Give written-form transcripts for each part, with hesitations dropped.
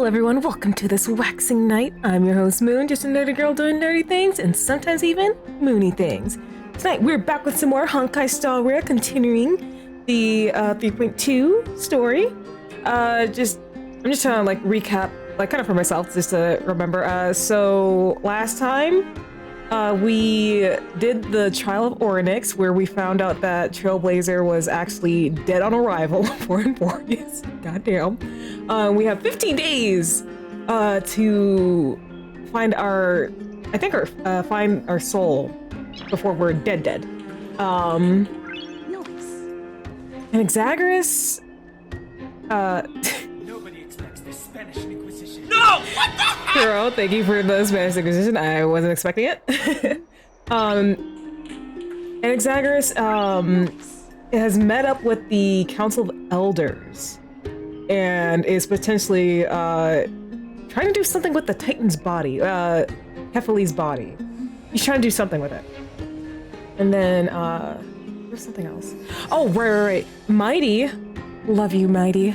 Hello everyone, welcome to this waxing night. I'm your host Moon, just a nerdy girl doing nerdy things and sometimes even moony things. Tonight we're back with some more Honkai Star Rail, continuing the 3.2 story. I'm just trying to like recap, like kind of for myself, just to remember. So last time we did the Trial of Oryx, where we found out that Trailblazer was actually dead on arrival. 4 and 4, yes, goddamn. We have 15 days to find our, find our soul before we're dead. And Anaxagoras, Nobody expects the Spanish Inquisition. No! What the heck? Hero, thank you for the Spanish Inquisition. I wasn't expecting it. Anaxagoras has met up with the Council of Elders and is potentially trying to do something with the Titan's body, Hefeli's body. He's trying to do something with it. And then there's something else. Oh, right. Mighty, love you, Mighty.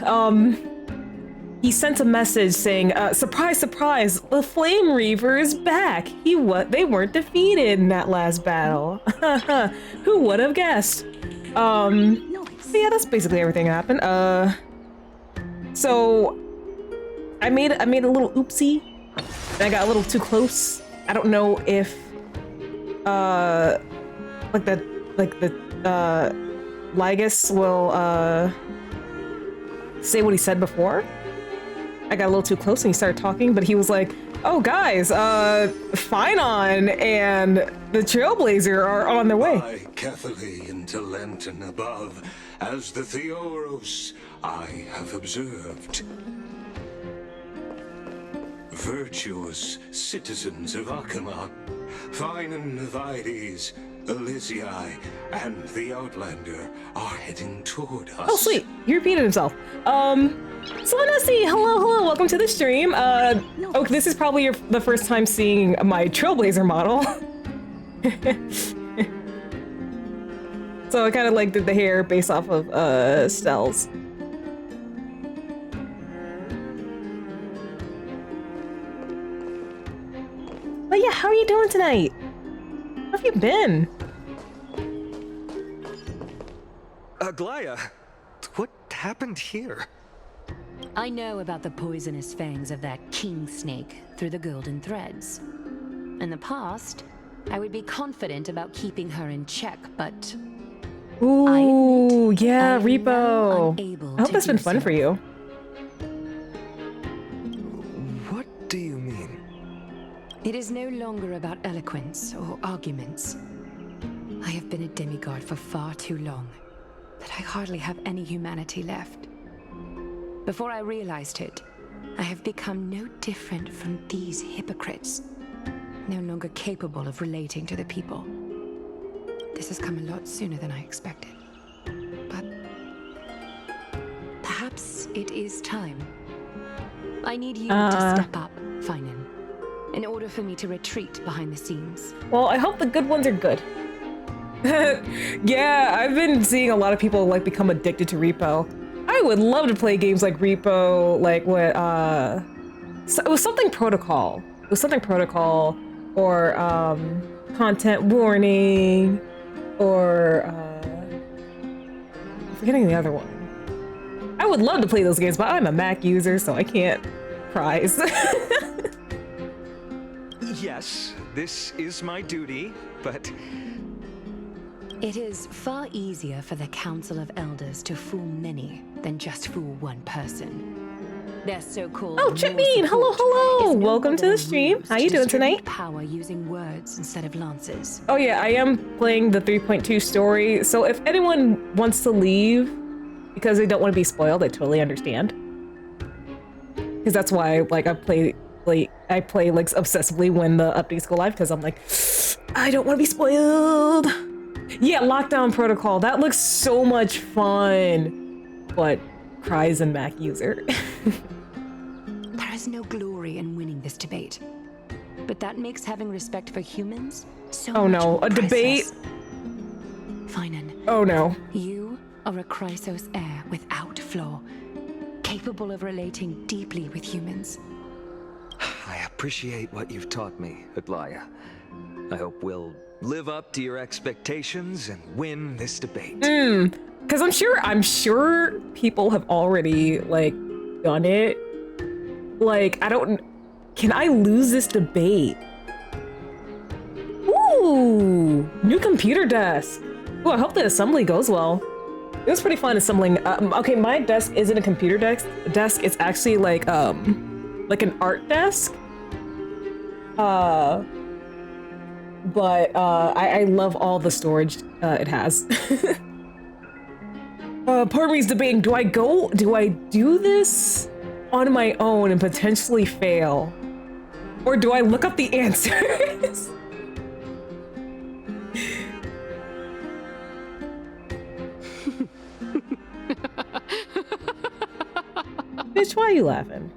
He sent a message saying, surprise, surprise, the Flame Reaver is back. They weren't defeated in that last battle. Who would have guessed? So yeah, that's basically everything that happened. So I made a little oopsie and I got a little too close. I don't know if Lygus will say what he said before. I got a little too close and he started talking, but he was like, oh guys, Finon and the Trailblazer are on their way. I carefully into Lenten above, as the Theoros I have observed. Virtuous citizens of Akama, Finon of Ides, Elysiae, and the Outlander are heading toward us. Oh sweet, he repeated himself. Solanesi, hello, welcome to the stream. Oh, this is probably the first time seeing my Trailblazer model. So I kind of like did the hair based off of Stell's. But yeah, how are you doing tonight? How have you been? Aglaya, what happened here? I know about the poisonous fangs of that king snake through the golden threads. In the past, I would be confident about keeping her in check, but... Ooh, yeah, Repo. I hope that's been fun for you. What do you mean? It is no longer about eloquence or arguments. I have been a demigod for far too long, that I hardly have any humanity left. Before I realized it, I have become no different from these hypocrites, no longer capable of relating to the people. This has come a lot sooner than I expected, but perhaps it is time. I need you to step up, Finon, in order for me to retreat behind the scenes. Well, I hope the good ones are good. Yeah, I've been seeing a lot of people like become addicted to Repo. I would love to play games like Repo, like what, so it was something Protocol. It was something Protocol, or Content Warning, or I'm forgetting the other one. I would love to play those games, but I'm a Mac user, so I can't prize. Yes, this is my duty, but... It is far easier for the Council of Elders to fool many than just fool one person. Their so-called Chipbean, hello. Welcome to the stream. How you doing tonight? Power using words instead of lances. Oh yeah, I am playing the 3.2 story, so if anyone wants to leave because they don't want to be spoiled, I totally understand. Because that's why, like, I play like obsessively when the updates go live, because I'm like, I don't want to be spoiled. Yeah, Lockdown Protocol. That looks so much fun. But cries and Mac user. There is no glory in winning this debate, but that makes having respect for humans so much more a debate. Finon. Oh no. You are a Chrysos heir without flaw, capable of relating deeply with humans. I appreciate what you've taught me, Aglaya. I hope we'll live up to your expectations and win this debate. Because I'm sure people have already like done it. Like, can I lose this debate? Ooh, new computer desk. Ooh, I hope the assembly goes well. It was pretty fun assembling. Okay, my desk isn't a computer desk. It's actually like an art desk. But I love all the storage it has. Part of me is debating, do I do this on my own and potentially fail? Or do I look up the answers? Bitch, why are you laughing?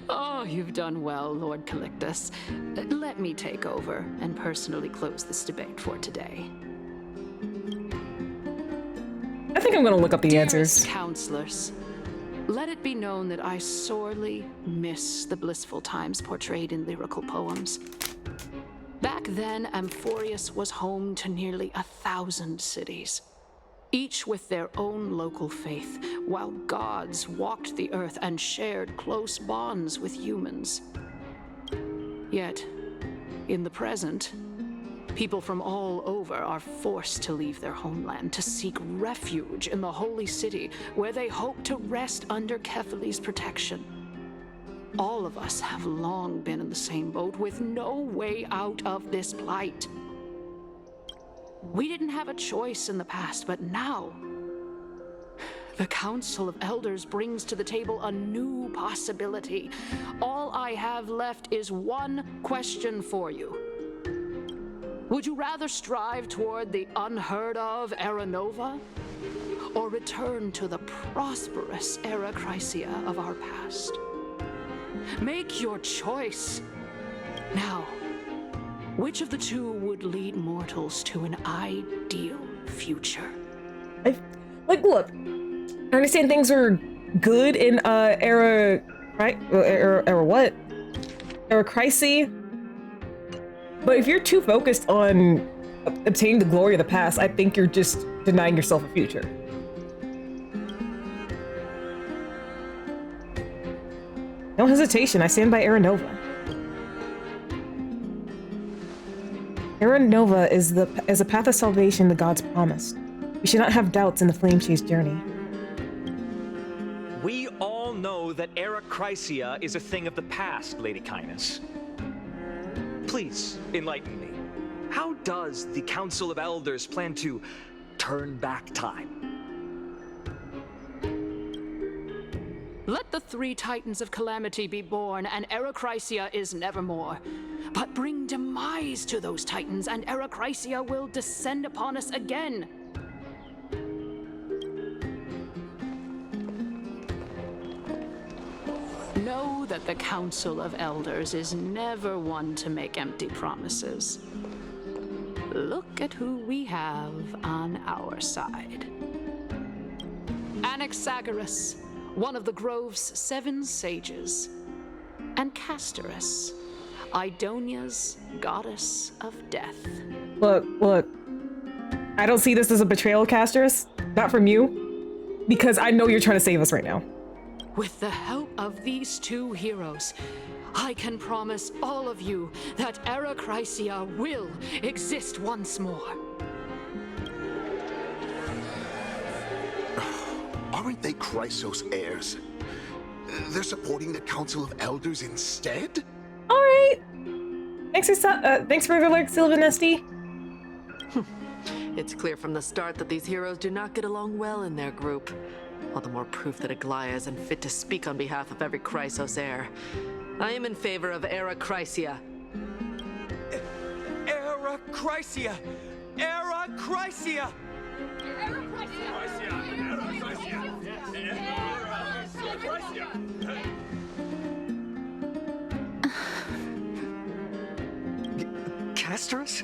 Oh, you've done well, Lord Calictus. Let me take over and personally close this debate for today. I think I'm gonna look up the answers. Dearest counselors, let it be known that I sorely miss the blissful times portrayed in lyrical poems. Back then, Amphorius was home to nearly 1,000 cities, each with their own local faith, while gods walked the earth and shared close bonds with humans. Yet, in the present, people from all over are forced to leave their homeland to seek refuge in the holy city, where they hope to rest under Kephaly's protection. All of us have long been in the same boat, with no way out of this plight. We didn't have a choice in the past, but now, the Council of Elders brings to the table a new possibility. All I have left is one question for you. Would you rather strive toward the unheard of Era Nova, or return to the prosperous Era Chrysia of our past? Make your choice. Now, which of the two would lead mortals to an ideal future? Look, I understand things are good in Era, right? Era what? Era Chrysi. But if you're too focused on obtaining the glory of the past, I think you're just denying yourself a future. No hesitation, I stand by Era Nova. Era Nova is a path of salvation the gods promised. We should not have doubts in the Flame Chase journey. We all know that Era Chrysia is a thing of the past, Lady Kynus. Please, enlighten me. How does the Council of Elders plan to turn back time? Let the three Titans of Calamity be born, and Era Chrysia is nevermore. But bring demise to those Titans, and Era Chrysia will descend upon us again. Know that the Council of Elders is never one to make empty promises. Look at who we have on our side. Anaxagoras, one of the Grove's 7 sages, and Castorus, Idonia's goddess of death. Look. I don't see this as a betrayal, Castorus. Not from you. Because I know you're trying to save us right now. With the help of these two heroes, I can promise all of you that Era Chrysia will exist once more. Aren't they Chrysos heirs? They're supporting the Council of Elders instead? All right. Thanks for the alert, Sylvanesty. It's clear from the start that these heroes do not get along well in their group. All the more proof that Aglaya is unfit to speak on behalf of every Chrysos heir. I am in favor of Era Chrysia. Era Chrysia! Era Chrysia! Castorus?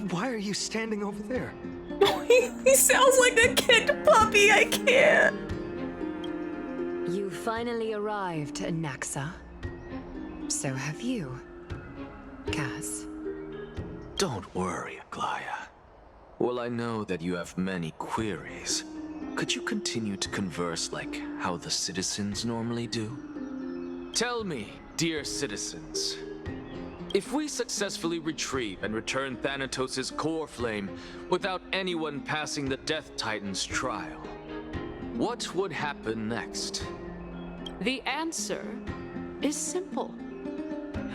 Why are you standing over there? He sounds like a kid puppy. I can't. You finally arrived, Anaxa. So have you, Kaz. Don't worry, Aglaya. Well, I know that you have many queries. Could you continue to converse like how the citizens normally do? Tell me, dear citizens, if we successfully retrieve and return Thanatos' core flame without anyone passing the Death Titan's trial, what would happen next? The answer is simple.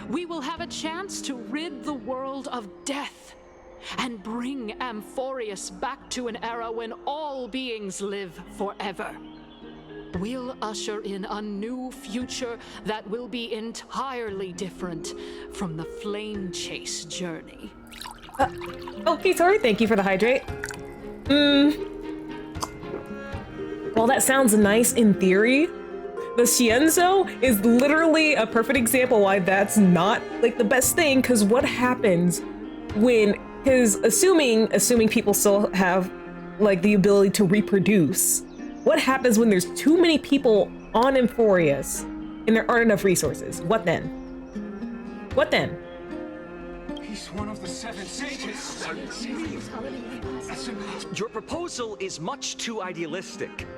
We will have a chance to rid the world of death and bring Amphorius back to an era when all beings live forever. We'll usher in a new future that will be entirely different from the flame chase journey. Okay, sorry. Thank you for the hydrate. Well, that sounds nice in theory. The Shienzo is literally a perfect example why that's not like the best thing. Because what happens when? Because assuming people still have like the ability to reproduce, what happens when there's too many people on Amphorius and there aren't enough resources? What then? What then? He's one of the 7 sages. Your proposal is much too idealistic.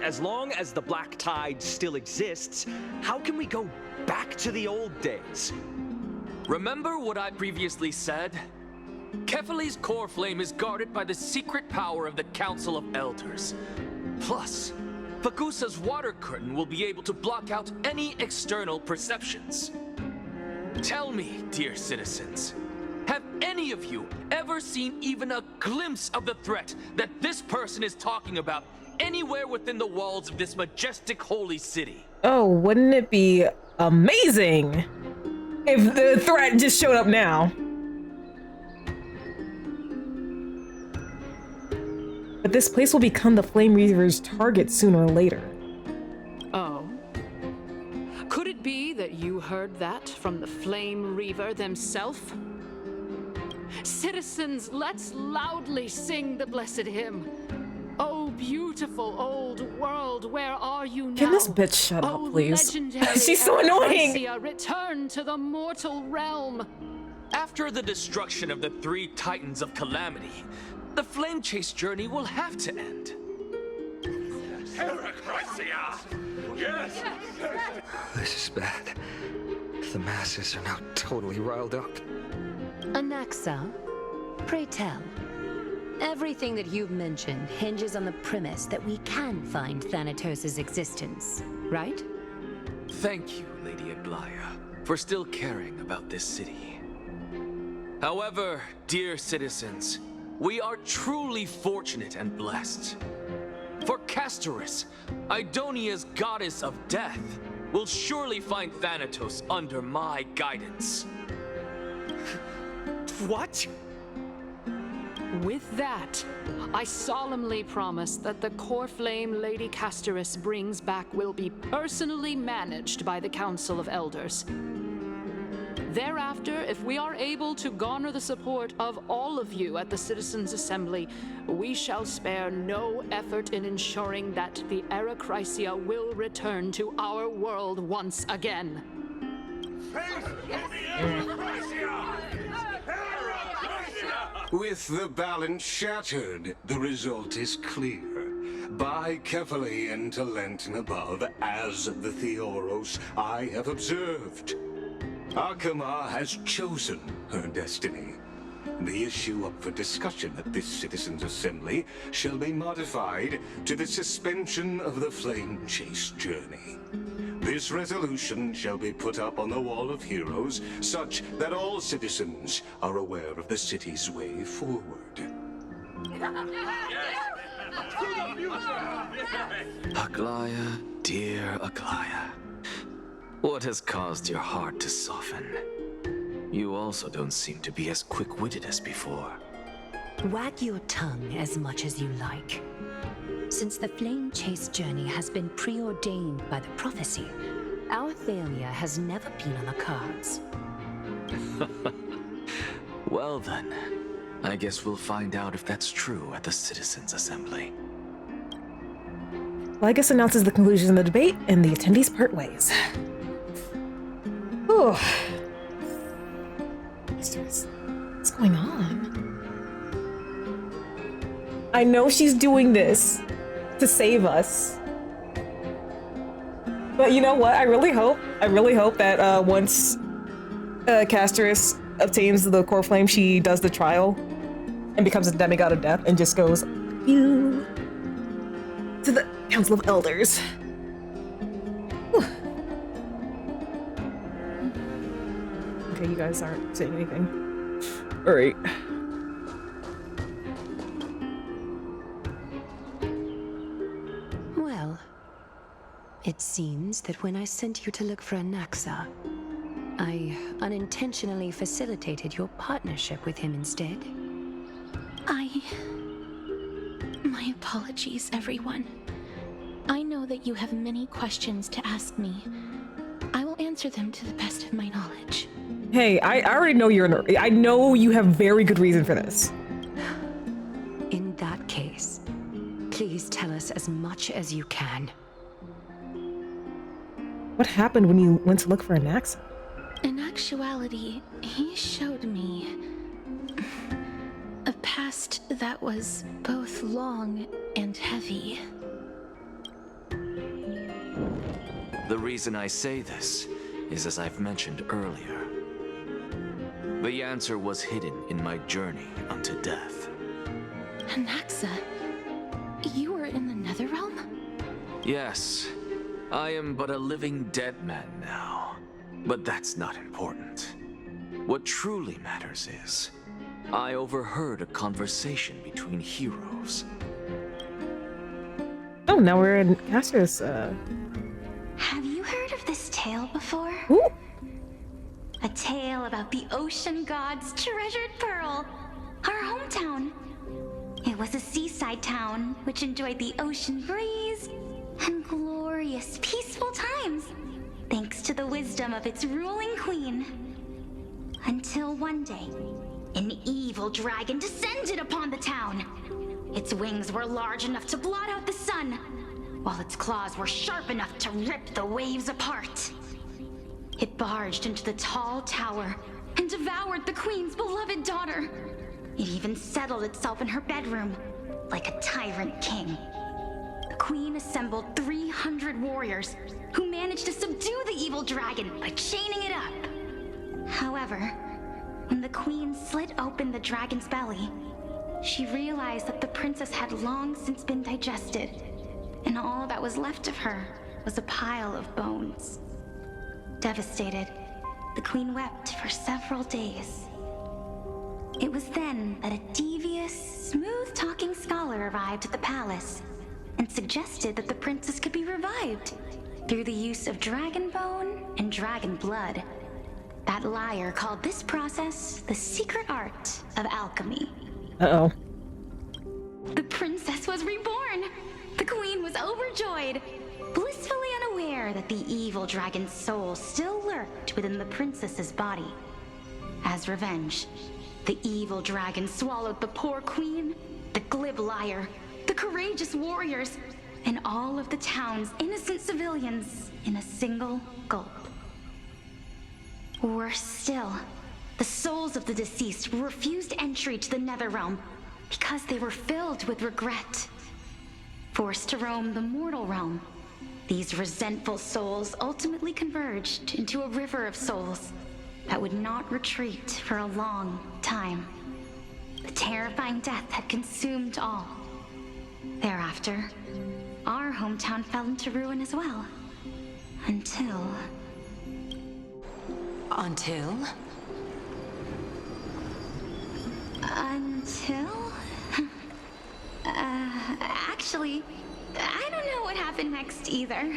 As long as the Black Tide still exists, how can we go back to the old days? Remember what I previously said? Kefali's core flame is guarded by the secret power of the Council of Elders. Plus, Fagusa's water curtain will be able to block out any external perceptions. Tell me, dear citizens, have any of you ever seen even a glimpse of the threat that this person is talking about anywhere within the walls of this majestic holy city? Oh, wouldn't it be amazing if the threat just showed up now? But this place will become the Flame Reaver's target sooner or later. Oh. Could it be that you heard that from the Flame Reaver themselves? Citizens, let's loudly sing the blessed hymn. Oh, beautiful old world, where are you now? Can this bitch shut up, please? Legendary She's so annoying. Anaxagoras, return to the mortal realm. After the destruction of the 3 Titans of Calamity, the flame chase journey will have to end. Yes! This is bad. The masses are now totally riled up. Anaxa, pray tell. Everything that you've mentioned hinges on the premise that we can find Thanatos' existence, right? Thank you, Lady Aglaya, for still caring about this city. However, dear citizens, we are truly fortunate and blessed. For Castorus, Idonia's goddess of death, will surely find Thanatos under my guidance. What? With that, I solemnly promise that the core flame Lady Castorus brings back will be personally managed by the Council of Elders. Thereafter, if we are able to garner the support of all of you at the Citizens' Assembly, we shall spare no effort in ensuring that the Anaxagoras will return to our world once again. With the balance shattered, the result is clear. By carefully into Lent and above, as the Theoros I have observed, Akama has chosen her destiny. The issue up for discussion at this Citizens' Assembly shall be modified to the suspension of the Flame Chase journey. This resolution shall be put up on the Wall of Heroes, such that all citizens are aware of the city's way forward. Aglaya, dear Aglaya, what has caused your heart to soften? You also don't seem to be as quick-witted as before. Wag your tongue as much as you like. Since the Flame Chase journey has been preordained by the prophecy, our failure has never been on the cards. Well then, I guess we'll find out if that's true at the Citizens' Assembly. Lygus announces the conclusion of the debate, and the attendees part ways. Whew. What's going on? I know she's doing this to save us. But you know what? I really hope that once Casterus obtains the core flame, she does the trial and becomes a demigod of death and just goes, you to the Council of Elders. Whew. Okay, you guys aren't saying anything. All right. Well, it seems that when I sent you to look for Anaxa, I unintentionally facilitated your partnership with him instead. My apologies, everyone. I know that you have many questions to ask me. I will answer them to the best of my knowledge. Hey, I already know I know you have very good reason for this. In that case, please tell us as much as you can. What happened when you went to look for Anaxa? In actuality, he showed me a past that was both long and heavy. The reason I say this is as I've mentioned earlier. The answer was hidden in my journey unto death. Anaxa, you were in the Netherrealm? Yes, I am but a living dead man now. But that's not important. What truly matters is, I overheard a conversation between heroes. Oh, now we're in Caster's, Have you heard of this tale before? Ooh. A tale about the ocean god's treasured pearl, our hometown. It was a seaside town which enjoyed the ocean breeze and glorious, peaceful times, thanks to the wisdom of its ruling queen. Until one day, an evil dragon descended upon the town. Its wings were large enough to blot out the sun, while its claws were sharp enough to rip the waves apart. It barged into the tall tower and devoured the queen's beloved daughter. It even settled itself in her bedroom, like a tyrant king. The queen assembled 300 warriors who managed to subdue the evil dragon by chaining it up. However, when the queen slit open the dragon's belly, she realized that the princess had long since been digested, and all that was left of her was a pile of bones. Devastated, the queen wept for several days. It was then that a devious, smooth-talking scholar arrived at the palace and suggested that the princess could be revived through the use of dragon bone and dragon blood. That liar called this process the secret art of alchemy. Uh-oh. The princess was reborn! The queen was overjoyed, blissfully unaware that the evil dragon's soul still lurked within the princess's body. As revenge, the evil dragon swallowed the poor queen, the glib liar, the courageous warriors, and all of the town's innocent civilians in a single gulp. Worse still, the souls of the deceased refused entry to the Netherrealm because they were filled with regret. Forced to roam the mortal realm, these resentful souls ultimately converged into a river of souls that would not retreat for a long time. The terrifying death had consumed all. Thereafter, our hometown fell into ruin as well. Until... Actually, I don't know what happened next either.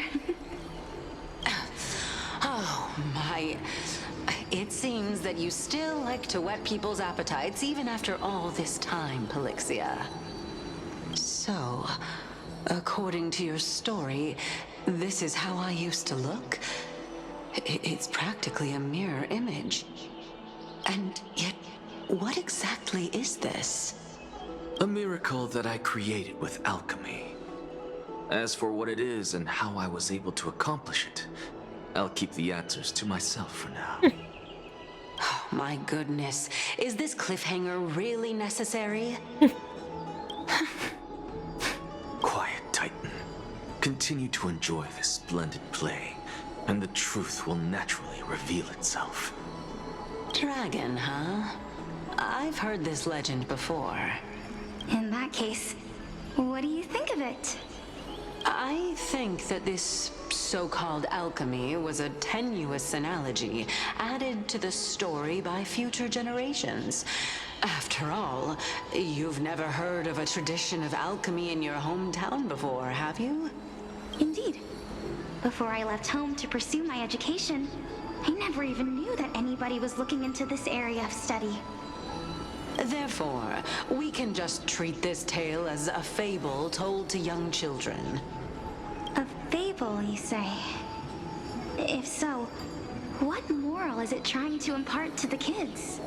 Oh, my. It seems that you still like to whet people's appetites even after all this time, Pelixia. So, according to your story, this is how I used to look? It's practically a mirror image. And yet, what exactly is this? A miracle that I created with alchemy. As for what it is and how I was able to accomplish it, I'll keep the answers to myself for now. Oh, my goodness. Is this cliffhanger really necessary? Quiet, Titan. Continue to enjoy this splendid play, and the truth will naturally reveal itself. Dragon, huh? I've heard this legend before. In that case, what do you think of it? I think that this so-called alchemy was a tenuous analogy added to the story by future generations. After all, you've never heard of a tradition of alchemy in your hometown before, have you? Indeed. Before I left home to pursue my education, I never even knew that anybody was looking into this area of study. Therefore, we can just treat this tale as a fable told to young children. A fable, you say? If so, what moral is it trying to impart to the kids?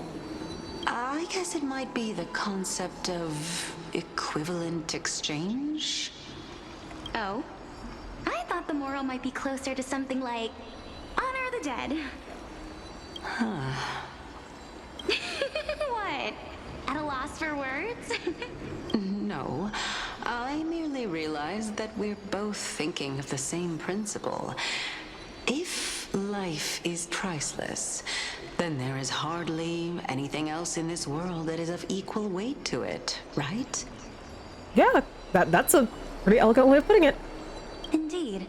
I guess it might be the concept of equivalent exchange? Oh? I thought the moral might be closer to something like honor the dead. Huh. What? At a loss for words? No, I merely realized that we're both thinking of the same principle. If life is priceless, then there is hardly anything else in this world that is of equal weight to it, right? Yeah, that's a pretty elegant way of putting it. Indeed.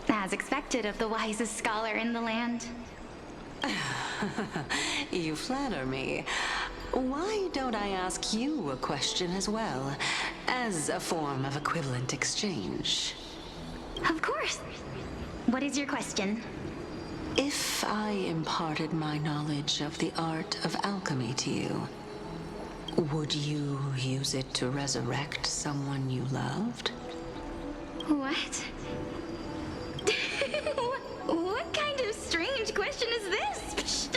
As expected of the wisest scholar in the land. You flatter me. Why don't I ask you a question as well, as a form of equivalent exchange? Of course. What is your question? If I imparted my knowledge of the art of alchemy to you, would you use it to resurrect someone you loved? What? What kind of strange question is this?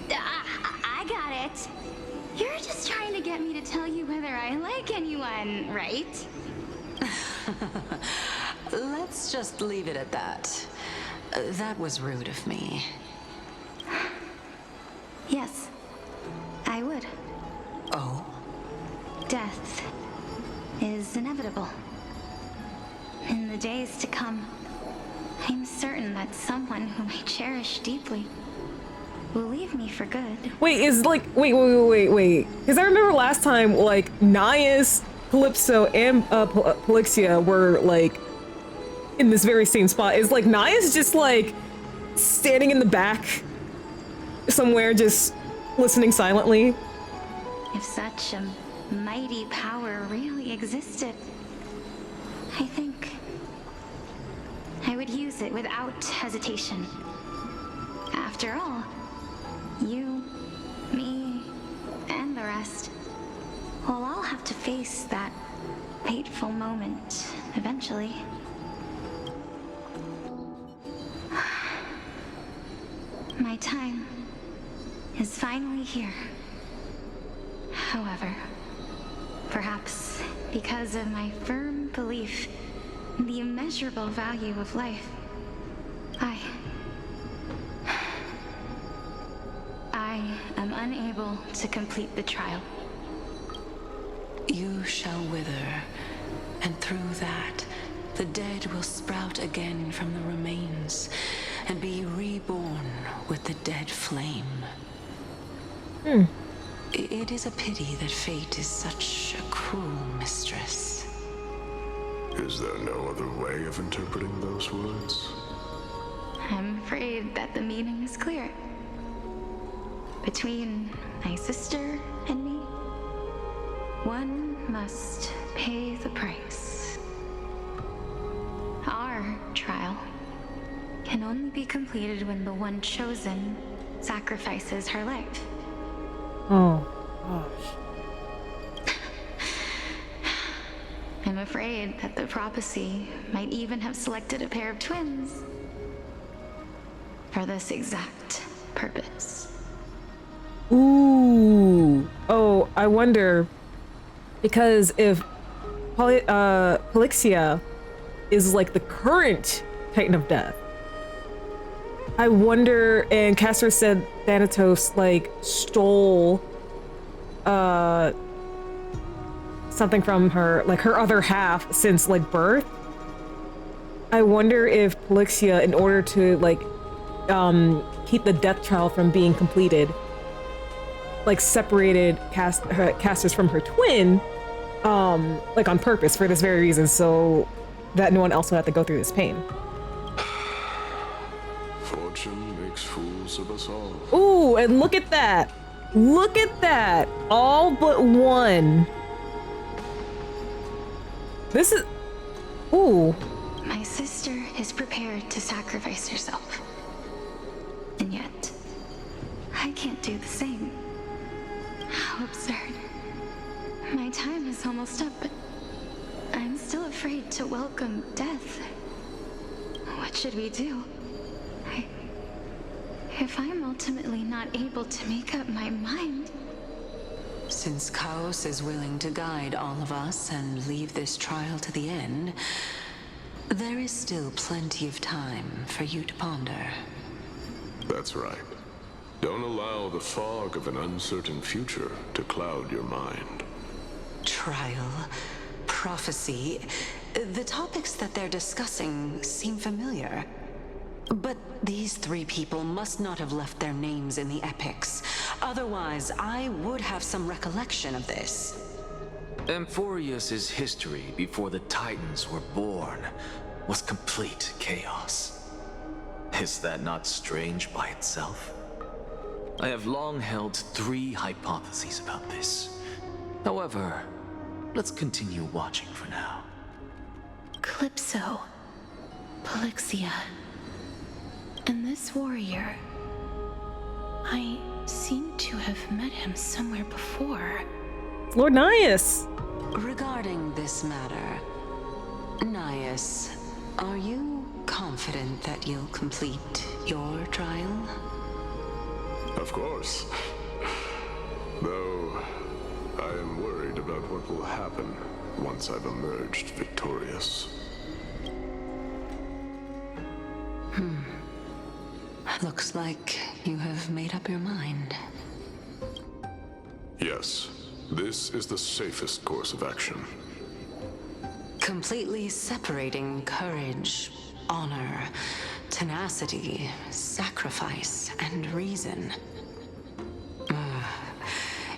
I got it. You're just trying to get me to tell you whether I like anyone, right? Let's just leave it at that. That was rude of me. Yes, I would. Oh? Death is inevitable. In the days to come, I'm certain that someone whom I cherish deeply will leave me for good. Wait, wait. Because I remember last time, like, Naias, Calypso, and Polixia were, like, in this very same spot. Is, like, Naias just, like, standing in the back somewhere, just listening silently? If such a mighty power really existed, I think I would use it without hesitation. After all, you, me, and the rest will all have to face that fateful moment eventually. My time is finally here. However, perhaps because of my firm belief in the immeasurable value of life, I am unable to complete the trial. You shall wither, and through that, the dead will sprout again from the remains and be reborn with the dead flame. It is a pity that fate is such a cruel mistress. Is there no other way of interpreting those words? I'm afraid that the meaning is clear. Between my sister and me, one must pay the price. Our trial can only be completed when the one chosen sacrifices her life. Oh, gosh. I'm afraid that the prophecy might even have selected a pair of twins for this exact purpose. Ooh. Oh, I wonder, because if Polixia is like the current Titan of Death, I wonder, and Castor said Thanatos like stole something from her, like her other half since like birth. I wonder if Polixia, in order to like keep the death trial from being completed, like separated Castor's from her twin, like on purpose for this very reason, so that no one else would have to go through this pain. Fortune makes fools of us all. Ooh, and look at that! Look at that! All but one. This is... Ooh. My sister is prepared to sacrifice herself. And yet, I can't do the same. How absurd. My time is almost up, but I'm still afraid to welcome death. What should we do? If I'm ultimately not able to make up my mind... Since Chaos is willing to guide all of us and leave this trial to the end, there is still plenty of time for you to ponder. That's right. Don't allow the fog of an uncertain future to cloud your mind. Trial, prophecy, the topics that they're discussing seem familiar. But these three people must not have left their names in the epics. Otherwise, I would have some recollection of this. Amphorius's history before the Titans were born was complete chaos. Is that not strange by itself? I have long held three hypotheses about this. However, let's continue watching for now. Calypso, Polixia, and this warrior. I seem to have met him somewhere before. Lord Nias! Regarding this matter, Nias, are you confident that you'll complete your trial? Of course. Though, I am worried about what will happen once I've emerged victorious. Looks like you have made up your mind. Yes, this is the safest course of action. Completely separating courage, honor, tenacity, sacrifice, and reason.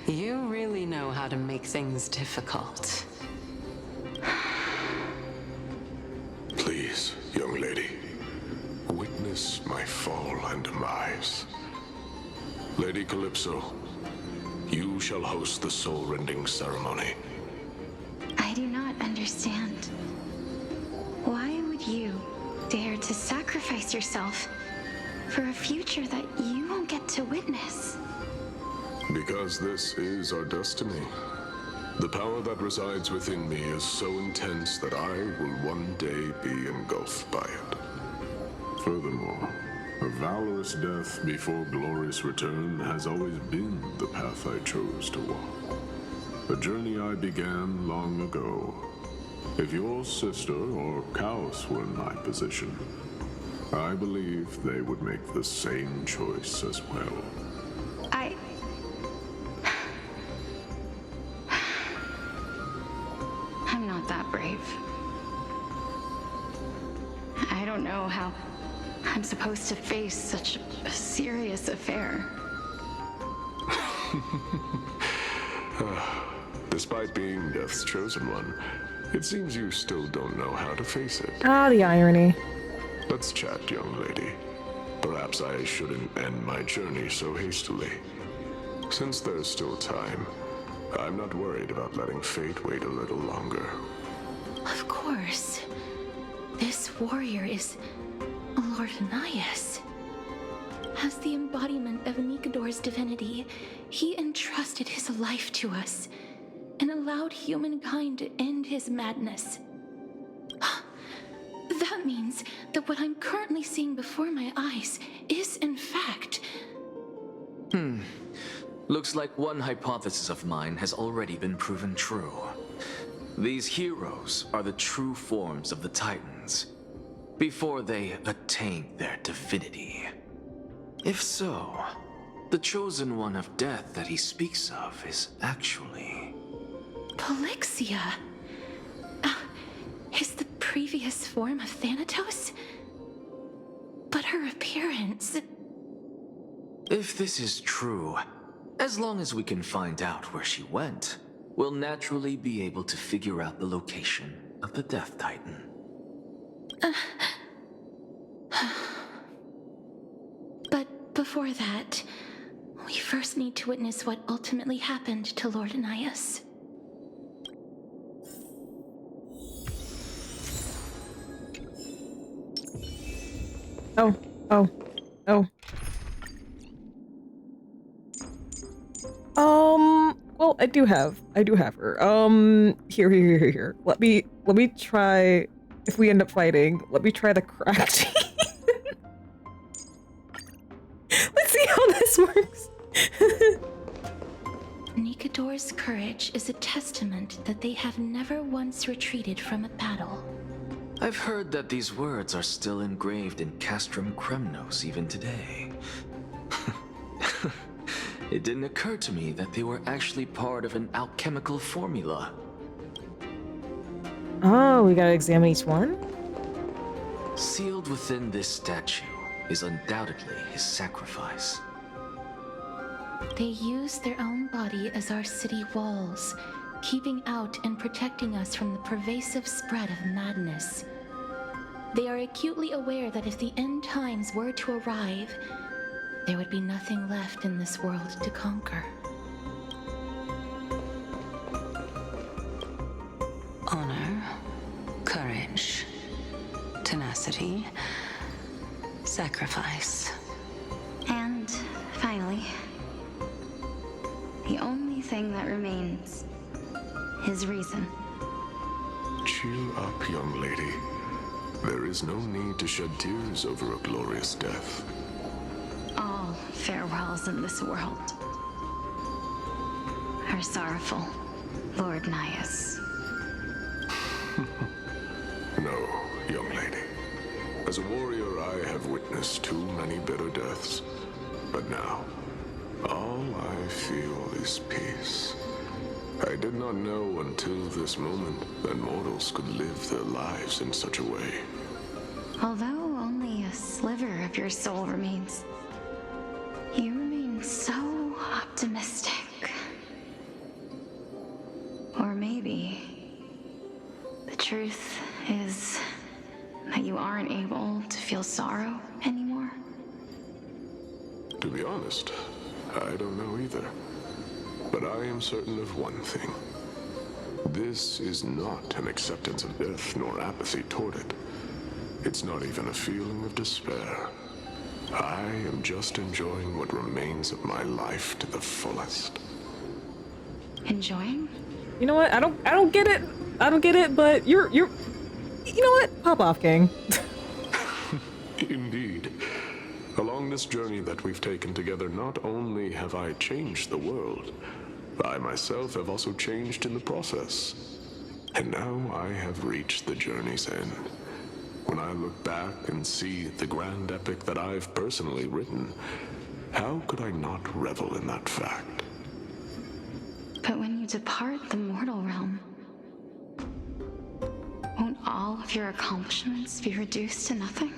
You really know how to make things difficult. Please, young lady, witness my fall and demise. Lady Calypso, you shall host the soul-rending ceremony. I do not understand. Why would you dare to sacrifice yourself for a future that you won't get to witness? Because this is our destiny. The power that resides within me is so intense that I will one day be engulfed by it. Furthermore, a valorous death before glorious return has always been the path I chose to walk. A journey I began long ago. If your sister or Chaos were in my position, I believe they would make the same choice as well. I'm not that brave. I don't know how I'm supposed to face such a serious affair. Despite being Death's chosen one, it seems you still don't know how to face it. Ah, the irony. Let's chat, young lady. Perhaps I shouldn't end my journey so hastily. Since there's still time, I'm not worried about letting fate wait a little longer. Of course. This warrior is Lord Nias. As the embodiment of Anaxagoras' divinity, he entrusted his life to us and allowed humankind to end his madness. That means that what I'm currently seeing before my eyes is, in fact... Looks like one hypothesis of mine has already been proven true. These heroes are the true forms of the Titans, before they attained their divinity. If so, the chosen one of death that he speaks of is actually... Polixia? Is the previous form of Thanatos? But her appearance... If this is true, as long as we can find out where she went, we'll naturally be able to figure out the location of the Death Titan. But before that, we first need to witness what ultimately happened to Lord Anias. Oh. Well, I do have her. Here. Let me try, if we end up fighting, let me try the cracked. Let's see how this works. Nikador's courage is a testament that they have never once retreated from a battle. I've heard that these words are still engraved in Castrum Kremnos even today. It didn't occur to me that they were actually part of an alchemical formula. Oh, we gotta examine each one? Sealed within this statue is undoubtedly his sacrifice. They use their own body as our city walls, keeping out and protecting us from the pervasive spread of madness. They are acutely aware that if the end times were to arrive, there would be nothing left in this world to conquer. Honor, courage, tenacity, sacrifice. And finally, the only thing that remains is reason. Cheer up, young lady. There is no need to shed tears over a glorious death. All farewells in this world are sorrowful, Lord Nias. No, young lady. As a warrior, I have witnessed too many bitter deaths. But now, all I feel is peace. I did not know until this moment that mortals could live their lives in such a way. Although only a sliver of your soul remains, you remain so optimistic. Or maybe the truth is that you aren't able to feel sorrow anymore. To be honest, I don't know either. But I am certain of one thing. This is not an acceptance of death nor apathy toward it. It's not even a feeling of despair. I am just enjoying what remains of my life to the fullest. Enjoying? You know what? I don't get it. I don't get it, but you're you know what? Pop off, King. Indeed. Along this journey that we've taken together, not only have I changed the world, I myself have also changed in the process. And now I have reached the journey's end. When I look back and see the grand epic that I've personally written, how could I not revel in that fact? But when you depart the mortal realm, won't all of your accomplishments be reduced to nothing?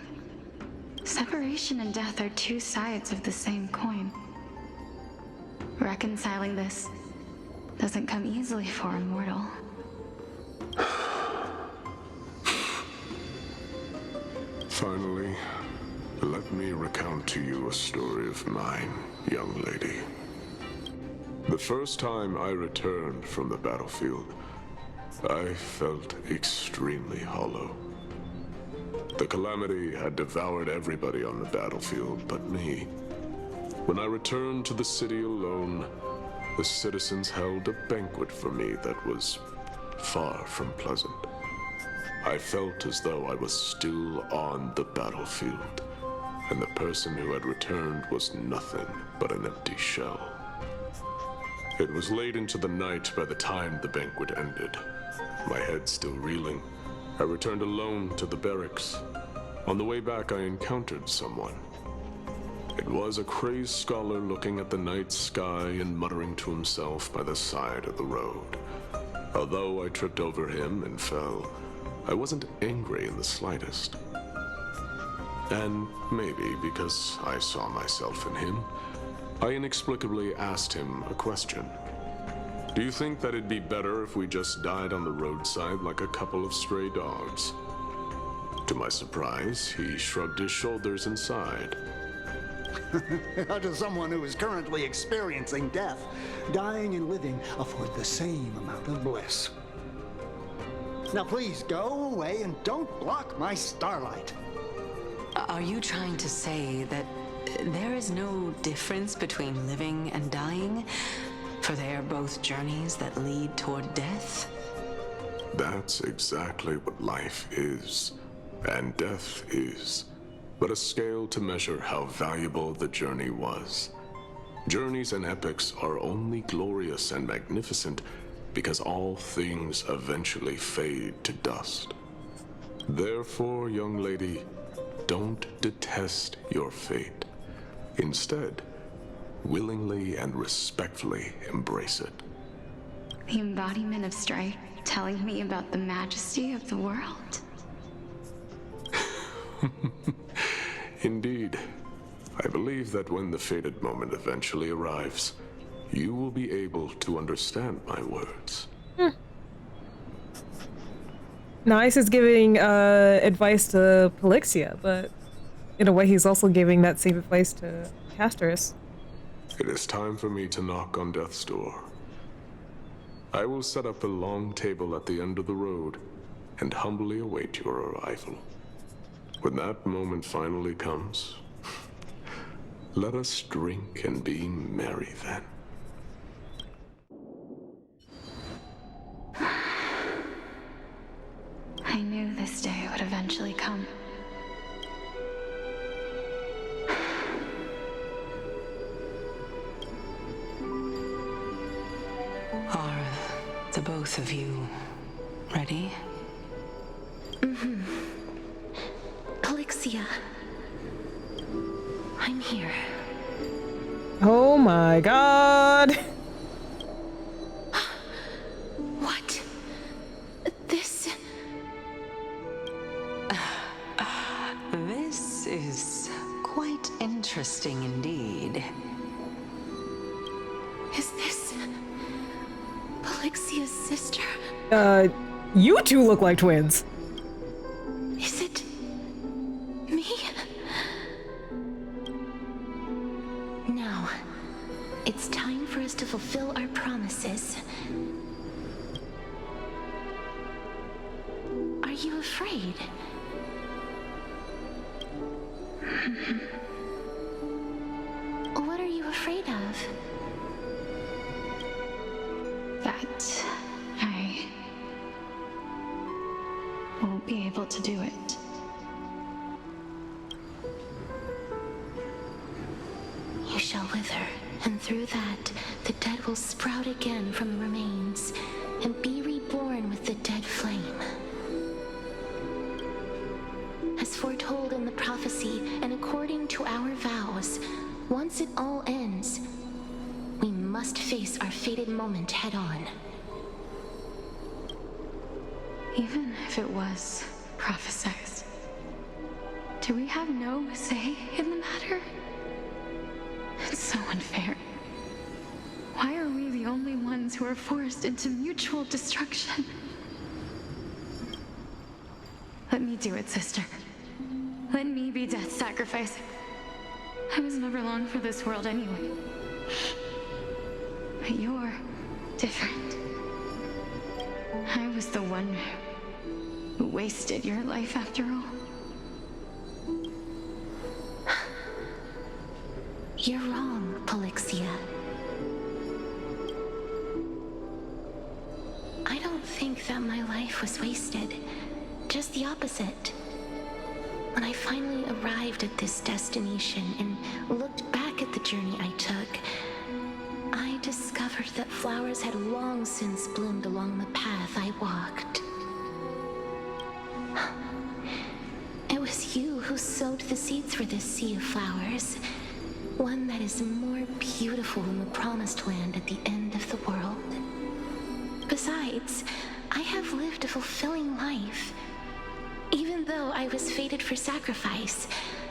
Separation and death are two sides of the same coin. Reconciling this doesn't come easily for a mortal. Finally, let me recount to you a story of mine, young lady. The first time I returned from the battlefield, I felt extremely hollow. The calamity had devoured everybody on the battlefield but me. When I returned to the city alone, the citizens held a banquet for me that was far from pleasant. I felt as though I was still on the battlefield, and the person who had returned was nothing but an empty shell. It was late into the night by the time the banquet ended. My head still reeling, I returned alone to the barracks. On the way back, I encountered someone. It was a crazed scholar looking at the night sky and muttering to himself by the side of the road. Although I tripped over him and fell, I wasn't angry in the slightest. And maybe because I saw myself in him, I inexplicably asked him a question. Do you think that it'd be better if we just died on the roadside like a couple of stray dogs? To my surprise, he shrugged his shoulders and sighed. To someone who is currently experiencing death, dying and living afford the same amount of bliss. Now please go away and don't block my starlight. Are you trying to say that there is no difference between living and dying? For they are both journeys that lead toward death? That's exactly what life is, and death is, but a scale to measure how valuable the journey was. Journeys and epics are only glorious and magnificent because all things eventually fade to dust. Therefore, young lady, don't detest your fate. Instead, willingly and respectfully embrace it. The embodiment of strife telling me about the majesty of the world. Indeed. I believe that when the fated moment eventually arrives, you will be able to understand my words. Nice is giving advice to Polixia, but in a way he's also giving that same advice to Castorus. It is time for me to knock on death's door. I will set up a long table at the end of the road and humbly await your arrival. When that moment finally comes, let us drink and be merry then. I knew this day would eventually come. Are the both of you ready? Mm-hmm. Polixia. I'm here. Oh my god! What? This... This is quite interesting indeed. Is this... Polixia's sister? You two look like twins. Is it... me? Now, it's time for us to fulfill our promises. Are you afraid? What are you afraid of? That I won't be able to do it. You shall wither, and through that, the dead will sprout again from the remains, and be reborn with the dead flame. As foretold in the prophecy, and according to our vows, once it all ends, we must face our fated moment head-on. Even if it was prophesied, do we have no say in the matter? It's so unfair. Why are we the only ones who are forced into mutual destruction? Let me do it, sister. Let me be death's sacrifice. I was never long for this world anyway. But you're different. I was the one who wasted your life after all. You're wrong, Polixia. I don't think that my life was wasted. Just the opposite. When I finally arrived at this destination and looked back at the journey I took, I discovered that flowers had long since bloomed along the path I walked. It was you who sowed the seeds for this sea of flowers, one that is more beautiful than the promised land at the end of the world. Besides, I have lived a fulfilling life. Even though I was fated for sacrifice,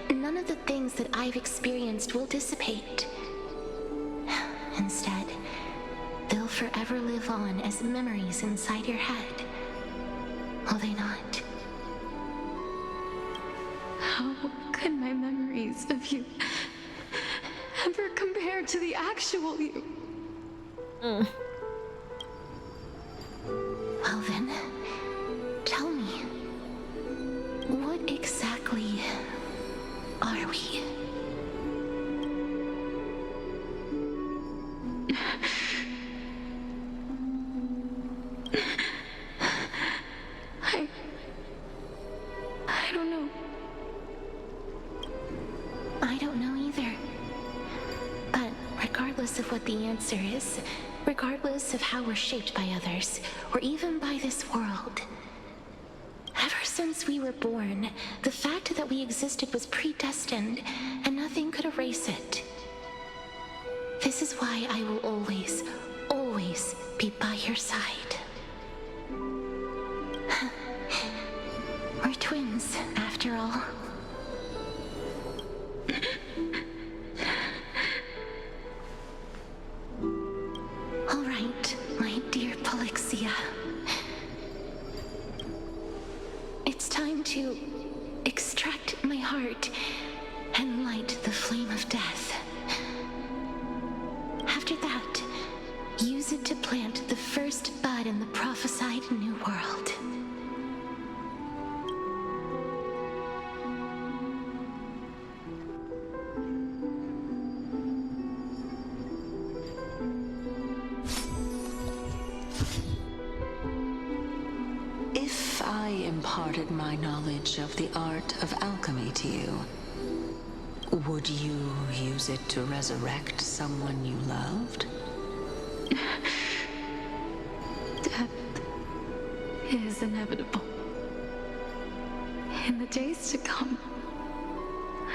none of the things that I've experienced will dissipate. Instead, they'll forever live on as memories inside your head. Will they not? How could my memories of you ever compare to the actual you? Well then, tell me, what exactly are we? I don't know. I don't know either. But regardless of what the answer is, regardless of how we're shaped by others, or even by this world, ever since we were born, the fact that we existed was predestined, and nothing could erase it. This is why I will always, always be by your side. We're twins, after all. All right, my dear Polixia. It's time to extract my heart and light the flame of death. After that, use it to plant the first bud in the prophesied new world. If I imparted my knowledge of the art of alchemy to you, would you use it to resurrect someone you loved? Death is inevitable. In the days to come,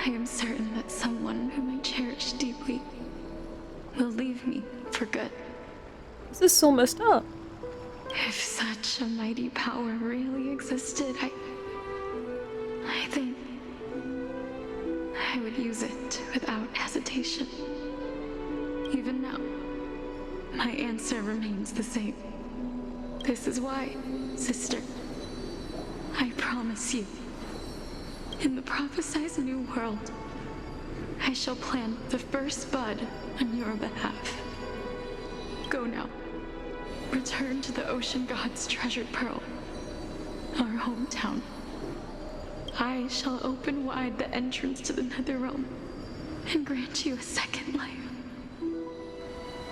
I am certain that someone whom I cherish deeply will leave me for good. This is so messed up. If such a mighty power really existed, I think I would use it without hesitation. Even now, my answer remains the same. This is why, sister, I promise you, in the prophesied new world, I shall plant the first bud on your behalf. Go now. Return to the ocean god's treasured pearl, our hometown. I shall open wide the entrance to the Netherrealm and grant you a second life.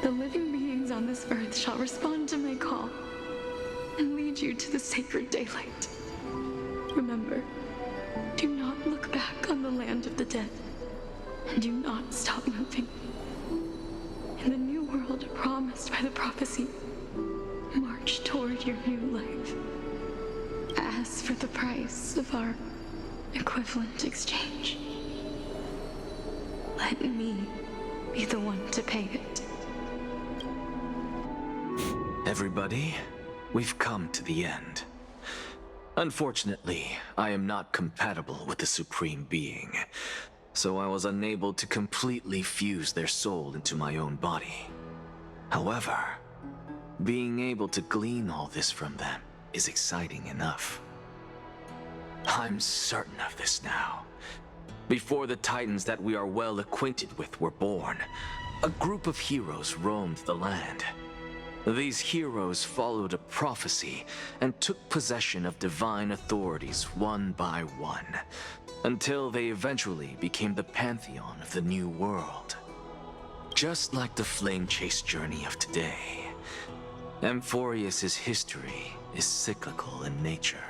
The living beings on this earth shall respond to my call and lead you to the sacred daylight. Remember, do not look back on the land of the dead, and do not stop moving. In the new world promised by the prophecy, march toward your new life. As for the price of our equivalent exchange, let me be the one to pay it. Everybody, we've come to the end. Unfortunately, I am not compatible with the Supreme Being, so I was unable to completely fuse their soul into my own body. However, being able to glean all this from them is exciting enough. I'm certain of this now. Before the Titans that we are well acquainted with were born, a group of heroes roamed the land. These heroes followed a prophecy and took possession of divine authorities one by one, until they eventually became the pantheon of the new world. Just like the flame chase journey of today, Amphorius's history is cyclical in nature.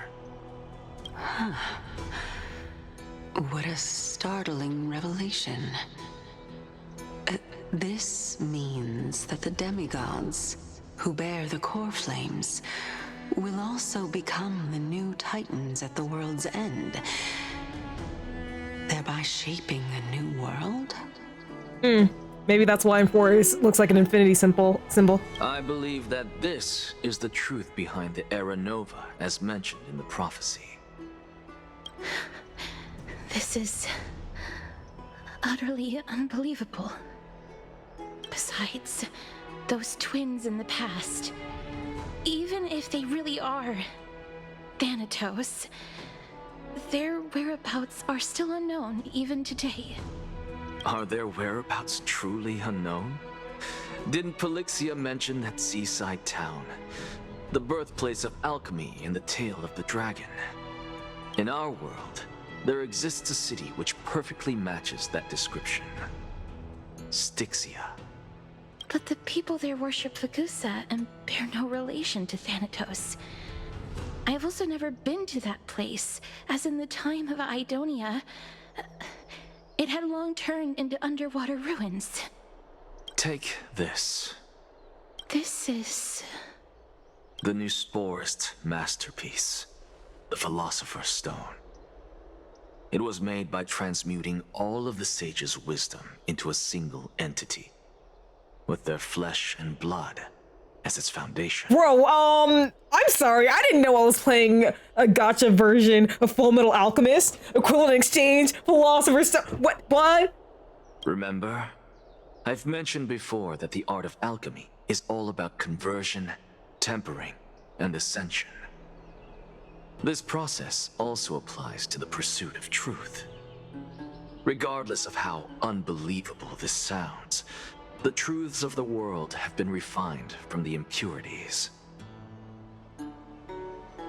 Huh. What a startling revelation. This means that the demigods, who bear the core flames, will also become the new titans at the world's end, thereby shaping a new world? Maybe that's why Emphorius looks like an infinity symbol. I believe that this is the truth behind the Era Nova, as mentioned in the prophecy. This is utterly unbelievable. Besides, those twins in the past, even if they really are Thanatos, their whereabouts are still unknown even today. Are their whereabouts truly unknown? Didn't Polixia mention that seaside town, the birthplace of alchemy in the tale of the dragon? In our world, there exists a city which perfectly matches that description. Styxia. But the people there worship Fagusa and bear no relation to Thanatos. I have also never been to that place, as in the time of Idonia, it had long turned into underwater ruins. Take this. This is... the new Sporist masterpiece, the Philosopher's Stone. It was made by transmuting all of the sages' wisdom into a single entity, with their flesh and blood as its foundation. Bro, I'm sorry, I didn't know I was playing a gacha version of Full Metal Alchemist, Equivalent Exchange, Philosopher's Stone. What? Remember? I've mentioned before that the art of alchemy is all about conversion, tempering, and ascension. This process also applies to the pursuit of truth. Regardless of how unbelievable this sounds, the truths of the world have been refined from the impurities.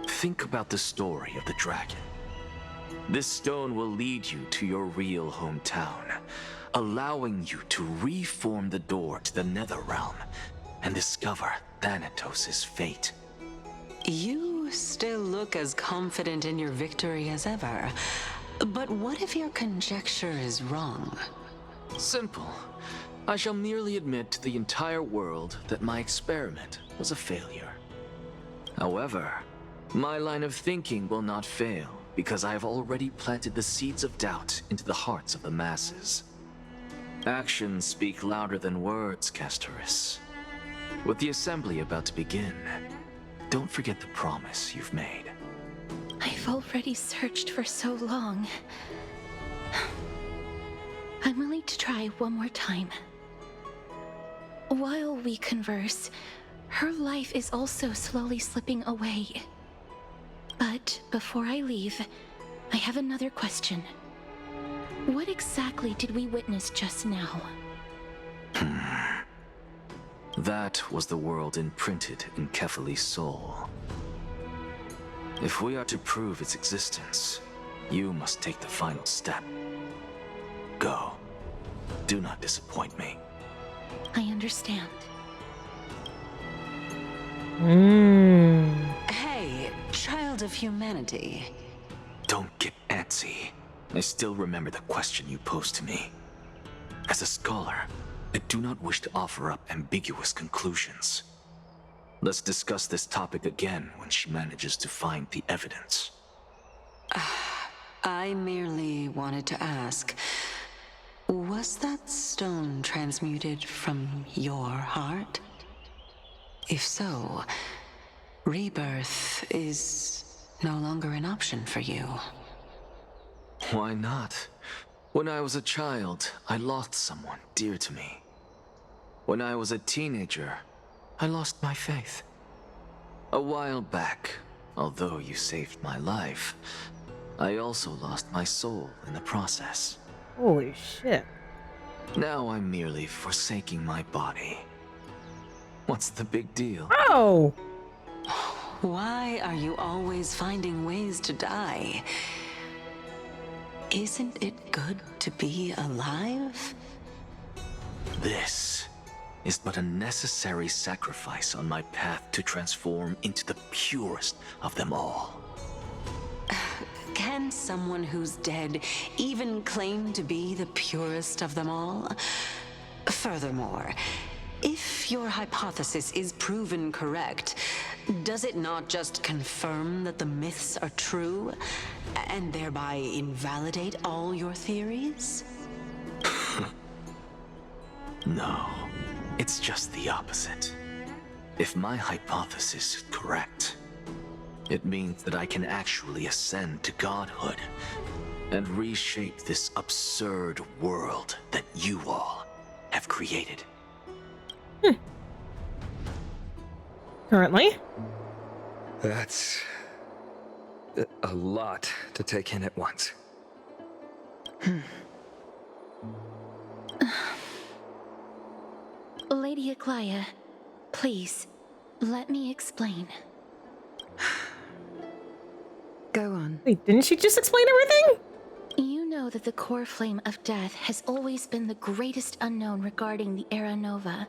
Think about the story of the dragon. This stone will lead you to your real hometown, allowing you to reform the door to the Nether Realm and discover Thanatos' fate. You still look as confident in your victory as ever. But what if your conjecture is wrong? Simple. I shall merely admit to the entire world that my experiment was a failure. However, my line of thinking will not fail because I have already planted the seeds of doubt into the hearts of the masses. Actions speak louder than words, Castoris. With the assembly about to begin, don't forget the promise you've made. I've already searched for so long. I'm willing to try one more time. While we converse, her life is also slowly slipping away. But before I leave, I have another question. What exactly did we witness just now? That was the world imprinted in Kefali's soul. If we are to prove its existence, you must take the final step. Go. Do not disappoint me. I understand. Hey, child of humanity. Don't get antsy. I still remember the question you posed to me. As a scholar, I do not wish to offer up ambiguous conclusions. Let's discuss this topic again when she manages to find the evidence. I merely wanted to ask, was that stone transmuted from your heart? If so, rebirth is no longer an option for you. Why not? When I was a child, I lost someone dear to me. When I was a teenager, I lost my faith. A while back, although you saved my life, I also lost my soul in the process. Holy shit. Now I'm merely forsaking my body. What's the big deal? Oh! Why are you always finding ways to die? Isn't it good to be alive? This is but a necessary sacrifice on my path to transform into the purest of them all. Can someone who's dead even claim to be the purest of them all? Furthermore, if your hypothesis is proven correct, does it not just confirm that the myths are true, and thereby invalidate all your theories? No, it's just the opposite. If my hypothesis is correct, it means that I can actually ascend to godhood and reshape this absurd world that you all have created. Currently? That's a lot to take in at once. Lady Aglaya, please, let me explain. Go on. Wait, didn't she just explain everything? You know that the core flame of death has always been the greatest unknown regarding the Era Nova,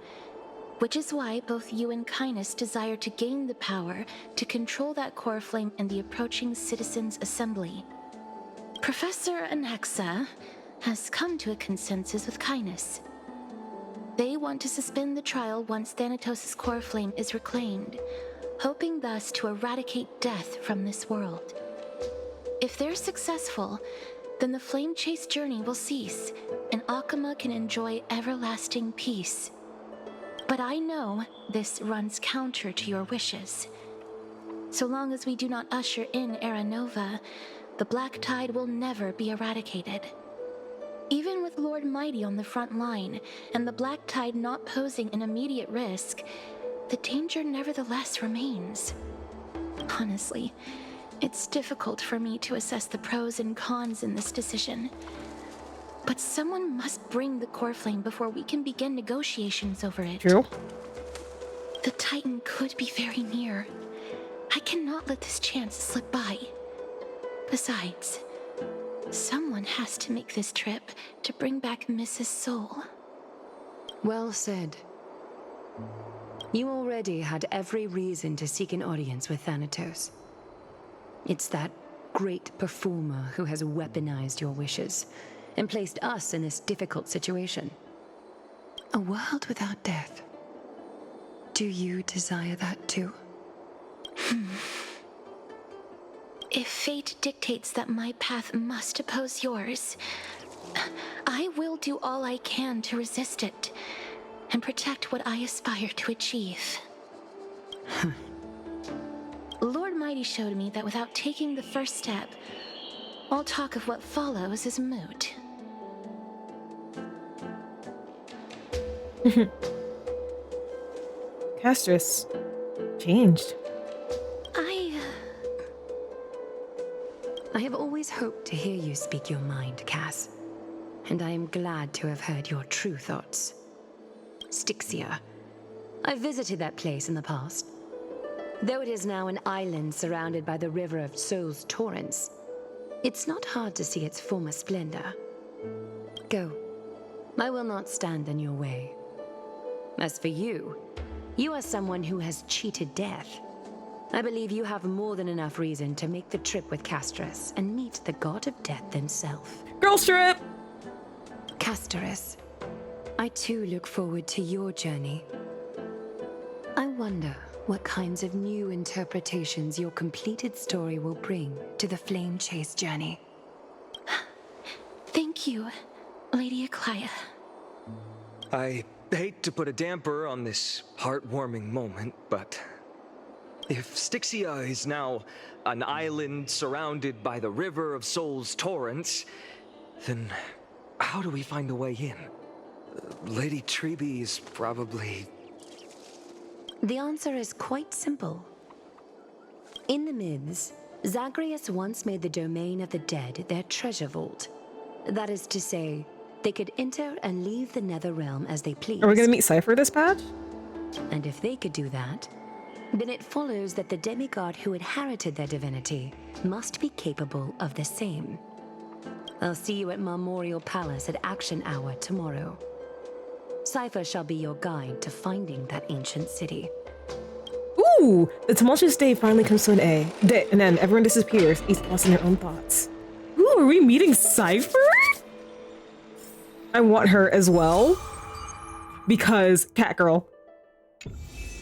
which is why both you and Kynus desire to gain the power to control that core flame in the approaching Citizens' Assembly. Professor Anaxa has come to a consensus with Kynus. They want to suspend the trial once Thanatos' core flame is reclaimed, hoping thus to eradicate death from this world. If they're successful, then the flame chase journey will cease, and Akama can enjoy everlasting peace. But I know this runs counter to your wishes. So long as we do not usher in Era Nova, the Black Tide will never be eradicated. Even with Lord Mighty on the front line, and the Black Tide not posing an immediate risk, the danger nevertheless remains. Honestly, it's difficult for me to assess the pros and cons in this decision. But someone must bring the core flame before we can begin negotiations over it. True. The Titan could be very near. I cannot let this chance slip by. Besides, someone has to make this trip to bring back Mrs. Soul. Well said. You already had every reason to seek an audience with Thanatos. It's that great performer who has weaponized your wishes and placed us in this difficult situation. A world without death. Do you desire that too? If fate dictates that my path must oppose yours, I will do all I can to resist it and protect what I aspire to achieve. Lord Mighty showed me that without taking the first step, all talk of what follows is moot. Castris changed. I have always hoped to hear you speak your mind, Cass. And I am glad to have heard your true thoughts. Styxia. I visited that place in the past. Though it is now an island surrounded by the river of Soul's torrents, it's not hard to see its former splendor. Go. I will not stand in your way. As for you, you are someone who has cheated death. I believe you have more than enough reason to make the trip with Castris and meet the god of death himself. Girls trip! Castris, I too look forward to your journey. I wonder what kinds of new interpretations your completed story will bring to the Flame Chase journey. Thank you, Lady Aglaya. I hate to put a damper on this heartwarming moment, but if Styxia is now an island surrounded by the river of Soul's torrents, then how do we find a way in? Lady Treby is probably... The answer is quite simple. In the myths, Zagreus once made the domain of the dead their treasure vault. That is to say, they could enter and leave the nether realm as they pleased. Are we gonna meet Cypher this patch? And if they could do that, then it follows that the demigod who inherited their divinity must be capable of the same. I'll see you at Memorial Palace at Action Hour tomorrow. Cypher shall be your guide to finding that ancient city. Ooh! The tumultuous day finally comes to an end, and then everyone disappears, each lost in their own thoughts. Ooh, are we meeting Cypher? I want her as well. Because cat girl.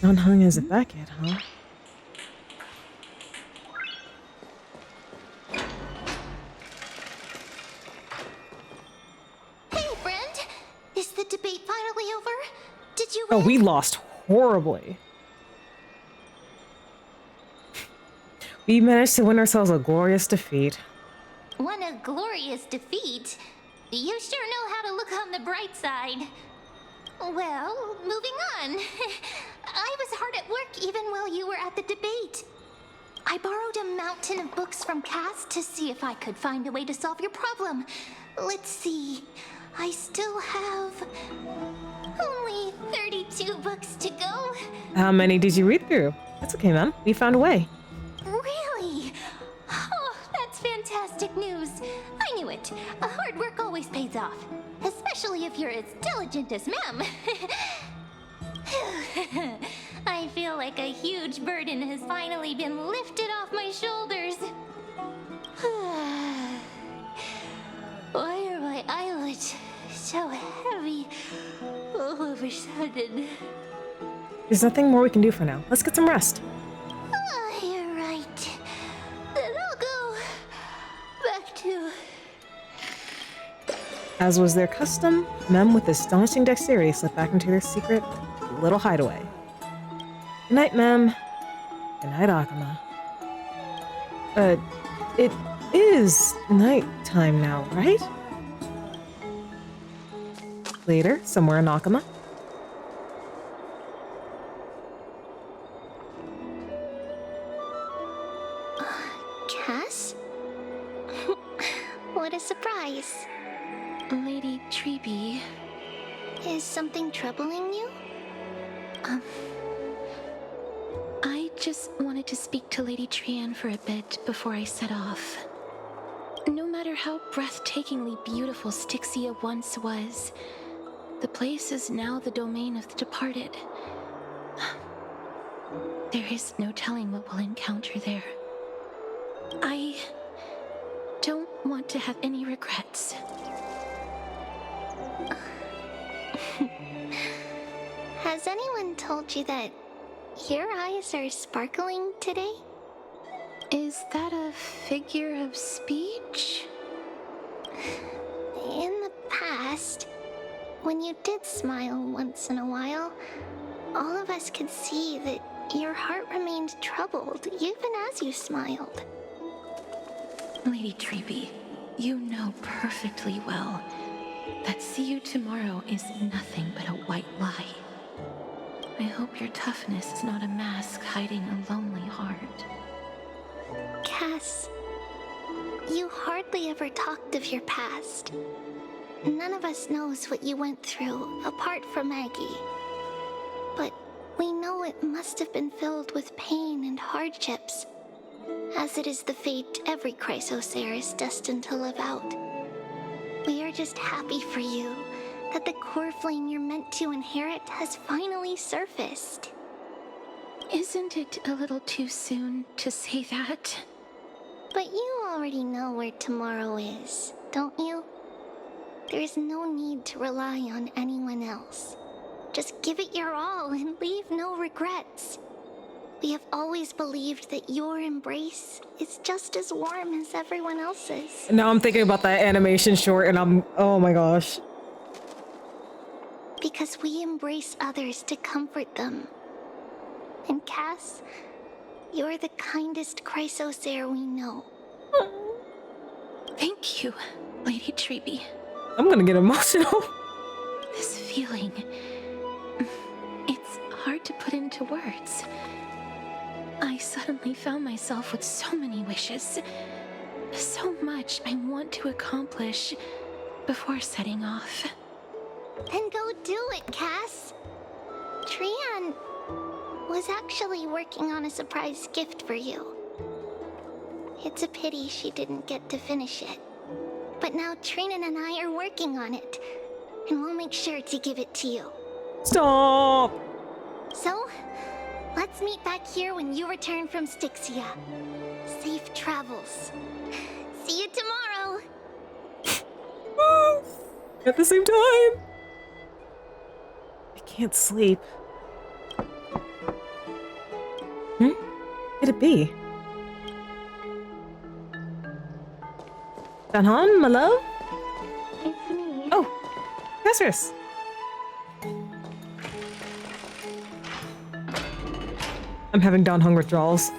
Unhung as a Beckett, huh? Hey, friend! Is the debate finally over? Did you Oh, win? we lost horribly. We managed to win ourselves a glorious defeat. Won a glorious defeat? You sure know how to look on the bright side. Well, moving on. I was hard at work even while you were at the debate. I borrowed a mountain of books from Cass to see if I could find a way to solve your problem. Let's see. I still have only 32 books to go. How many did you read through? That's okay, man. We found a way. Really? Oh, that's fantastic news. I knew it. Hard work always pays off. Especially if you're as diligent as Mem. I feel like a huge burden has finally been lifted off my shoulders. Why are my eyelids so heavy all of a sudden? There's nothing more we can do for now. Let's get some rest. You're right. Then I'll go back to... As was their custom, Mem with astonishing dexterity slipped back into their secret little hideaway. Good night, Mem. Good night, Akama. It is nighttime now, right? Later, somewhere in Akama. Cass? What a surprise. Lady Treeby. Is something troubling you? I just wanted to speak to Lady Trian for a bit before I set off. No matter how breathtakingly beautiful Styxia once was, the place is now the domain of the departed. There is no telling what we'll encounter there. I don't want to have any regrets. Has anyone told you that your eyes are sparkling today? Is that a figure of speech? In the past, when you did smile once in a while, all of us could see that your heart remained troubled even as you smiled. Lady Treeby, you know perfectly well that see you tomorrow is nothing but a white lie. I hope your toughness is not a mask hiding a lonely heart. Cass, you hardly ever talked of your past. None of us knows what you went through apart from Maggie. But we know it must have been filled with pain and hardships, as it is the fate every Chrysosaur is destined to live out. We are just happy for you that the core flame you're meant to inherit has finally surfaced. Isn't it a little too soon to say that? But you already know where tomorrow is, don't you? There is no need to rely on anyone else. Just give it your all and leave no regrets. We have always believed that your embrace is just as warm as everyone else's. Now I'm thinking about that animation short and oh my gosh. Because we embrace others to comfort them. And Cass, you're the kindest Chrysosaur we know. Thank you, Lady Treeby. I'm gonna get emotional. This feeling, it's hard to put into words. I suddenly found myself with so many wishes. So much I want to accomplish before setting off. Then go do it, Cass. Trian was actually working on a surprise gift for you. It's a pity she didn't get to finish it. But now Trinan and I are working on it, and we'll make sure to give it to you. Stop! So, let's meet back here when you return from Styxia. Safe travels. See you tomorrow! At the same time! I can't sleep. Could it be? Danhan, my love? It's me. Oh, Casarus. I'm having Danhung withdrawals.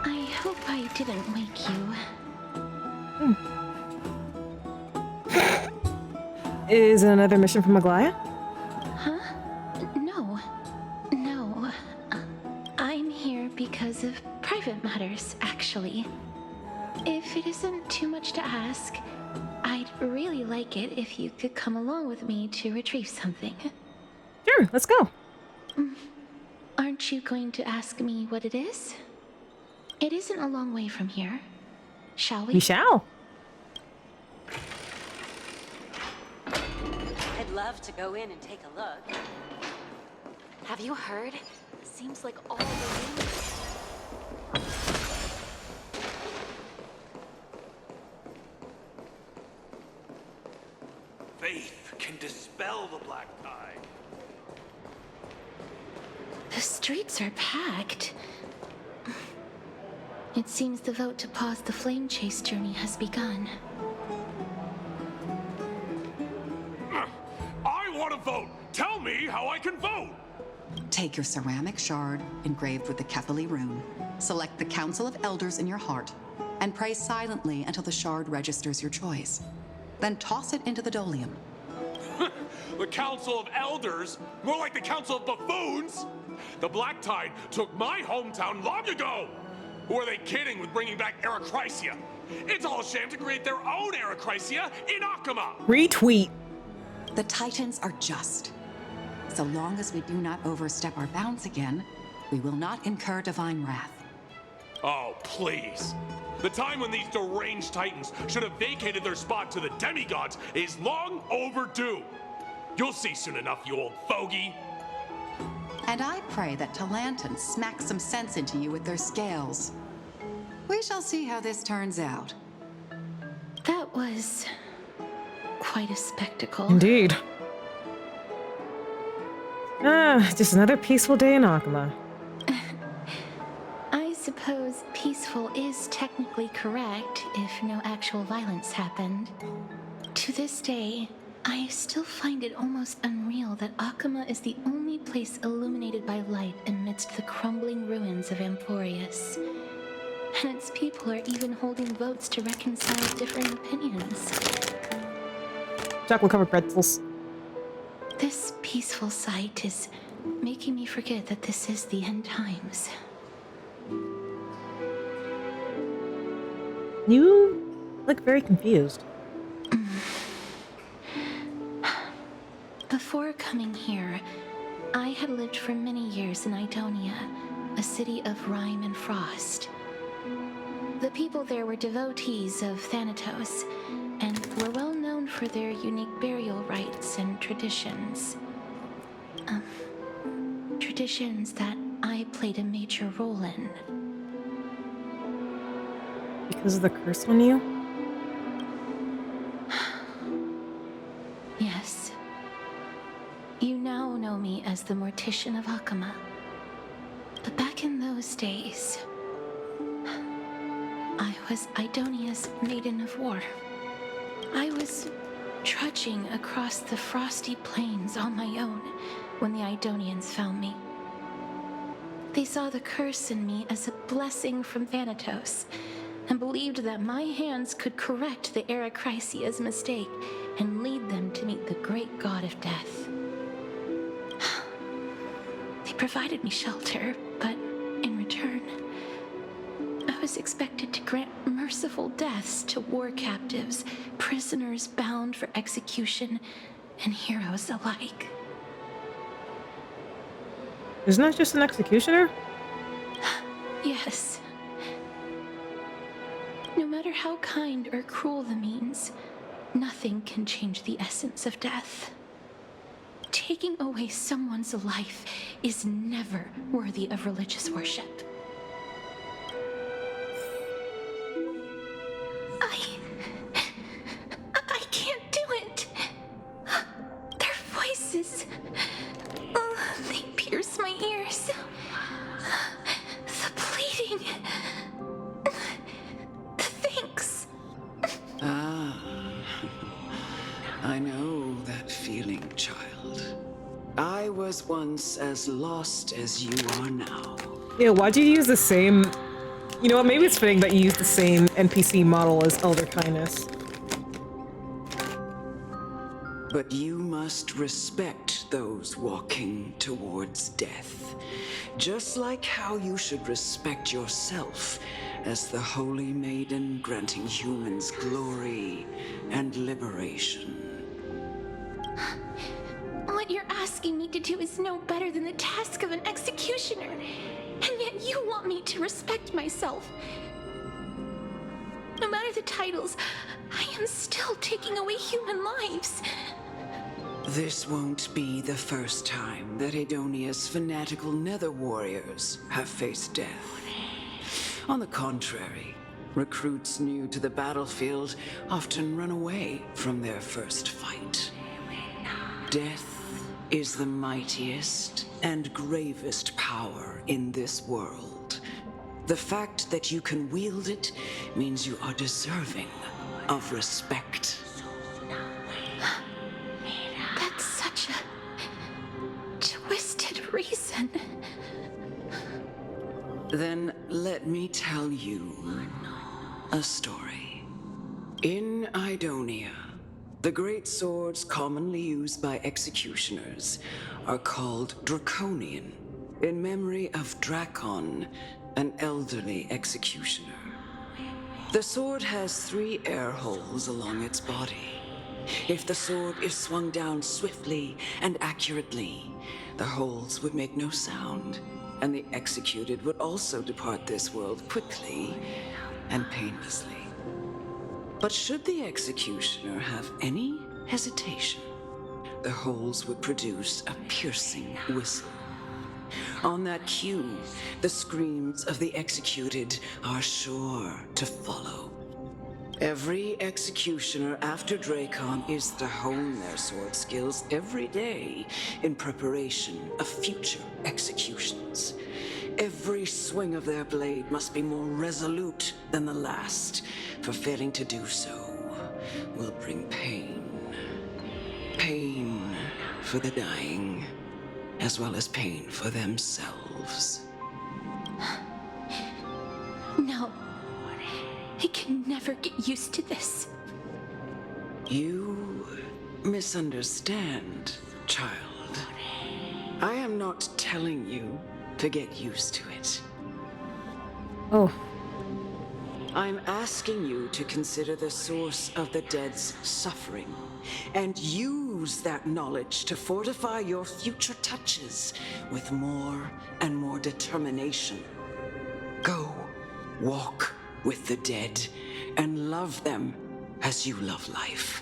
I hope I didn't wake you. Is it another mission from Aglaya? Huh? No. No. I'm here because of private matters, actually. If it isn't too much to ask, I'd really like it if you could come along with me to retrieve something. Sure, let's go. Aren't you going to ask me what it is? It isn't a long way from here. Shall we? We shall. I'd love to go in and take a look. Have you heard? Seems like all the Faith can dispel the black tide. The streets are packed. It seems the vote to pause the flame chase journey has begun. I want to vote! Tell me how I can vote! Take your ceramic shard engraved with the Kefali rune, select the Council of Elders in your heart, and pray silently until the shard registers your choice. Then toss it into the Dolium. The Council of Elders? More like the Council of Buffoons? The Black Tide took my hometown long ago! Who are they kidding with bringing back Anaxagoras? It's all a sham to create their own Anaxagoras in Akama! Retweet. The Titans are just. So long as we do not overstep our bounds again, we will not incur divine wrath. Oh, please. The time when these deranged Titans should have vacated their spot to the demigods is long overdue. You'll see soon enough, you old fogey. And I pray that Talanton smacks some sense into you with their scales. We shall see how this turns out. That was quite a spectacle. Indeed. Just another peaceful day in Akama. I suppose peaceful is technically correct if no actual violence happened. To this day, I still find it almost unreal that Akama is the only place illuminated by light amidst the crumbling ruins of Emporius. And its people are even holding votes to reconcile different opinions. Chocolate-covered pretzels. This peaceful sight is making me forget that this is the end times. You look very confused. Before coming here, I had lived for many years in Idonia, a city of rime and frost. The people there were devotees of Thanatos, and were well known for their unique burial rites and traditions. Traditions that I played a major role in. Because of the curse on you? Yes. You now know me as the Mortician of Akama. But back in those days, I was Idonia's Maiden of War. I was trudging across the frosty plains on my own when the Idonians found me. They saw the curse in me as a blessing from Thanatos, and believed that my hands could correct the Anaxagoras' mistake and lead them to meet the great god of death. They provided me shelter, but in return, I was expected to grant merciful deaths to war captives, prisoners bound for execution, and heroes alike. Isn't that just an executioner? Yes. No matter how kind or cruel the means, nothing can change the essence of death. Taking away someone's life is never worthy of religious worship. I can't do it. They're I know that feeling, child. I was once as lost as you are now. Yeah, why'd you use the same... You know what, maybe it's fitting that you use the same NPC model as Elder Kindness. But you must respect those walking towards death. Just like how you should respect yourself as the Holy Maiden granting humans glory and liberation. What you're asking me to do is no better than the task of an executioner. And yet you want me to respect myself. No matter the titles, I am still taking away human lives. This won't be the first time that Edonia's fanatical nether warriors have faced death. On the contrary, recruits new to the battlefield often run away from their first fight. Death is the mightiest and gravest power in this world. The fact that you can wield it means you are deserving of respect. That's such a twisted reason. Then let me tell you a story. In Idonia, the great swords commonly used by executioners are called Draconian, in memory of Drakon, an elderly executioner. The sword has 3 air holes along its body. If the sword is swung down swiftly and accurately, the holes would make no sound, and the executed would also depart this world quickly and painlessly. But should the executioner have any hesitation, the holes would produce a piercing whistle. On that cue, the screams of the executed are sure to follow. Every executioner after Drakon is to hone their sword skills every day in preparation of future executions. Every swing of their blade must be more resolute than the last, for failing to do so will bring pain. Pain for the dying, as well as pain for themselves. No. I can never get used to this. You misunderstand, child. I am not telling you to get used to it. Oh. I'm asking you to consider the source of the dead's suffering and use that knowledge to fortify your future touches with more and more determination. Go, walk with the dead and love them as you love life.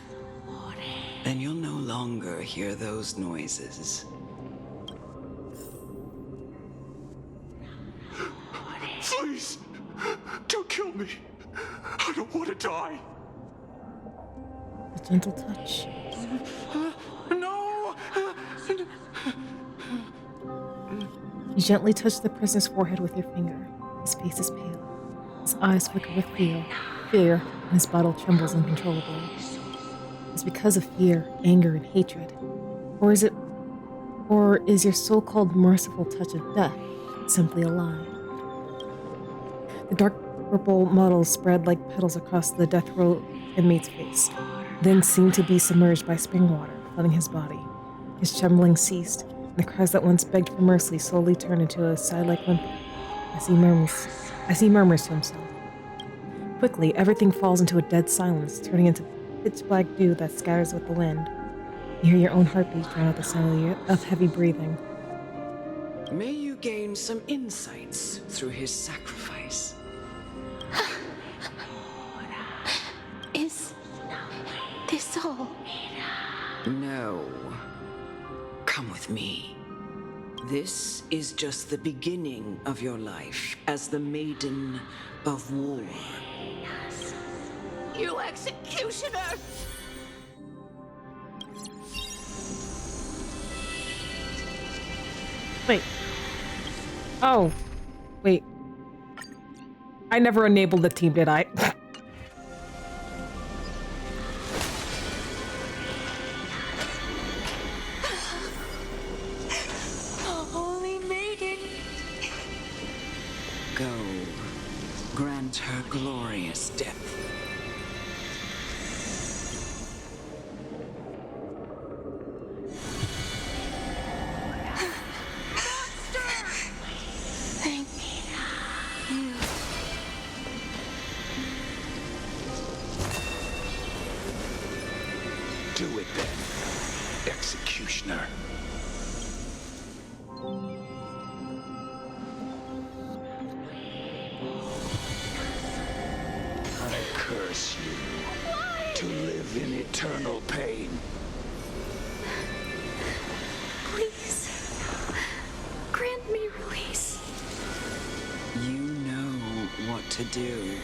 Then you'll no longer hear those noises. Please, don't kill me. I don't want to die. A gentle touch. No! You gently touch the prisoner's forehead with your finger. His face is pale. His eyes flicker with fear, and his bottle trembles uncontrollably. It's because of fear, anger, and hatred. Or is your so-called merciful touch of death simply a lie? The dark purple muddles spread like petals across the death row inmate's face, then seemed to be submerged by spring water, flooding his body. His trembling ceased, and the cries that once begged for mercy slowly turned into a sigh-like whimper as he murmurs to himself. Quickly, everything falls into a dead silence, turning into pitch-black dew that scatters with the wind. You hear your own heartbeat drown out the sound of heavy breathing. May you gain some insights through his sacrifice. Is this all? No. Come with me. This is just the beginning of your life as the Maiden of War. You executioner! Wait. Oh. Wait. I never enabled the team, did I? death. Thank you. Do it then, executioner. I curse you to live in eternal pain. Please, grant me release. You know what to do.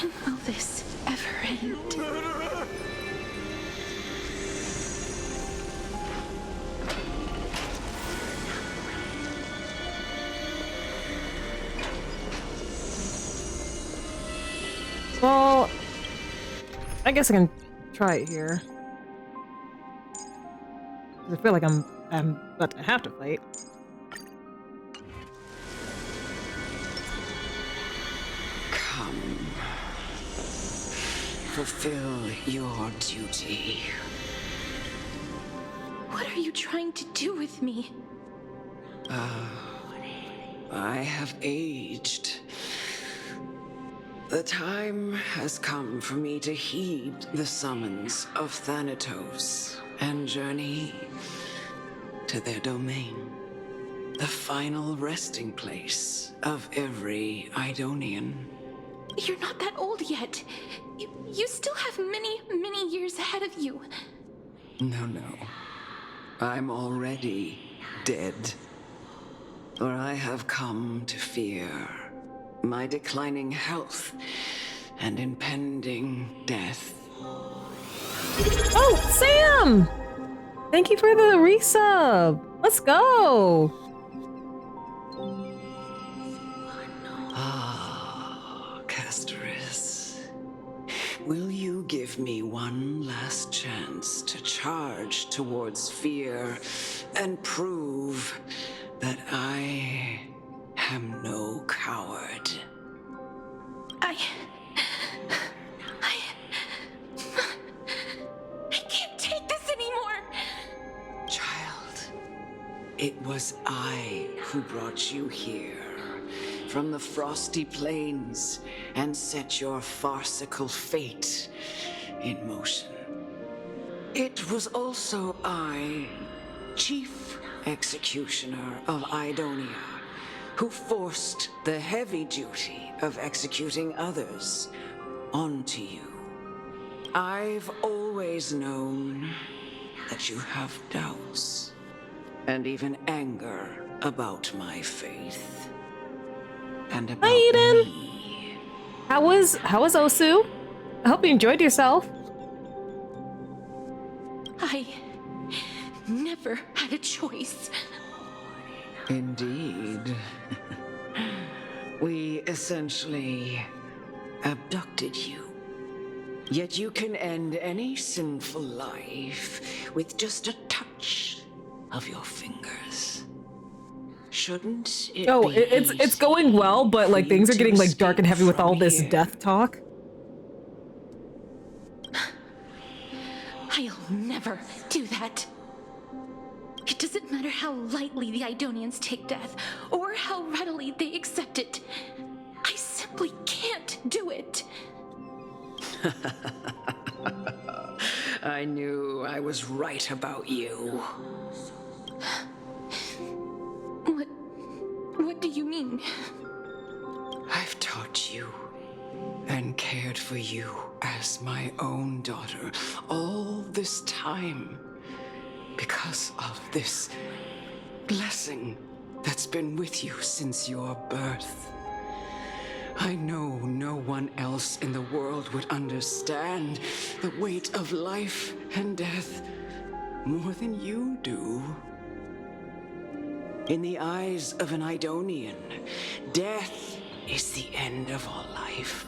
When will this ever end? Well, I guess I can try it here. 'Cause I feel like I'm about to have to fight. Come. Fulfill your duty. What are you trying to do with me? I have aged. The time has come for me to heed the summons of Thanatos and journey to their domain. The final resting place of every Idonian. You're not that old yet. You still have many, many years ahead of you. No. I'm already dead. For I have come to fear my declining health and impending death. Oh, Sam! Thank you for the resub. Let's go. Castorus, will you give me one last chance to charge towards fear and prove that I am no coward? I can't take this anymore. Child, it was I who brought you here from the frosty plains and set your farcical fate in motion. It was also I, Chief Executioner of Idonia, who forced the heavy duty of executing others onto you. I've always known that you have doubts and even anger about my faith. And about Hi, Eden. me. How was Osu? I hope you enjoyed yourself. I never had a choice. Indeed. We essentially abducted you. Yet you can end any sinful life with just a touch of your fingers. Shouldn't it Oh, be it's going well, but like things are getting like dark and heavy with all this here? death talk. I'll never do that. It doesn't matter how lightly the Idonians take death, or how readily they accept it. I simply can't do it. I knew I was right about you. What do you mean? I've taught you and cared for you as my own daughter all this time because of this blessing that's been with you since your birth. I know no one else in the world would understand the weight of life and death more than you do. In the eyes of an Idonian, death is the end of all life.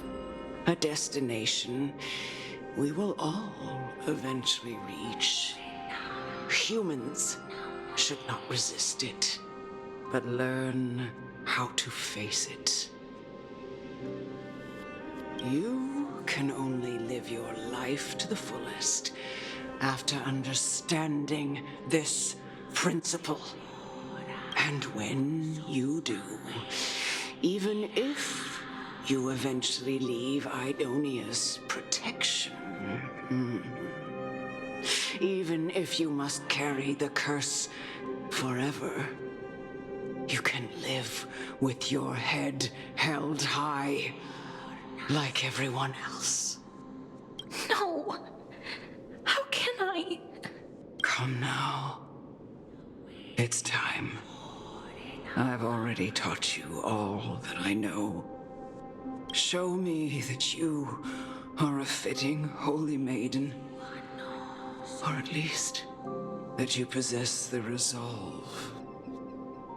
A destination we will all eventually reach. Humans should not resist it. but learn how to face it. You can only live your life to the fullest after understanding this principle. And when you do, even if you eventually leave Idonia's protection, even if you must carry the curse forever, you can live with your head held high, like everyone else. No! How can I? Come now. It's time. I've already taught you all that I know. Show me that you are a fitting holy maiden. Or at least, that you possess the resolve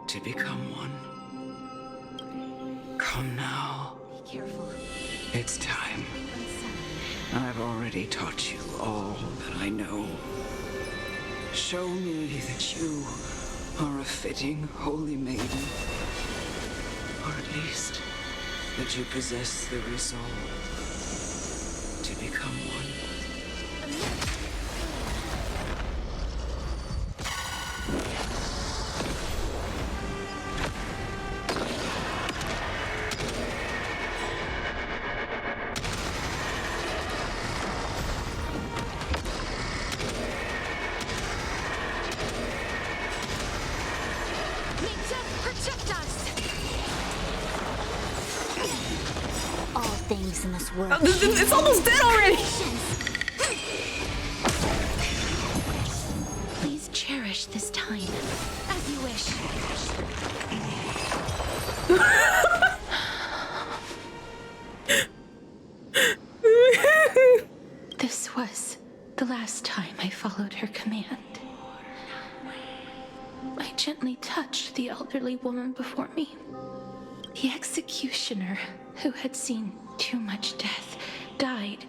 to become one. Come now. Be careful. It's time. I've already taught you all that I know. Show me that you are a fitting holy maiden. Or at least, that you possess the resolve to become one. Things in this world. It's almost dead already. Please cherish this time as you wish. This was the last time I followed her command. I gently touched the elderly woman before me. The executioner, who had seen too much death, died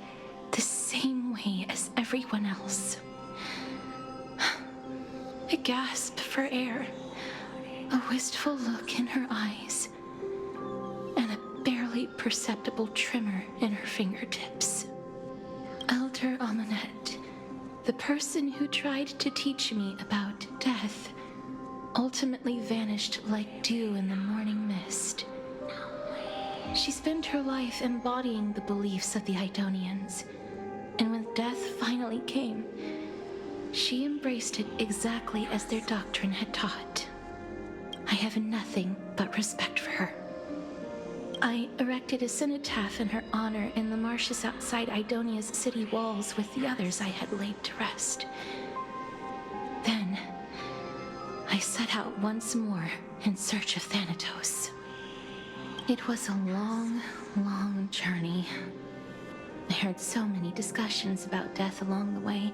the same way as everyone else. A gasp for air, a wistful look in her eyes, and a barely perceptible tremor in her fingertips. Elder Amunet, the person who tried to teach me about death, ultimately vanished like dew in the morning mist. She spent her life embodying the beliefs of the Idonians, and when death finally came, she embraced it exactly as their doctrine had taught. I have nothing but respect for her. I erected a cenotaph in her honor in the marshes outside Idonia's city walls with the others I had laid to rest. Then, I set out once more in search of Thanatos. It was a long, long journey. I heard so many discussions about death along the way.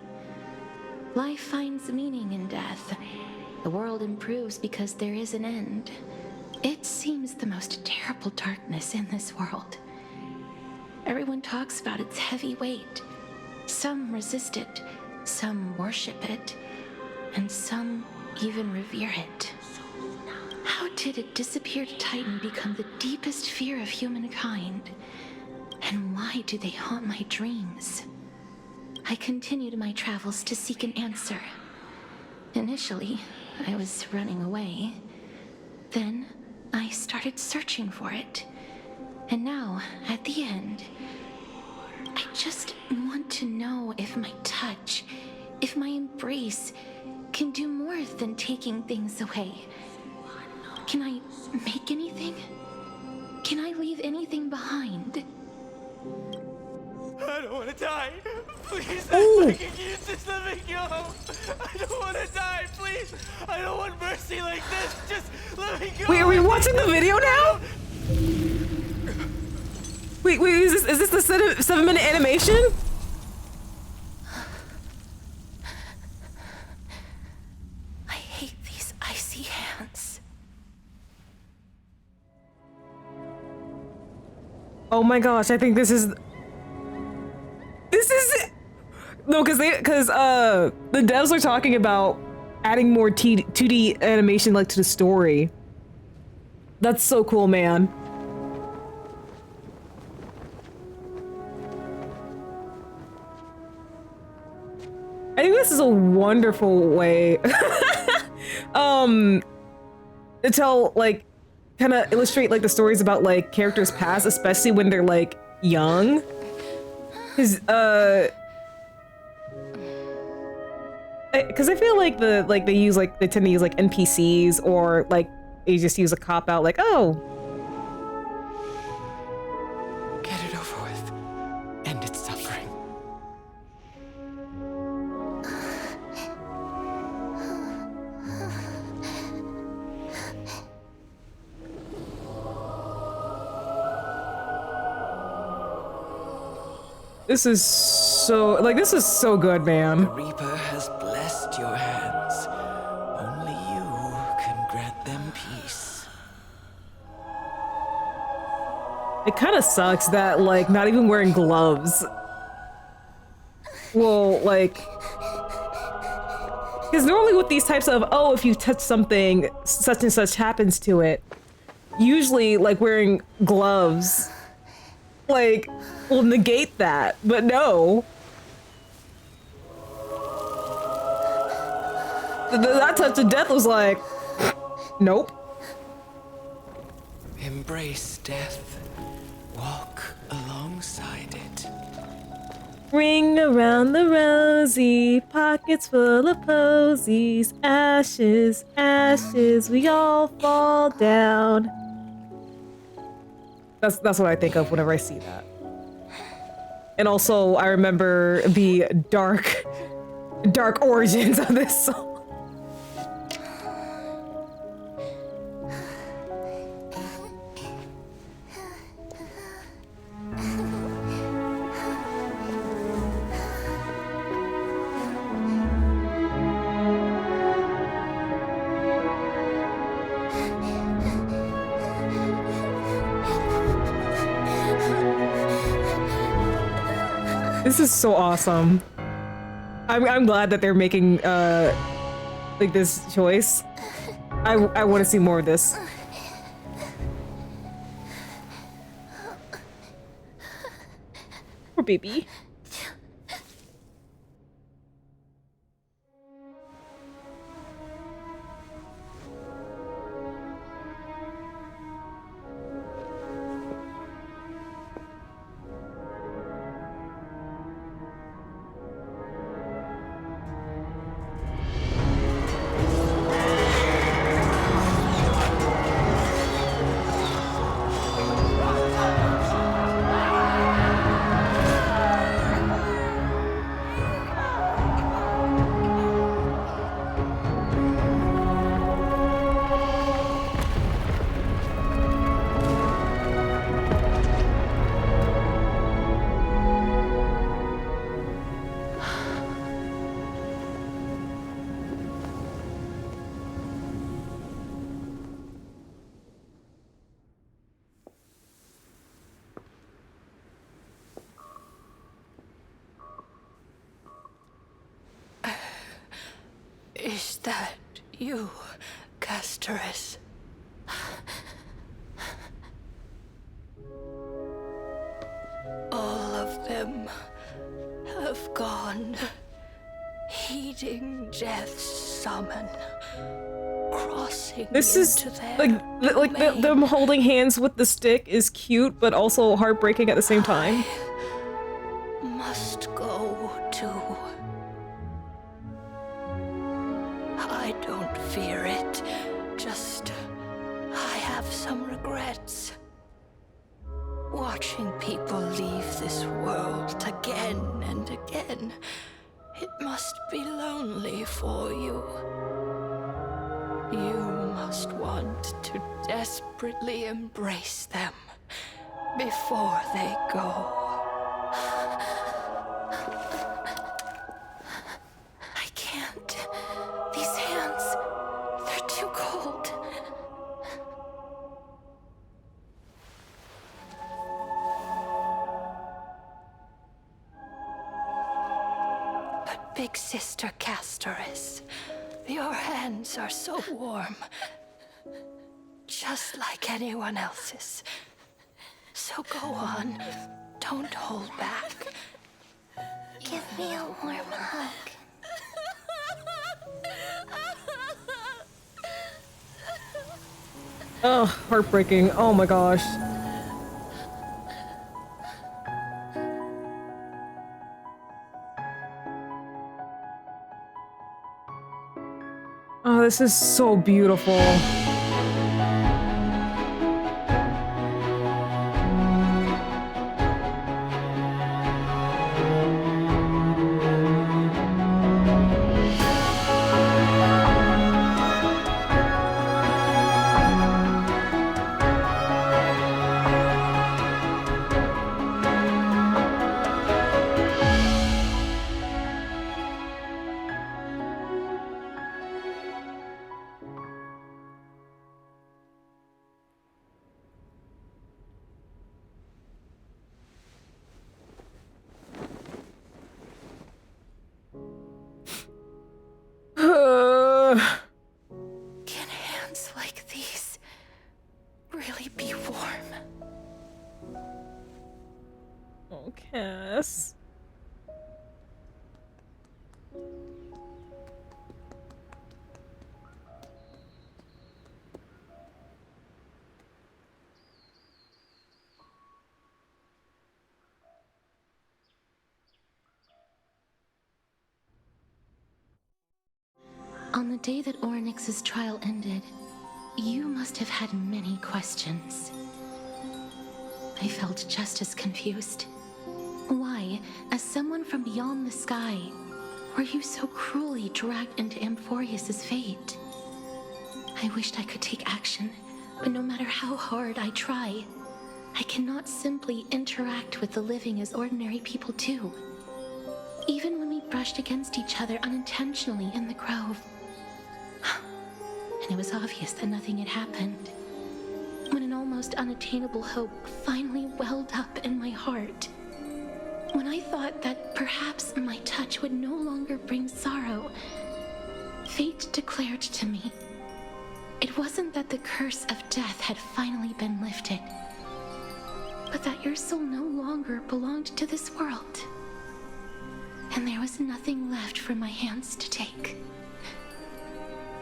Life finds meaning in death. The world improves because there is an end. It seems the most terrible darkness in this world. Everyone talks about its heavy weight. Some resist it, some worship it, and some even revere it. How did a disappeared titan become the deepest fear of humankind? And why do they haunt my dreams? I continued my travels to seek an answer. Initially, I was running away. Then, I started searching for it. And now, at the end, I just want to know if my touch, if my embrace, can do more than taking things away. Can I make anything? Can I leave anything behind? I don't want to die. Please, I'm begging you, just let me go. I don't want to die, please. I don't want mercy like this. Just let me go. Wait, are we watching the video now? Wait, is this the 7-minute animation? I hate these icy hands. Oh my gosh, I think this is no, because the devs are talking about adding more 2D animation like to the story, That's so cool, man. I think this is a wonderful way to tell, like, kind of illustrate like the stories about like characters past, especially when they're like young. Because I feel like they tend to use like NPCs, or like they just use a cop out like, oh, Get it over with. End its suffering. this is so good, man. The Reaper has blessed your hands. Only you can grant them peace. It kind of sucks that like not even wearing gloves will like, because normally with these types of, oh, if you touch something such and such happens to it, usually like wearing gloves like will negate that, but no. That touch of death was like, nope. Embrace death. Walk alongside it. Ring around the rosy, pockets full of posies, ashes, ashes, we all fall down. That's what I think of whenever I see that. And also, I remember the dark origins of this song. This is so awesome. I'm glad that they're making like this choice. I want to see more of this. Poor baby. Is that you, Castoris? All of them have gone, heeding death's summon, crossing This is into their them holding hands with the stick is cute, but also heartbreaking at the same time. Must go too. I don't fear it, just I have some regrets. Watching people leave this world again and again, it must be lonely for you. You must want to desperately embrace them before they go. I can't. These hands, they're too cold. But Big Sister Castoris, your hands are so warm. just like anyone else's. So go on. Don't hold back. Give me a warm hug. Oh, heartbreaking. Oh my gosh. Oh, this is so beautiful. Can hands like these really be warm? Oh, Cass. On the day that Oryx's trial ended, you must have had many questions. I felt just as confused. Why, as someone from beyond the sky, were you so cruelly dragged into Amphorius's fate? I wished I could take action, but no matter how hard I try, I cannot simply interact with the living as ordinary people do. Even when we brushed against each other unintentionally in the grove, and it was obvious that nothing had happened. When an almost unattainable hope finally welled up in my heart. When I thought that perhaps my touch would no longer bring sorrow, fate declared to me, it wasn't that the curse of death had finally been lifted, but that your soul no longer belonged to this world. And there was nothing left for my hands to take.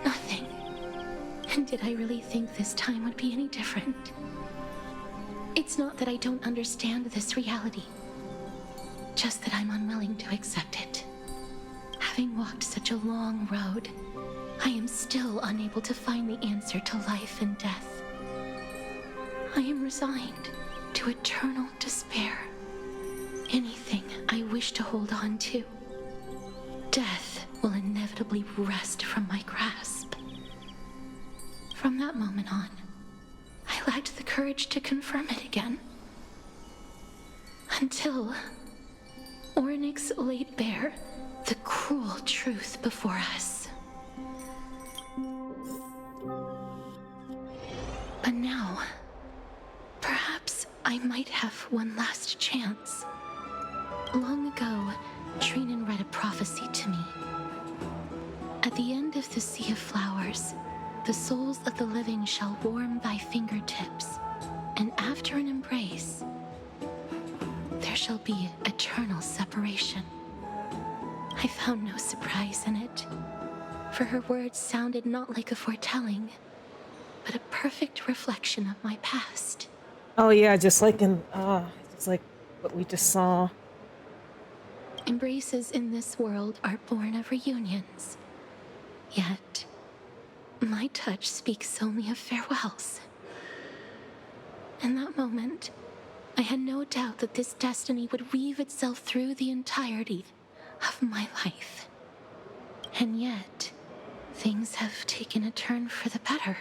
Nothing. And did I really think this time would be any different? It's not that I don't understand this reality, just that I'm unwilling to accept it. Having walked such a long road, I am still unable to find the answer to life and death. I am resigned to eternal despair. Anything I wish to hold on to, death will inevitably wrest from my grasp. From that moment on, I lacked the courage to confirm it again. Until Oryx laid bare the cruel truth before us. But now, perhaps I might have one last chance. Long ago, Trinan read a prophecy to me. At the end of the Sea of Flowers, the souls of the living shall warm thy fingertips, and after an embrace, there shall be eternal separation. I found no surprise in it, for her words sounded not like a foretelling, but a perfect reflection of my past. Oh yeah, just like what we just saw. Embraces in this world are born of reunions. Yet, my touch speaks only of farewells. In that moment, I had no doubt that this destiny would weave itself through the entirety of my life. And yet, things have taken a turn for the better.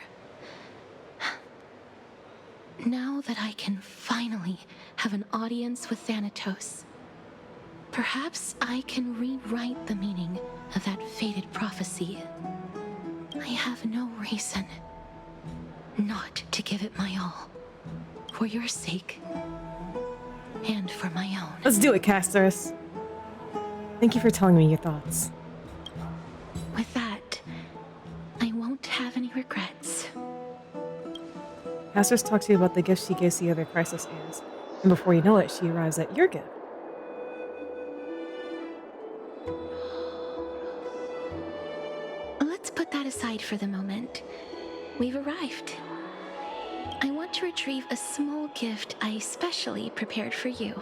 Now that I can finally have an audience with Thanatos, perhaps I can rewrite the meaning of that fated prophecy. I have no reason not to give it my all, for your sake, and for my own. Let's do it, casters. Thank you for telling me your thoughts. With that, I won't have any regrets. Castor's talks to you about the gift she gives the other Chrysos heirs, and before you know it, she arrives at your gift. Let's put that aside for the moment. We've arrived. I want to retrieve a small gift I specially prepared for you.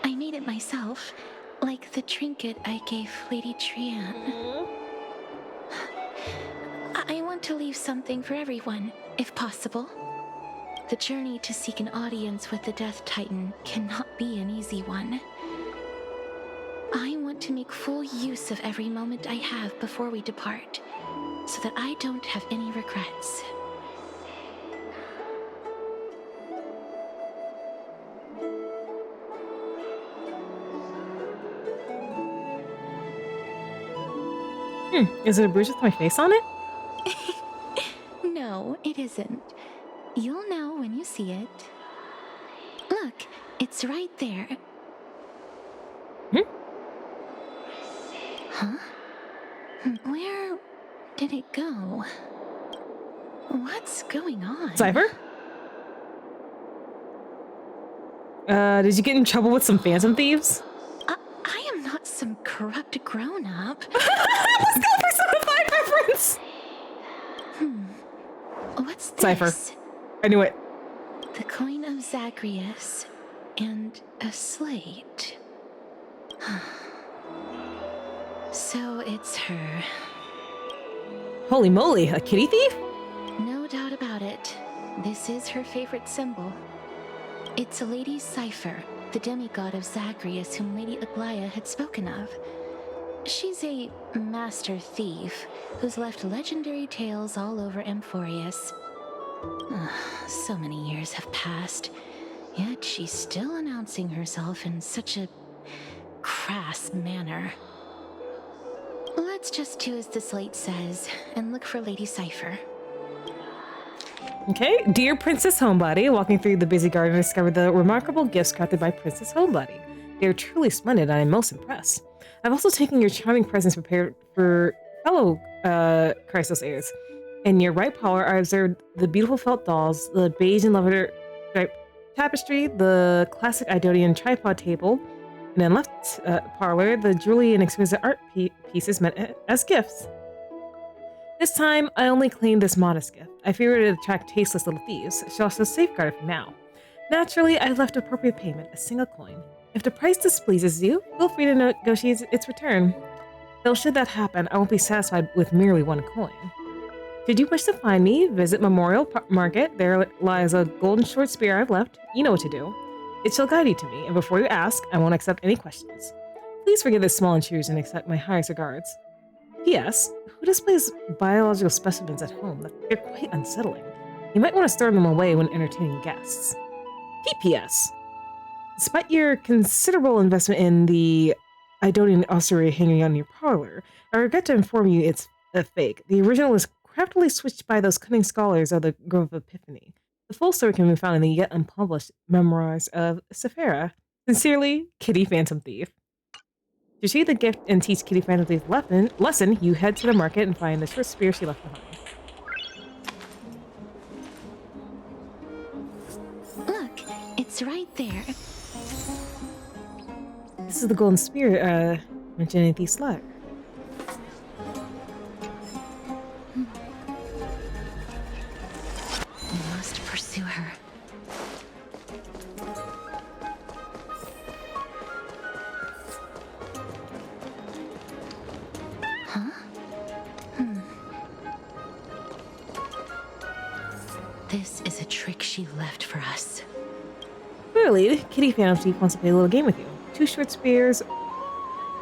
I made it myself, like the trinket I gave Lady Trianne. I want to leave something for everyone, if possible. The journey to seek an audience with the Death Titan cannot be an easy one. I want to make full use of every moment I have before we depart, so that I don't have any regrets. Is it a brooch with my face on it? No, it isn't. You'll know when you see it. Look, it's right there. Huh? Where did it go? What's going on? Cypher? Did you get in trouble with some phantom thieves? I am not some corrupt grown-up. Let's go Persona 5 reference! What's this? Cypher. I knew it. The coin of Zagreus and a slate. So it's her. Holy moly, a kitty thief? No doubt about it. This is her favorite symbol. It's a Lady Cypher, the demigod of Zagreus whom Lady Aglaia had spoken of. She's a master thief who's left legendary tales all over Amphorius. So many years have passed, yet she's still announcing herself in such a crass manner. Let's just do as the slate says and look for Lady Cypher. Okay, dear Princess Homebody, walking through the busy garden, I discovered the remarkable gifts crafted by Princess Homebody. They are truly splendid, and I'm most impressed. I've also taken your charming presents prepared for fellow Chrysos heirs. In your right parlor, I observed the beautiful felt dolls, the beige and lavender striped tapestry, the classic Idonian tripod table, and in left parlor, the jewelry and exquisite art pieces meant as gifts. This time, I only claimed this modest gift. I fear it would attract tasteless little thieves, so I'll safeguard it for now. Naturally, I left appropriate payment, a single coin. If the price displeases you, feel free to negotiate its return. Though should that happen, I won't be satisfied with merely one coin. Should you wish to find me, visit Memorial Market. There lies a golden short spear I've left. You know what to do. It shall guide you to me, and before you ask, I won't accept any questions. Please forgive this small intrusion and accept my highest regards. P.S. Who displays biological specimens at home? They're quite unsettling. You might want to store them away when entertaining guests. P.P.S. Despite your considerable investment in the Idonian ossuary hanging on your parlor, I regret to inform you it's a fake. The original was craftily switched by those cunning scholars of the Grove of Epiphany. The full story can be found in the yet unpublished memoirs of Sephira. Sincerely, Kitty Phantom Thief. To see the gift and teach Kitty Phantom Thief lesson, you head to the market and find the short spear she left behind. Look, it's right there. This is the golden spear mentioned in Thief's letter. We must pursue her. Huh? This is a trick she left for us. Clearly, Kitty Phantom Thief wants to play a little game with you. 2 short spears,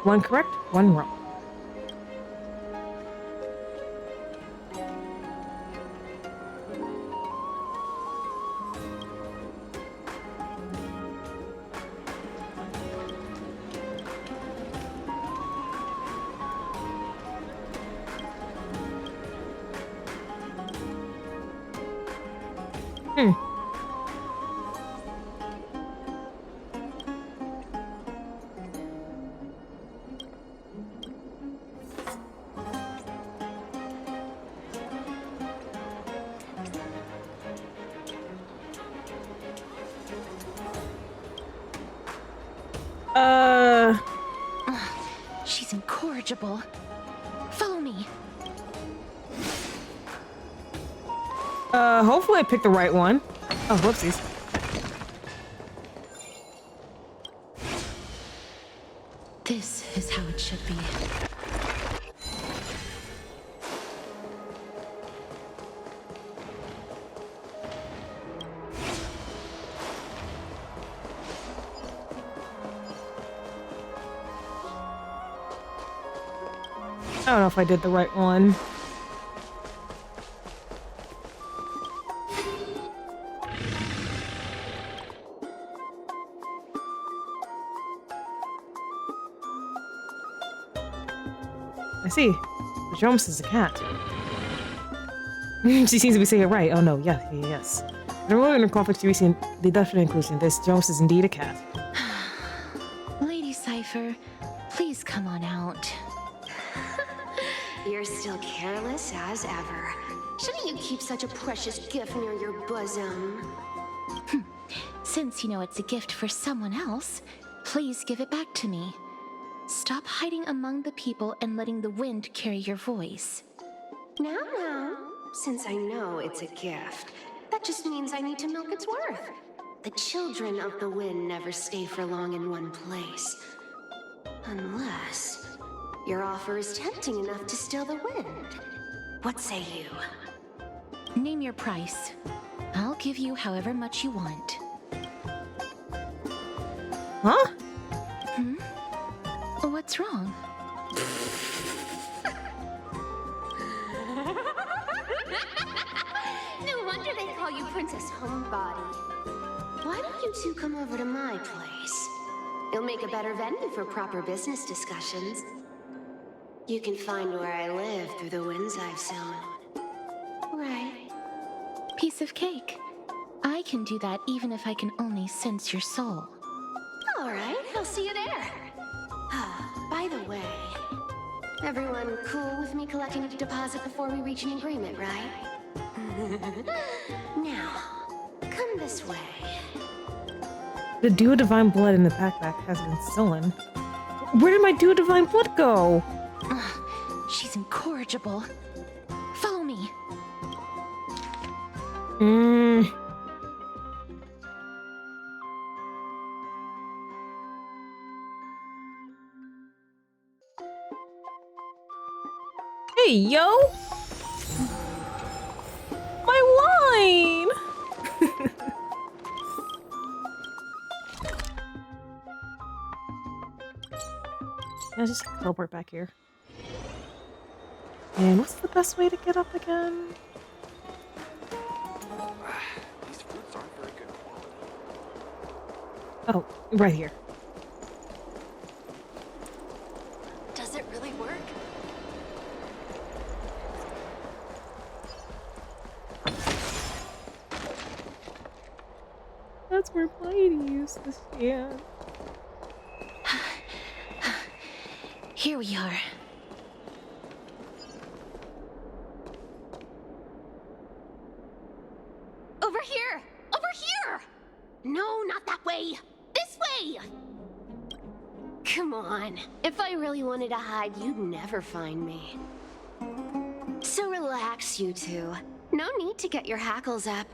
1 correct, 1 wrong. She's incorrigible. Follow me. Hopefully I picked the right one. Oh, whoopsies. This is how it should be. I don't know if I did the right one. I see. The Jones is a cat. She seems to be saying it right. Oh no, yes. The role in conflict to receive the definite inclusion. This Jones is indeed a cat. Lady Cypher, please come on out. You're still careless as ever. Shouldn't you keep such a precious gift near your bosom? Since you know it's a gift for someone else, please give it back to me. Stop hiding among the people and letting the wind carry your voice. Now, since I know it's a gift, that just means I need to milk its worth. The children of the wind never stay for long in one place. Unless your offer is tempting enough to still the wind. What say you? Name your price. I'll give you however much you want. Huh? What's wrong? No wonder they call you Princess Homebody. Why don't you two come over to my place? It'll make a better venue for proper business discussions. You can find where I live through the winds I've sown. Right. Piece of cake. I can do that even if I can only sense your soul. All right, I'll see you there. By the way, everyone cool with me collecting a deposit before we reach an agreement, right? Now, come this way. The Dew of Divine Blood in the backpack has been stolen. Where did my Dew of Divine Blood go? She's incorrigible. Follow me. Hey, yo! My line! I'll just teleport back here. And what's the best way to get up again? These fruits aren't very good quality. Oh, right here. Does it really work? That's where Mighty used to stand. Here we are. Over here! Over here! No, not that way! This way! Come on. If I really wanted to hide, you'd never find me. So relax, you two. No need to get your hackles up.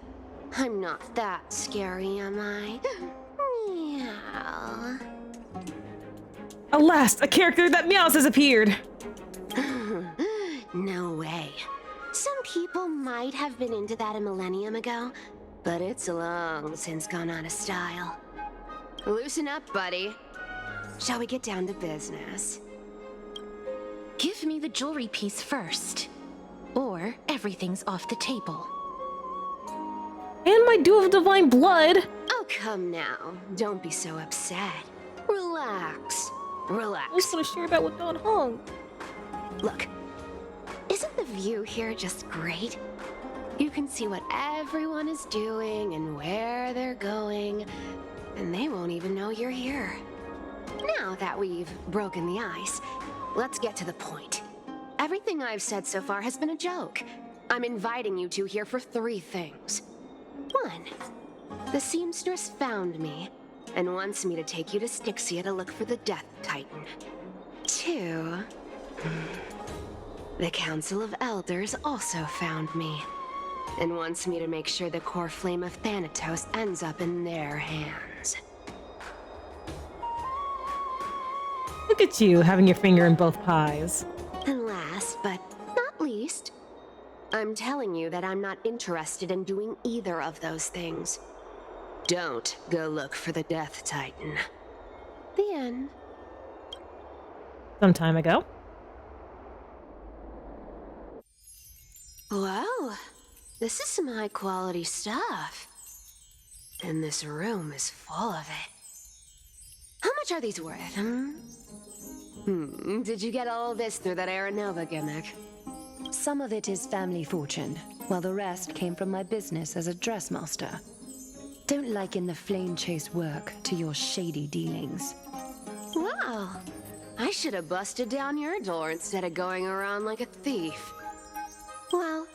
I'm not that scary, am I? Meow. Alas, a character that meows has appeared! No way. Some people might have been into that a millennium ago, but it's long since gone out of style. Loosen up, buddy. Shall we get down to business? Give me the jewelry piece first, or everything's off the table. And my Dew of Divine Blood! Oh, come now. Don't be so upset. Relax. Relax. I just want to share that with Don Hong. Look, isn't the view here just great? You can see what everyone is doing and where they're going, and they won't even know you're here. Now that we've broken the ice, let's get to the point. Everything I've said so far has been a joke. I'm inviting you two here for 3 things. 1, the seamstress found me, and wants me to take you to Styxia to look for the Death Titan. 2, the Council of Elders also found me, and wants me to make sure the core flame of Thanatos ends up in their hands. Look at you, having your finger in both pies. And last but not least, I'm telling you that I'm not interested in doing either of those things. Don't go look for the Death Titan. The end. Some time ago. Well, this is some high-quality stuff. And this room is full of it. How much are these worth, Did you get all this through that Aranova gimmick? Some of it is family fortune, while the rest came from my business as a dressmaster. Don't liken the flame chase work to your shady dealings. Wow. I should have busted down your door instead of going around like a thief. Well,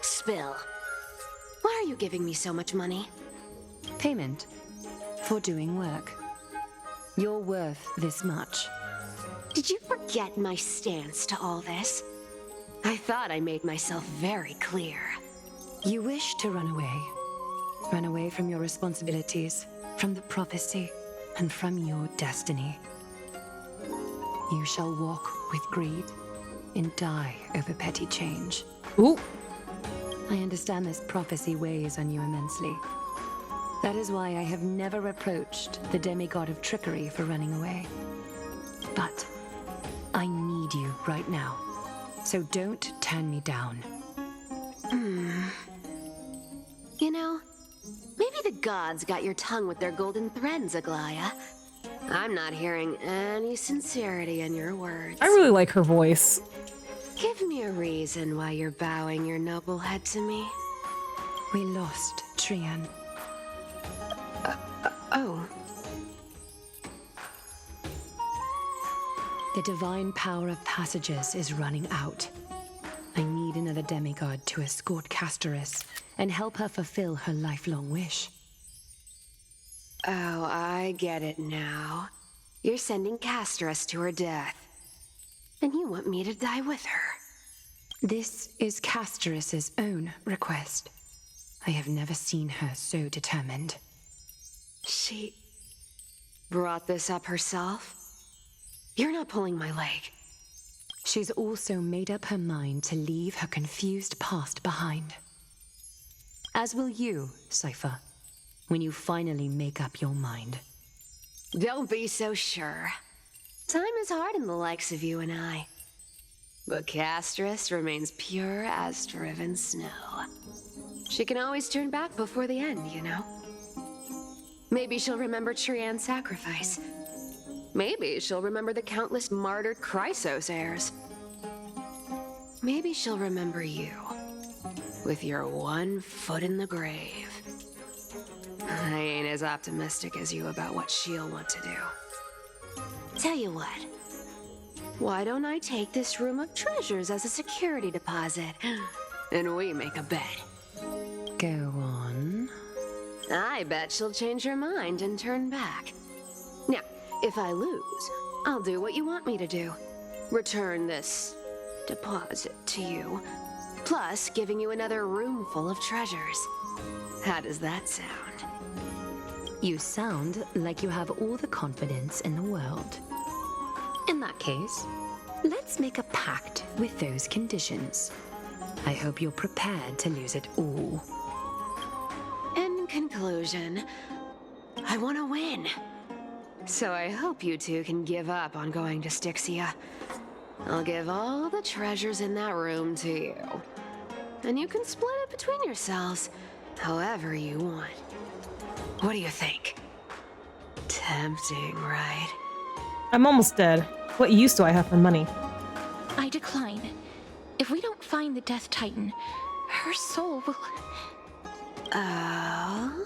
spill. Why are you giving me so much money? Payment for doing work. You're worth this much. Did you forget my stance to all this? I thought I made myself very clear. You wish to run away. Run away from your responsibilities, from the prophecy, and from your destiny. You shall walk with greed and die over petty change. Ooh. I understand this prophecy weighs on you immensely. That is why I have never approached the demigod of trickery for running away. But I need you right now, so don't turn me down. You know, maybe the gods got your tongue with their golden threads, Aglaya. I'm not hearing any sincerity in your words. I really like her voice. Give me a reason why you're bowing your noble head to me. We lost Trian. Oh. The divine power of passages is running out. I need another demigod to escort Castoris and help her fulfill her lifelong wish. Oh, I get it now. You're sending Castoris to her death. And you want me to die with her. This is Castoris's own request. I have never seen her so determined. She brought this up herself? You're not pulling my leg. She's also made up her mind to leave her confused past behind. As will you, Cypher, when you finally make up your mind. Don't be so sure. Time is hard in the likes of you and I. But Castoris remains pure as driven snow. She can always turn back before the end, you know? Maybe she'll remember Trian's sacrifice. Maybe she'll remember the countless martyred Chrysos heirs. Maybe she'll remember you, with your one foot in the grave. I ain't as optimistic as you about what she'll want to do. Tell you what, why don't I take this room of treasures as a security deposit, and we make a bet? Go on. I bet she'll change her mind and turn back. Now, if I lose, I'll do what you want me to do. Return this deposit to you, plus giving you another room full of treasures. How does that sound? You sound like you have all the confidence in the world. In that case, let's make a pact with those conditions. I hope you're prepared to lose it all. In conclusion, I want to win. So I hope you two can give up on going to Styxia. I'll give all the treasures in that room to you. And you can split it between yourselves, however you want. What do you think? Tempting, right? I'm almost dead. What use do I have for money? I decline. If we don't find the Death Titan, her soul will... Oh?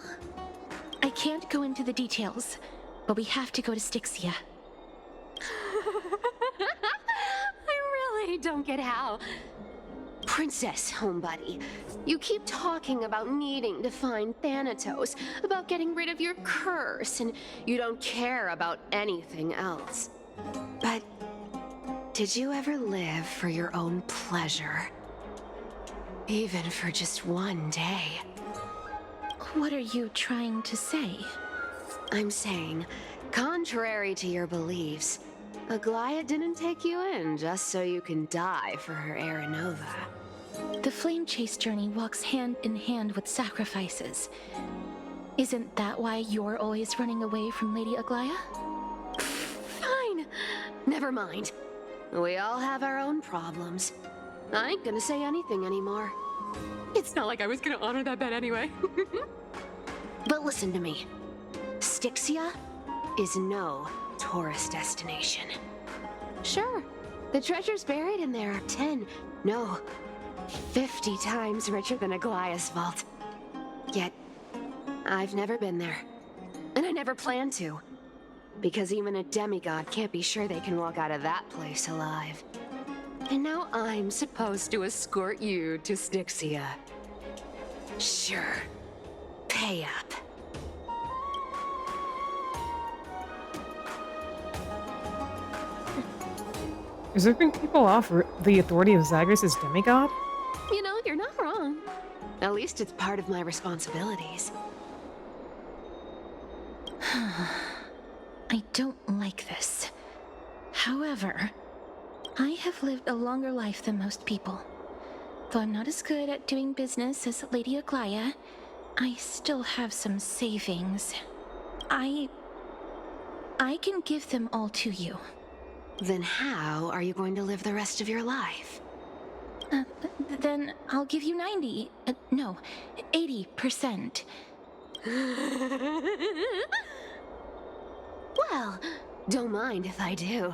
I can't go into the details, but we have to go to Styxia. I really don't get how. Princess, homebuddy, you keep talking about needing to find Thanatos, about getting rid of your curse, and you don't care about anything else. But did you ever live for your own pleasure? Even for just one day? What are you trying to say? I'm saying, contrary to your beliefs, Aglaia didn't take you in just so you can die for her Aranova. The flame chase journey walks hand in hand with sacrifices. Isn't that why you're always running away from Lady Aglaia? Fine. Never mind. We all have our own problems. I ain't gonna say anything anymore. It's not like I was gonna honor that bet anyway. But listen to me. Styxia is no tourist destination. Sure, the treasures buried in there are 10, no, 50 times richer than Aglaia's vault. Yet, I've never been there. And I never plan to. Because even a demigod can't be sure they can walk out of that place alive. And now I'm supposed to escort you to Styxia. Sure. Pay up. Is ripping people off the authority of Zagreus as demigod? You know, you're not wrong. At least it's part of my responsibilities. I don't like this. However, I have lived a longer life than most people. Though I'm not as good at doing business as Lady Aglaia, I still have some savings. I can give them all to you. Then how are you going to live the rest of your life? Then I'll give you 90, no, 80%. Well, don't mind if I do.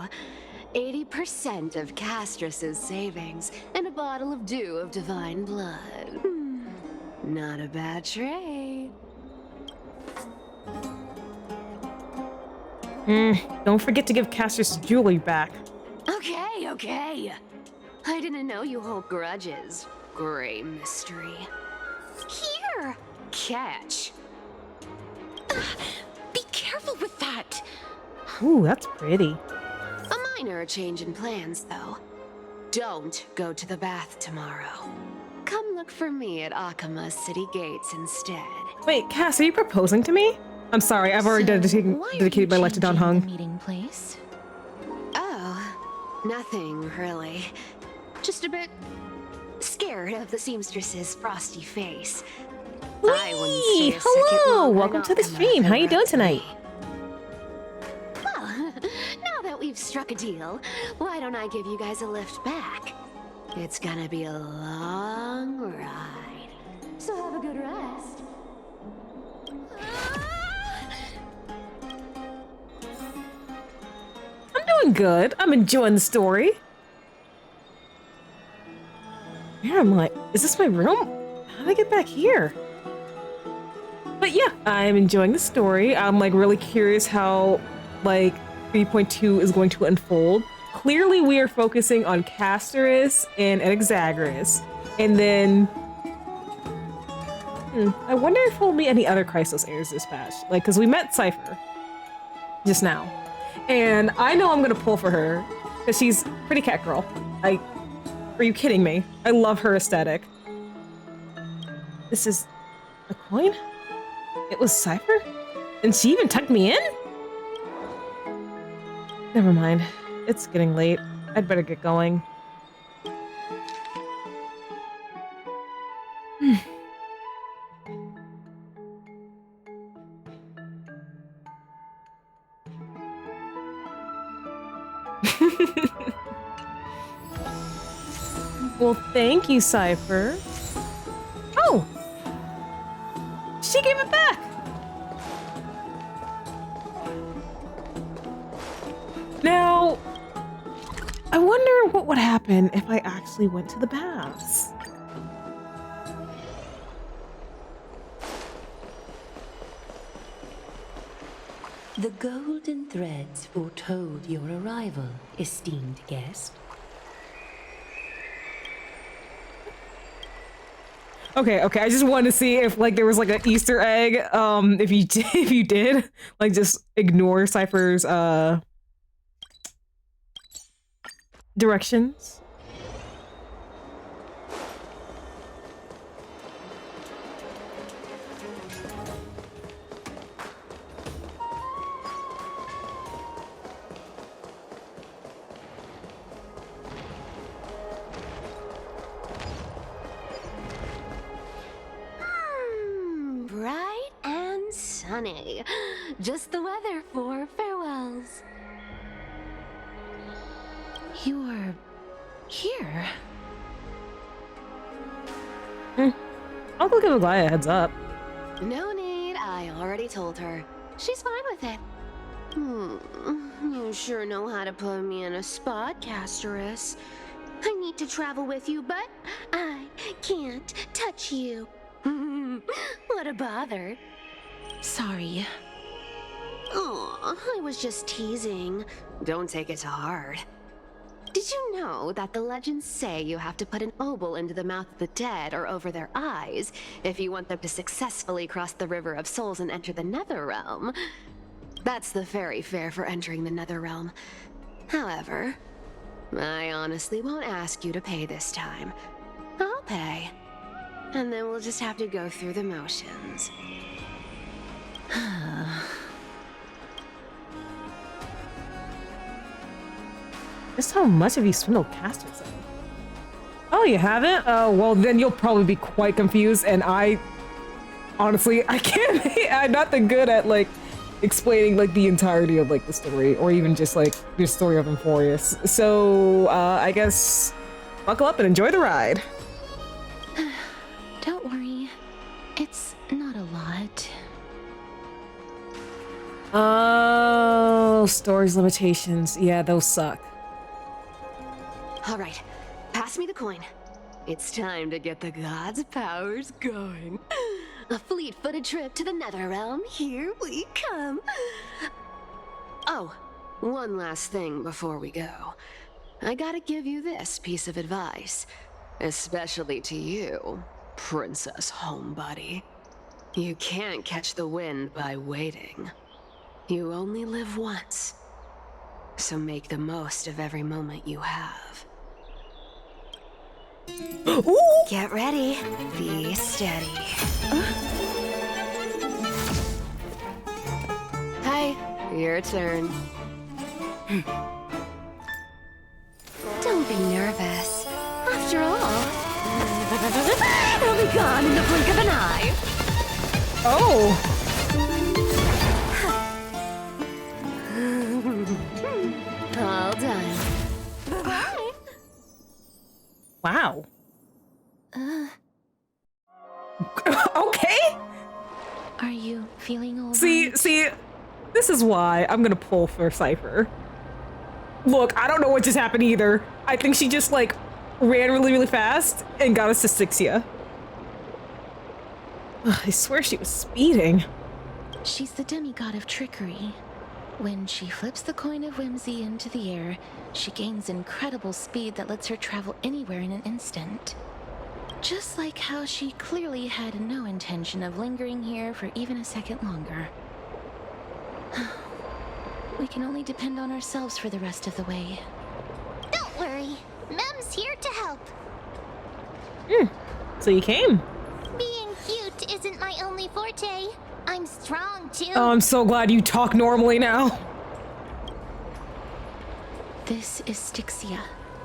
80% of Castrus's savings and a bottle of dew of divine blood. Not a bad trade. Don't forget to give Castrus jewelry back. Okay, okay. I didn't know you hold grudges. Gray mystery. Here! Catch. Be careful with that! Ooh, that's pretty. A minor change in plans, though. Don't go to the bath tomorrow. Come look for me at Akama's city gates instead. Wait, Cass, are you proposing to me? I'm sorry, I've already dedicated my life to Don Hung. Meeting place? Oh, nothing really. Just a bit scared of the seamstress's frosty face. I wouldn't stay a second Hello! longer Welcome to the than stream. How you doing tonight? Well, now that we've struck a deal, why don't I give you guys a lift back? It's gonna be a long ride. So have a good rest. I'm doing good. I'm enjoying the story. Yeah, I'm like, is this my room? How did I get back here? But yeah, I'm enjoying the story. I'm like really curious how like 3.2 is going to unfold. Clearly we are focusing on Casterus and Anaxagoras. And then I wonder if there'll be any other Chrysos heirs dispatched. Like, cause we met Cypher just now. And I know I'm gonna pull for her because she's pretty cat girl. Like, are you kidding me? I love her aesthetic. This is a coin? It was Cypher? And she even tucked me in? Never mind. It's getting late. I'd better get going. Well, thank you, Cypher. Oh! She gave it back! Now, I wonder what would happen if I actually went to the baths. The golden threads foretold your arrival, esteemed guest. Okay, okay. I just wanted to see if like there was like an Easter egg. If you if you did, like just ignore Cypher's directions. Bright and sunny. Just the weather for farewells. You're here. I'll go give Aglaia a heads up. No need, I already told her. She's fine with it. You sure know how to put me in a spot, Casterus. I need to travel with you, but I can't touch you. What a bother. Sorry. Oh, I was just teasing. Don't take it to heart. Did you know that the legends say you have to put an obol into the mouth of the dead or over their eyes if you want them to successfully cross the River of Souls and enter the Netherrealm? That's the fairy fare for entering the Netherrealm. However, I honestly won't ask you to pay this time. I'll pay. And then we'll just have to go through the motions. Just how much have you swindled Casterus? Oh, you haven't? Oh, well, then you'll probably be quite confused, and honestly, I can't, I'm not that good at, like, explaining, like, the entirety of, like, the story, or even just, like, the story of Euphorius. So, I guess, buckle up and enjoy the ride. Don't worry. It's not a lot. Oh, story's limitations. Yeah, those suck. All right, pass me the coin. It's time to get the gods' powers going. A fleet-footed trip to the Netherrealm. Here we come. Oh, one last thing before we go. I gotta give you this piece of advice, especially to you, Princess Homebody. You can't catch the wind by waiting. You only live once, so make the most of every moment you have. Ooh. Get ready. Be steady. Hi, your turn. Don't be nervous. After all, it'll be gone in the blink of an eye. Oh. All done. Bye. Wow. Okay. Are you feeling all right? See, this is why I'm gonna pull for Cypher. Look, I don't know what just happened either. I think she just, like, ran really, really fast and got us to Styxia. I swear she was speeding. She's the demigod of trickery. When she flips the coin of whimsy into the air, she gains incredible speed that lets her travel anywhere in an instant. Just like how she clearly had no intention of lingering here for even a second longer. We can only depend on ourselves for the rest of the way. Don't worry. Mem's here to help. So you came. Being cute isn't my only forte. I'm strong, too. Oh, I'm so glad you talk normally now. This is Styxia,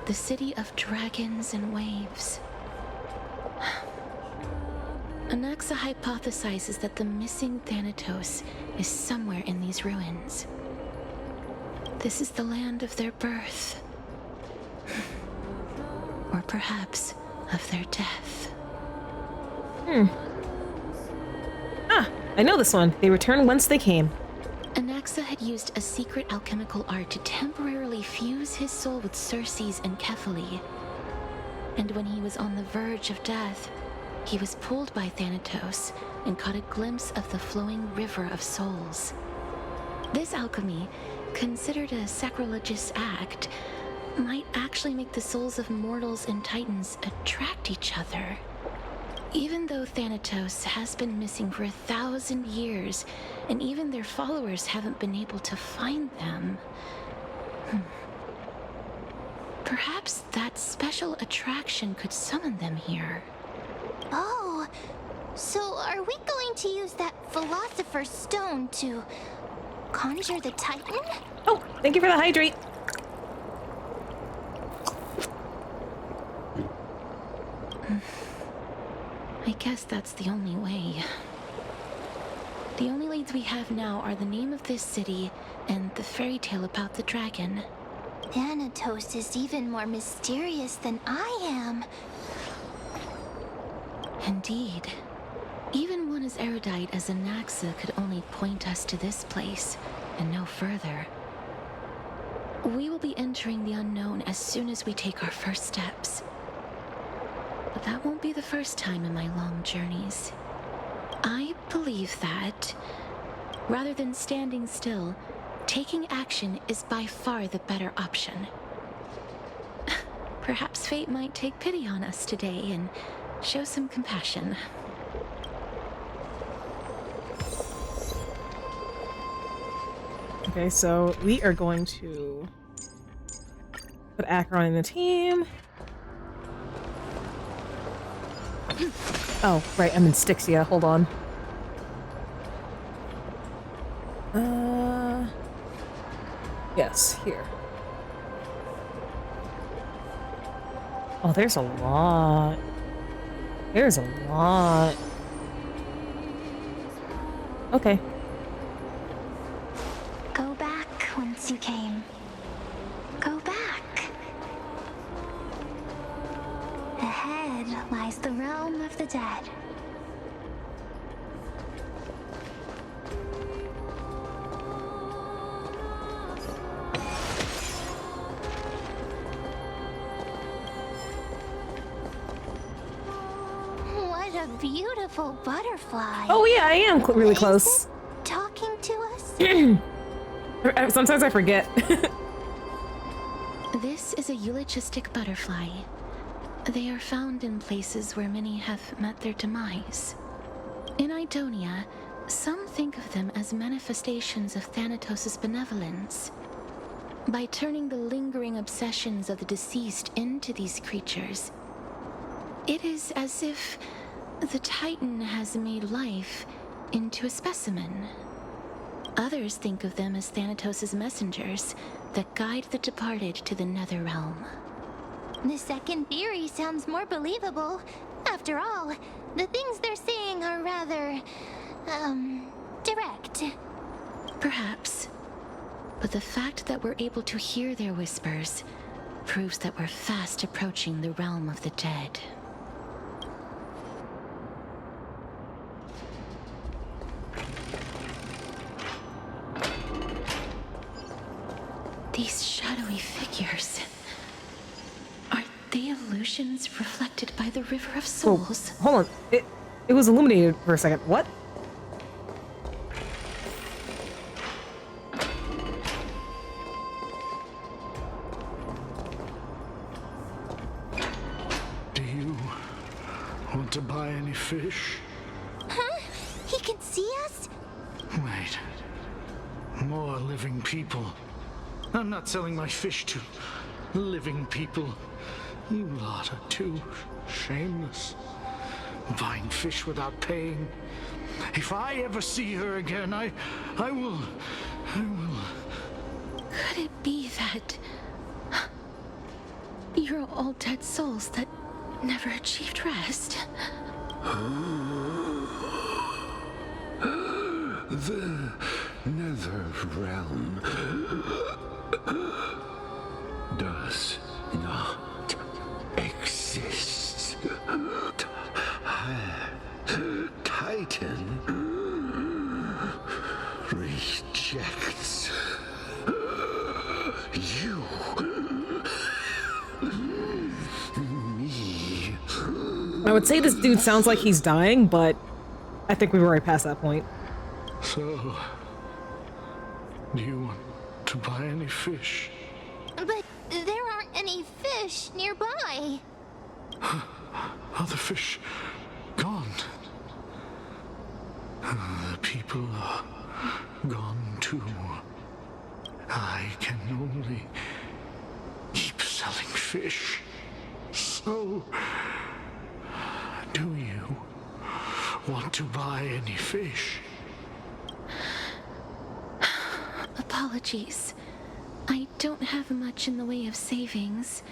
the city of dragons and waves. Anaxa hypothesizes that the missing Thanatos is somewhere in these ruins. This is the land of their birth. Or perhaps of their death. I know this one. They return whence they came. Anaxa had used a secret alchemical art to temporarily fuse his soul with Circe's and Kephae. And when he was on the verge of death, he was pulled by Thanatos and caught a glimpse of the flowing river of souls. This alchemy, considered a sacrilegious act, might actually make the souls of mortals and titans attract each other. Even though Thanatos has been missing for 1,000 years, and even their followers haven't been able to find them, perhaps that special attraction could summon them here. Oh, so are we going to use that Philosopher's Stone to conjure the Titan? Oh, thank you for the hydrate. I guess that's the only way. The only leads we have now are the name of this city and the fairy tale about the dragon. Thanatos is even more mysterious than I am. Indeed. Even one as erudite as Anaxa could only point us to this place, and no further. We will be entering the unknown as soon as we take our first steps. But that won't be the first time in my long journeys. I believe that, rather than standing still, taking action is by far the better option. Perhaps fate might take pity on us today and show some compassion. Okay, so we are going to put Acheron in the team. Oh, right, I'm in Styxia. Hold on. Yes, here. Oh, there's a lot. There's a lot. Okay. Go back whence you came. Go back. Ahead lies the realm of the dead. What a beautiful butterfly. Oh yeah, I am really close. Talking to us? Sometimes I forget. This is a eulogistic butterfly. They are found in places where many have met their demise. In Idonia, some think of them as manifestations of Thanatos' benevolence. By turning the lingering obsessions of the deceased into these creatures, it is as if the Titan has made life into a specimen. Others think of them as Thanatos' messengers that guide the departed to the nether realm. The second theory sounds more believable. After all, the things they're saying are rather, direct. Perhaps. But the fact that we're able to hear their whispers proves that we're fast approaching the realm of the dead. These shadowy figures. Are they illusions reflected by the River of Souls? Oh, hold on. It was illuminated for a second. What? Do you want to buy any fish? Huh? He can see us? Wait. More living people. I'm not selling my fish to living people. You lot are too shameless. Buying fish without paying. If I ever see her again, I will. Could it be that you're all dead souls that never achieved rest? The nether realm does not exist. Titan rejects you. Me. I would say this dude sounds like he's dying, but I think we've already passed that point. So, do you want to buy any fish? But there aren't any fish nearby. Other fish gone. The people are gone too. I can only keep selling fish. So, do you want to buy any fish? Apologies. I don't have much in the way of savings,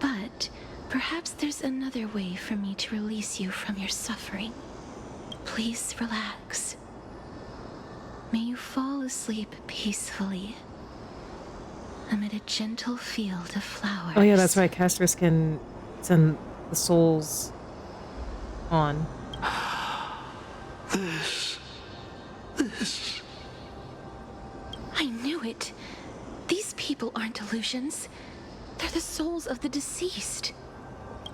but perhaps there's another way for me to release you from your suffering. Please relax. May you fall asleep peacefully amid a gentle field of flowers. Oh yeah, that's right. Casters can send the souls on. This. I knew it. These people aren't illusions. They're the souls of the deceased.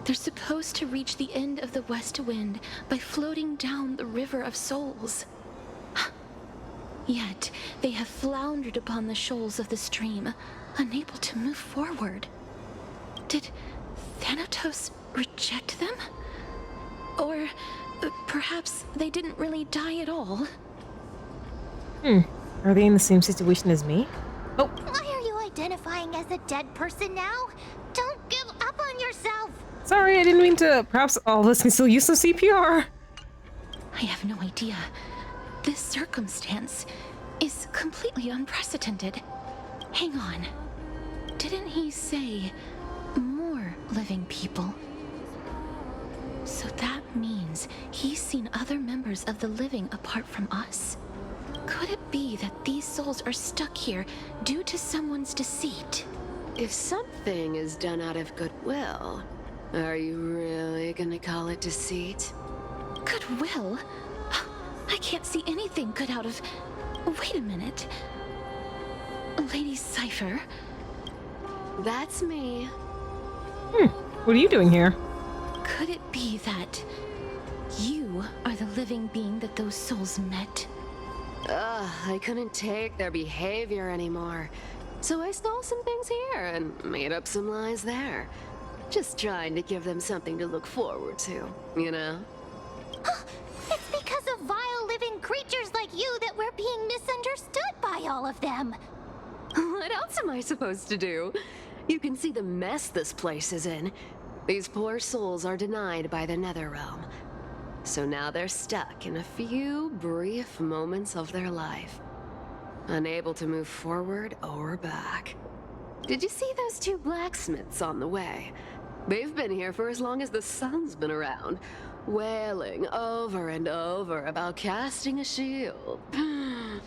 They're supposed to reach the end of the west wind by floating down the river of souls. Yet, they have floundered upon the shoals of the stream, unable to move forward. Did Thanatos reject them? Or perhaps they didn't really die at all? Are they in the same situation as me? Oh. Why are you identifying as a dead person now? Don't give up on yourself! Sorry, I didn't mean to. Perhaps all of us can still use some CPR. I have no idea. This circumstance is completely unprecedented. Hang on. Didn't he say more living people? So that means he's seen other members of the living apart from us? Could it be that these souls are stuck here due to someone's deceit? If something is done out of goodwill, are you really gonna call it deceit? Goodwill? I can't see anything good out of... Wait a minute. Lady Cypher? That's me. What are you doing here? Could it be that you are the living being that those souls met? I couldn't take their behavior anymore. So I stole some things here and made up some lies there. Just trying to give them something to look forward to, you know? It's because of vile living creatures like you that we're being misunderstood by all of them. What else am I supposed to do? You can see the mess this place is in. These poor souls are denied by the Netherrealm. So now they're stuck in a few brief moments of their life, unable to move forward or back. Did you see those two blacksmiths on the way? They've been here for as long as the sun's been around, wailing over and over about casting a shield.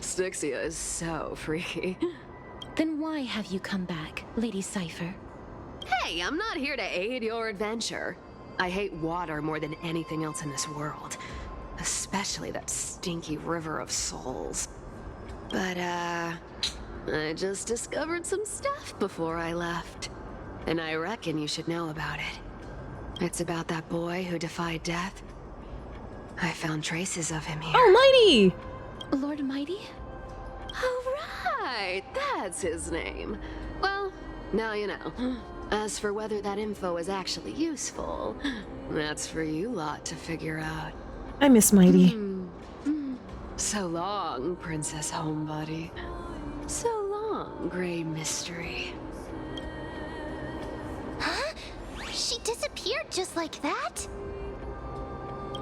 Styxia is so freaky. Then why have you come back, Lady Cypher? Hey, I'm not here to aid your adventure. I hate water more than anything else in this world. Especially that stinky river of souls. But, I just discovered some stuff before I left. And I reckon you should know about it. It's about that boy who defied death. I found traces of him here. Oh, Mighty! Lord Mighty? Oh, right! That's his name. Well, now you know. As for whether that info is actually useful, that's for you lot to figure out. I miss Mighty. So long, Princess Homebody. So long, Grey Mystery. Huh? She disappeared just like that?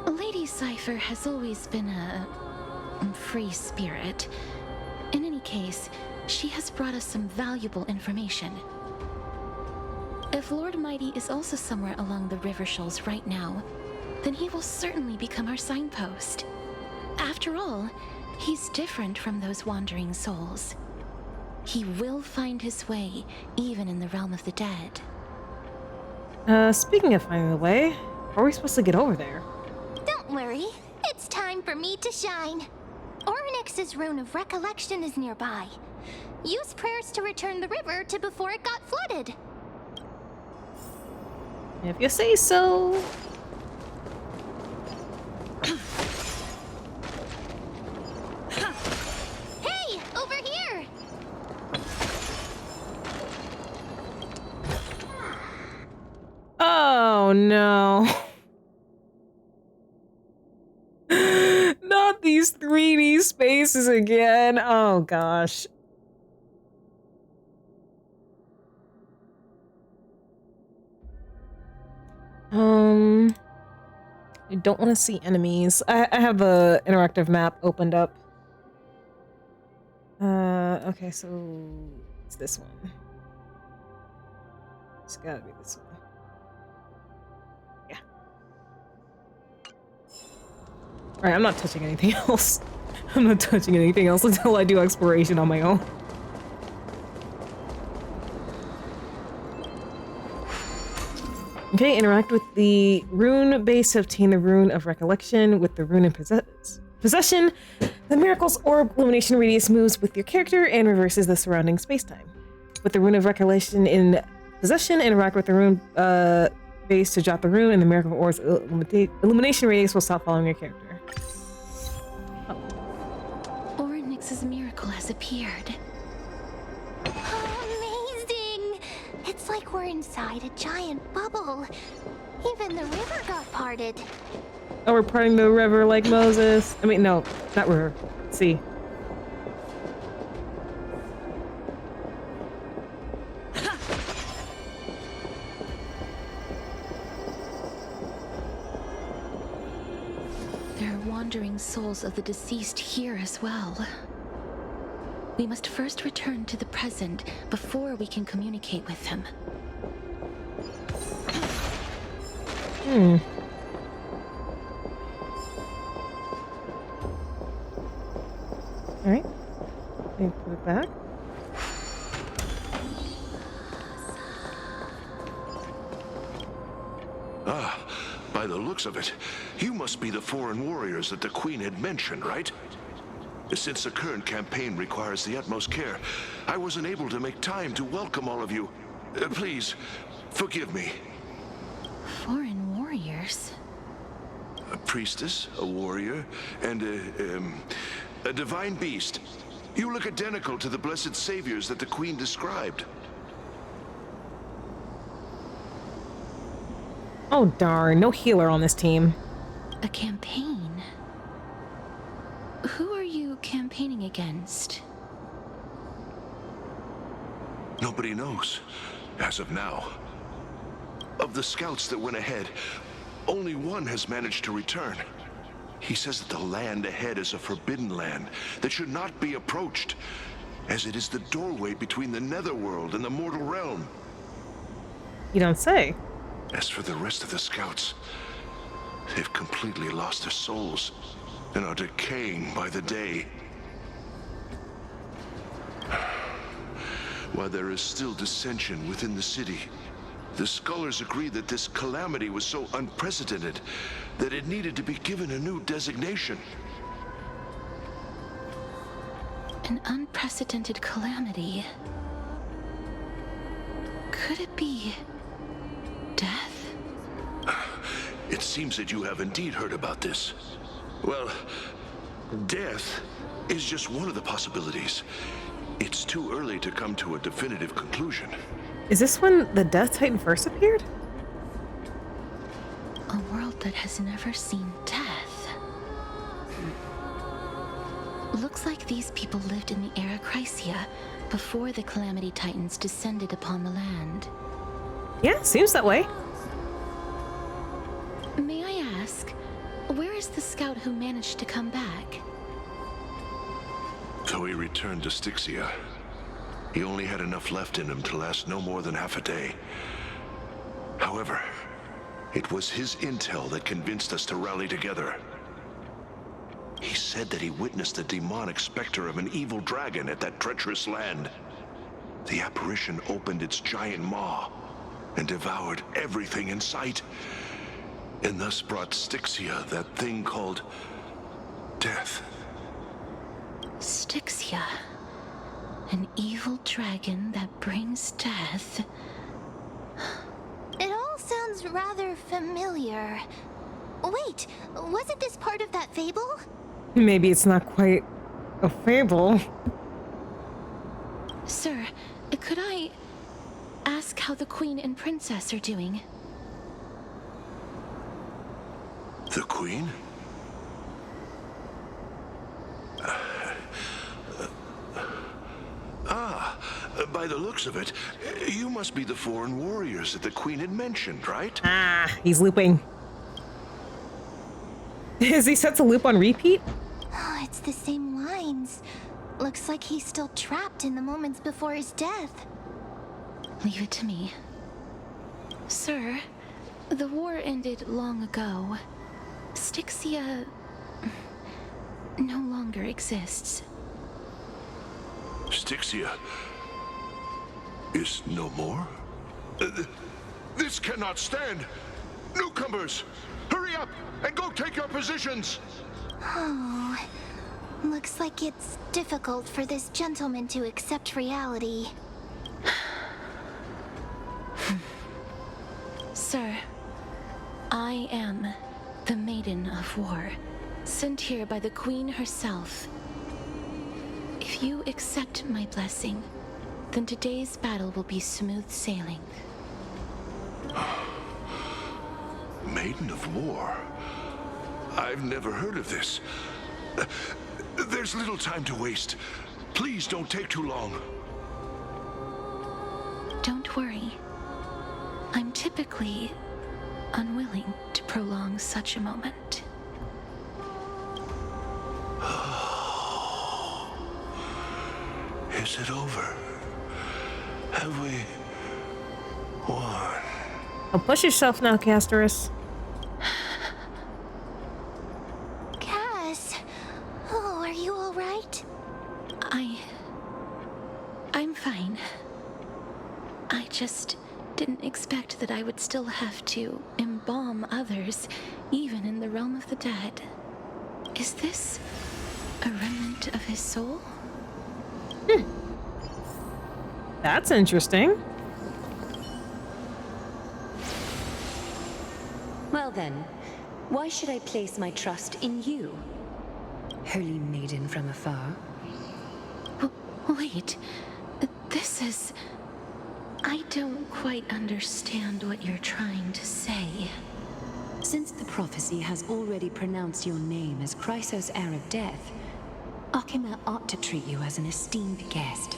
Lady Cypher has always been a free spirit. In any case, she has brought us some valuable information. If Lord Mighty is also somewhere along the river shoals right now, then he will certainly become our signpost. After all, he's different from those wandering souls. He will find his way, even in the realm of the dead. Speaking of finding the way, how are we supposed to get over there? Don't worry, it's time for me to shine. Ornyx's Rune of Recollection is nearby. Use prayers to return the river to before it got flooded. If you say so. Hey, over here! Oh no. spaces again. Oh gosh. I don't want to see enemies. I have the interactive map opened up. Okay, so it's this one. It's gotta be this one. Yeah. Alright, I'm not touching anything else. I'm not touching anything else until I do exploration on my own. Okay, interact with the rune base to obtain the rune of recollection. With the rune in possession, the miracle's orb illumination radius moves with your character and reverses the surrounding spacetime. With the rune of recollection in possession, interact with the rune base to drop the rune, and the miracle orb's illumination radius will stop following your character. Oryx's miracle has appeared. Amazing! It's like we're inside a giant bubble. Even the river got parted. Oh, we're parting the river like Moses. I mean, no, not river. Sea. There are wandering souls of the deceased here as well. We must first return to the present before we can communicate with them. Alright. Let me put it back. Ah, by the looks of it, you must be the foreign warriors that the Queen had mentioned, right? Since the current campaign requires the utmost care, I wasn't able to make time to welcome all of you. Please, forgive me. Foreign warriors? A priestess, a warrior, and a divine beast. You look identical to the blessed saviors that the Queen described. Oh darn, no healer on this team. A campaign? Who are you campaigning against? Nobody knows, as of now. Of the scouts that went ahead, only one has managed to return. He says that the land ahead is a forbidden land that should not be approached, as it is the doorway between the netherworld and the mortal realm. You don't say. As for the rest of the scouts, they've completely lost their souls and are decaying by the day. While there is still dissension within the city, the scholars agree that this calamity was so unprecedented that it needed to be given a new designation. An unprecedented calamity. Could it be death? It seems that you have indeed heard about this. Well, death is just one of the possibilities. It's too early to come to a definitive conclusion. Is this when the Death Titan first appeared? A world that has never seen death. Looks like these people lived in the Anaxagoras before the Calamity Titans descended upon the land. Yeah, seems that way. May I ask, where is the scout who managed to come back? So he returned to Styxia. He only had enough left in him to last no more than half a day. However, it was his intel that convinced us to rally together. He said that he witnessed the demonic specter of an evil dragon at that treacherous land. The apparition opened its giant maw and devoured everything in sight, and thus brought Styxia that thing called death. Styxia. An evil dragon that brings death. It all sounds rather familiar. Wait, wasn't this part of that fable? Maybe it's not quite a fable. Sir, could I ask how the Queen and Princess are doing? The Queen? By the looks of it, you must be the foreign warriors that the Queen had mentioned, right? Ah, he's looping. Is he set to loop on repeat? Oh, it's the same lines. Looks like he's still trapped in the moments before his death. Leave it to me. Sir, the war ended long ago. Styxia no longer exists. Styxia is no more? This cannot stand! Newcomers, hurry up and go take your positions! Oh, looks like it's difficult for this gentleman to accept reality. Sir, I am the Maiden of War, sent here by the Queen herself. If you accept my blessing, then today's battle will be smooth sailing. Maiden of War? I've never heard of this. There's little time to waste. Please don't take too long. Don't worry. I'm typically unwilling to prolong such a moment. Is it over? Have we won? Oh, push yourself now, Casterus. Cass, oh, are you all right? I'm fine. I just didn't expect that I would still have to embalm others, even in the realm of the dead. Is this a remnant of his soul? That's interesting. Well then, why should I place my trust in you, holy maiden from afar? Wait, this is... I don't quite understand what you're trying to say. Since the prophecy has already pronounced your name as Chrysos, heir of death, Akima ought to treat you as an esteemed guest.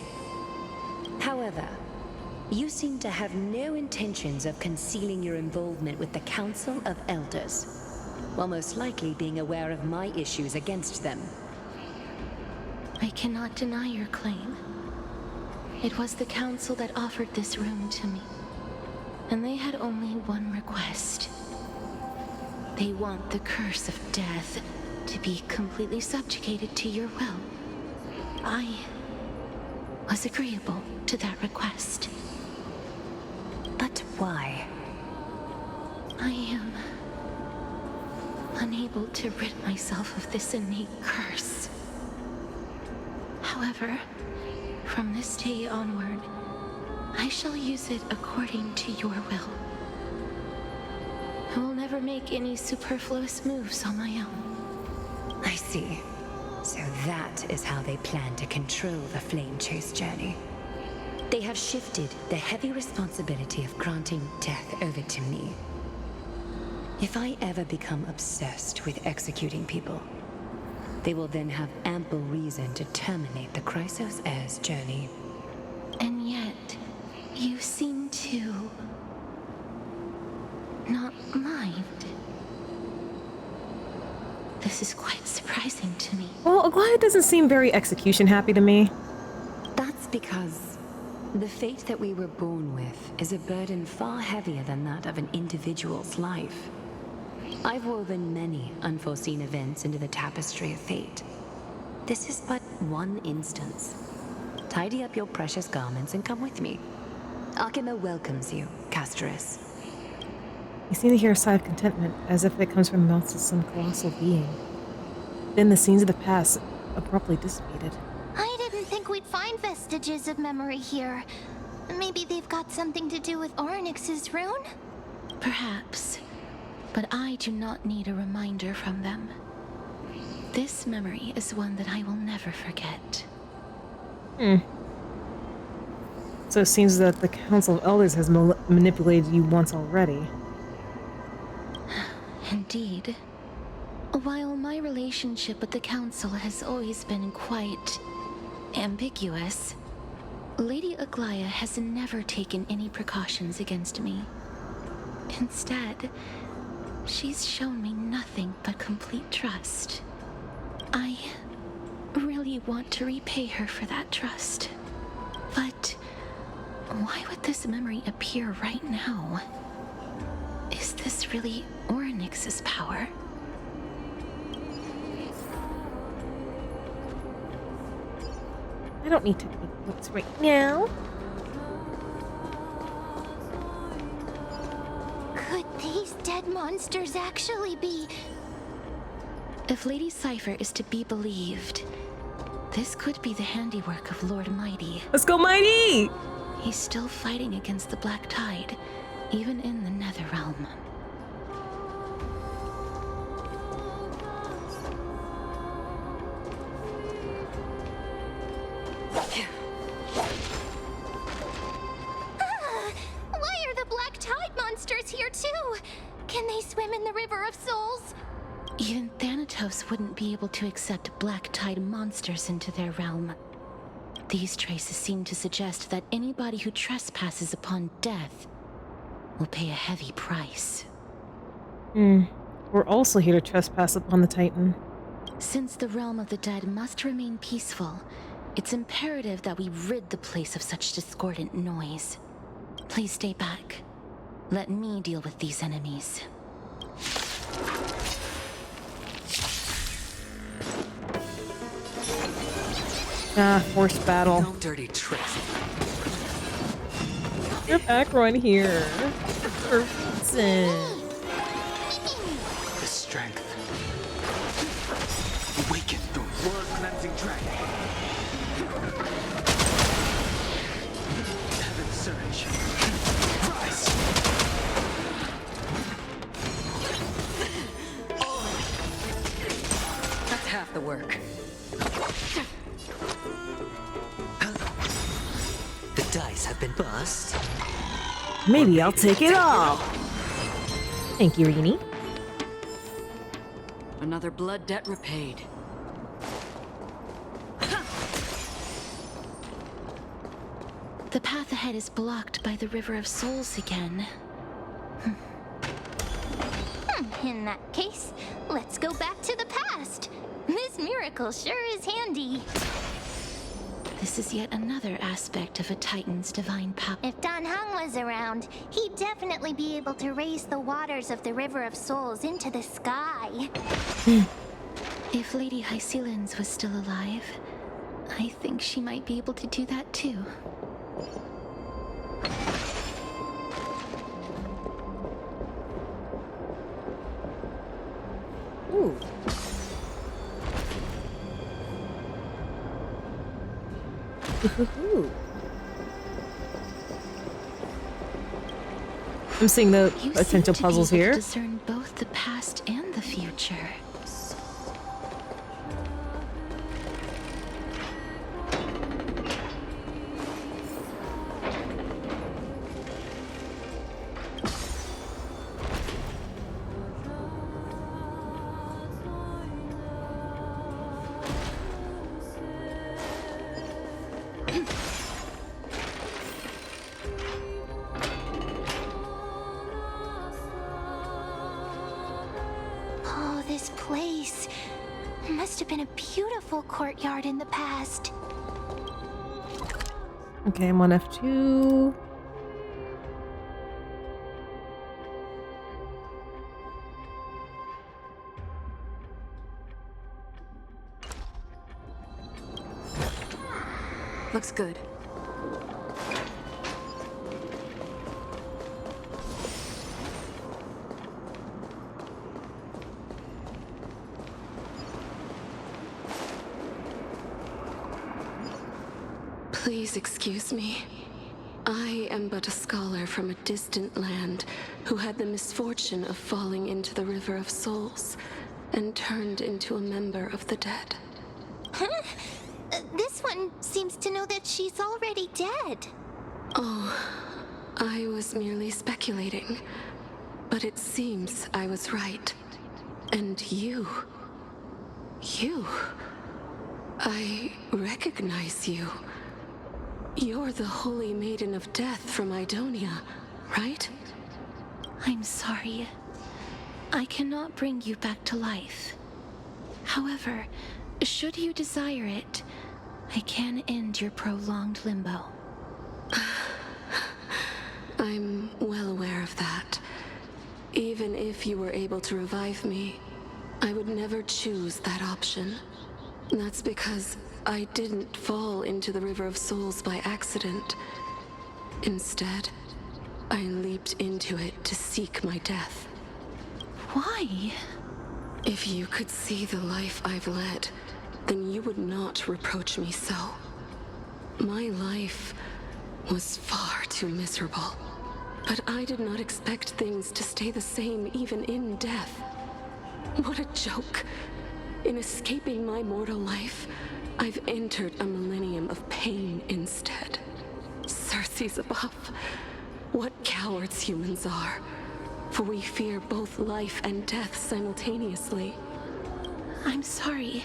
However, you seem to have no intentions of concealing your involvement with the Council of Elders, while most likely being aware of my issues against them. I cannot deny your claim. It was the Council that offered this room to me, and they had only one request. They want the curse of death to be completely subjugated to your will. I was agreeable to that request. But why? I am unable to rid myself of this innate curse. However, from this day onward, I shall use it according to your will. I will never make any superfluous moves on my own. I see. So that is how they plan to control the Flame Chase journey. They have shifted the heavy responsibility of granting death over to me. If I ever become obsessed with executing people, they will then have ample reason to terminate the Chrysos heir's journey. And yet, you seem to not mind. This is quite surprising to me. Well, Aglaya doesn't seem very execution happy to me. That's because the fate that we were born with is a burden far heavier than that of an individual's life. I've woven many unforeseen events into the tapestry of fate. This is but one instance. Tidy up your precious garments and come with me. Akima welcomes you, Casterus. You seem to hear a sigh of contentment, as if it comes from the mouths of some colossal being. Then the scenes of the past abruptly dissipated. I didn't think we'd find vestiges of memory here. Maybe they've got something to do with Oryx's rune? Perhaps. But I do not need a reminder from them. This memory is one that I will never forget. So it seems that the Council of Elders has manipulated you once already. Indeed. While my relationship with the Council has always been quite ambiguous, Lady Aglaya has never taken any precautions against me. Instead, she's shown me nothing but complete trust. I really want to repay her for that trust. But why would this memory appear right now? Is this really Orynyx's power? I don't need to take notes right now. Could these dead monsters actually be... If Lady Cypher is to be believed, this could be the handiwork of Lord Mighty. Let's go, Mighty! He's still fighting against the Black Tide, even in the Netherrealm. Why are the Black Tide monsters here too? Can they swim in the River of Souls? Even Thanatos wouldn't be able to accept Black Tide monsters into their realm. These traces seem to suggest that anybody who trespasses upon death will pay a heavy price. We're also here to trespass upon the Titan. Since the realm of the dead must remain peaceful, it's imperative that we rid the place of such discordant noise. Please stay back. Let me deal with these enemies. Forced battle. No dirty tricks. You're back right here. Perfect. The strength. Awaken the world-cleansing dragon. Heaven surge. Rise. That's half the work. The dice have been bust. Maybe I'll take it all. Thank you, Rini. Another blood debt repaid. The path ahead is blocked by the River of Souls again. In that case, let's go back to the past. This miracle sure is handy. This is yet another aspect of a Titan's divine power. If Dan Heng was around, he'd definitely be able to raise the waters of the River of Souls into the sky. If Lady Hycelens was still alive, I think she might be able to do that too. Ooh. I'm seeing the potential puzzles here. You discern both the past and the future. This place must have been a beautiful courtyard in the past. Okay, I'm on F2. Looks good. Please excuse me. I am but a scholar from a distant land who had the misfortune of falling into the River of Souls and turned into a member of the dead. Huh? This one seems to know that she's already dead. Oh, I was merely speculating, but it seems I was right. And you, I recognize you. You're the Holy Maiden of Death from Idonia, right? I'm sorry. I cannot bring you back to life. However, should you desire it, I can end your prolonged limbo. I'm well aware of that. Even if you were able to revive me, I would never choose that option. That's because I didn't fall into the River of Souls by accident. Instead, I leaped into it to seek my death. Why? If you could see the life I've led, then you would not reproach me so. My life was far too miserable. But I did not expect things to stay the same even in death. What a joke. In escaping my mortal life, I've entered a millennium of pain instead. Circe's above. What cowards humans are. For we fear both life and death simultaneously. I'm sorry.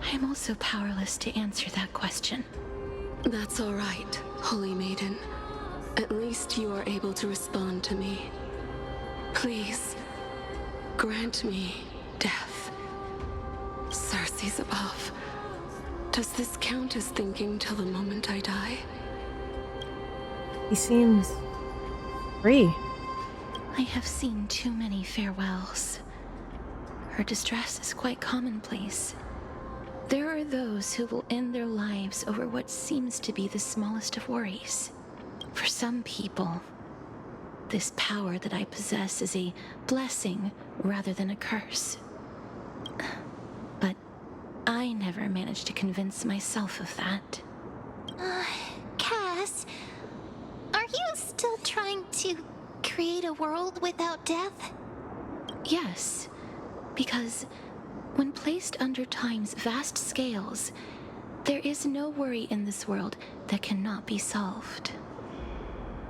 I am also powerless to answer that question. That's all right, Holy Maiden. At least you are able to respond to me. Please, grant me death. Circe's above. Does this count as thinking till the moment I die? He seems free. I have seen too many farewells. Her distress is quite commonplace. There are those who will end their lives over what seems to be the smallest of worries. For some people, this power that I possess is a blessing rather than a curse. But I never managed to convince myself of that. Cass, are you still trying to create a world without death? Yes, because when placed under time's vast scales, there is no worry in this world that cannot be solved.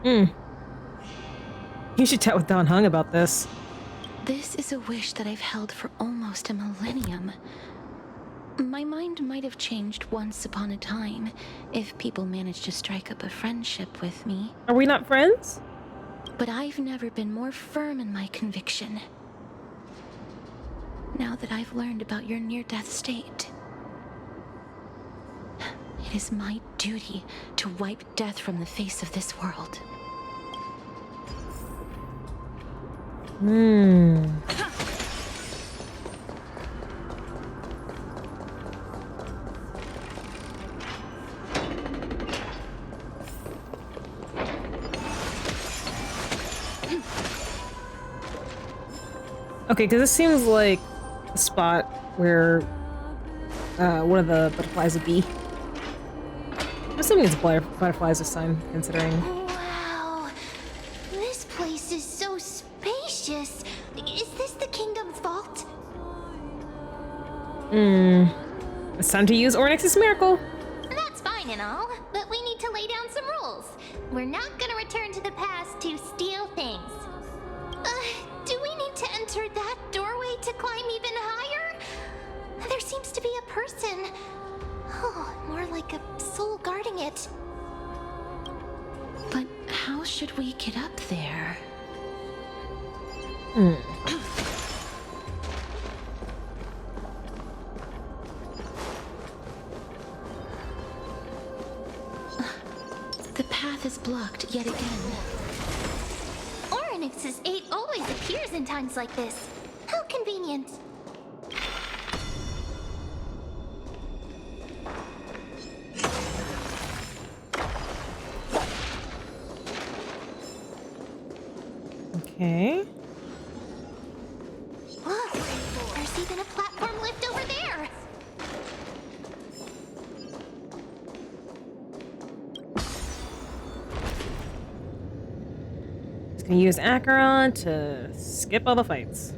You should chat with Don Hung about this. This is a wish that I've held for almost a millennium. My mind might have changed once upon a time if people managed to strike up a friendship with me. Are we not friends? But I've never been more firm in my conviction. Now that I've learned about your near-death state, it is my duty to wipe death from the face of this world. Okay, because this seems like a spot where one of the butterflies would be. I'm assuming it's butterflies this time, considering. Wow, this place is so spacious. Is this the kingdom's vault? It's time to use Ornyx's miracle. That's fine and all, but we need to lay down some rules. We're not gonna return to the past to steal things. Do we need to enter that doorway to climb even higher? There seems to be a person. Oh, more like a soul guarding it. But how should we get up there? The path is blocked yet again. Ornyx's 8 always appears in times like this. How convenient. Okay. Look, there's even a platform lift over there. Just gonna use Acheron to skip all the fights.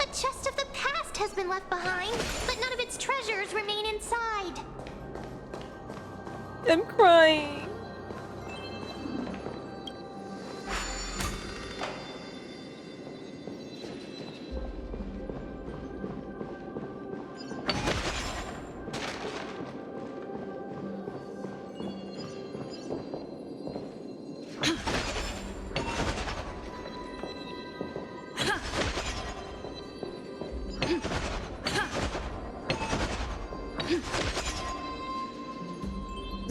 A chest of the past has been left behind, but none of its treasures remain inside. I'm crying.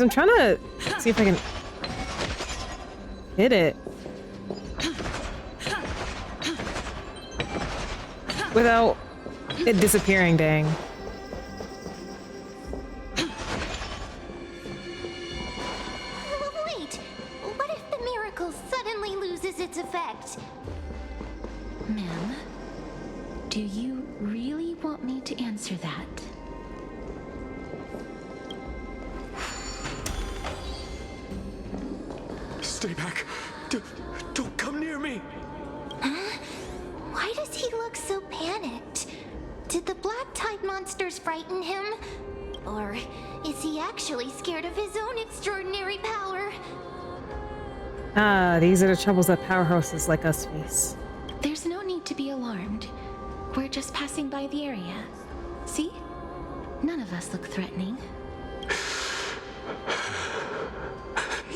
I'm trying to see if I can hit it without it disappearing, dang. Wait, what if the miracle suddenly loses its effect? Ma'am, do you really want me to answer that? Stay back. Don't come near me. Huh? Why does he look so panicked? Did the black tide monsters frighten him? Or is he actually scared of his own extraordinary power? Ah, these are the troubles that powerhouses like us face. There's no need to be alarmed. We're just passing by the area. See? None of us look threatening.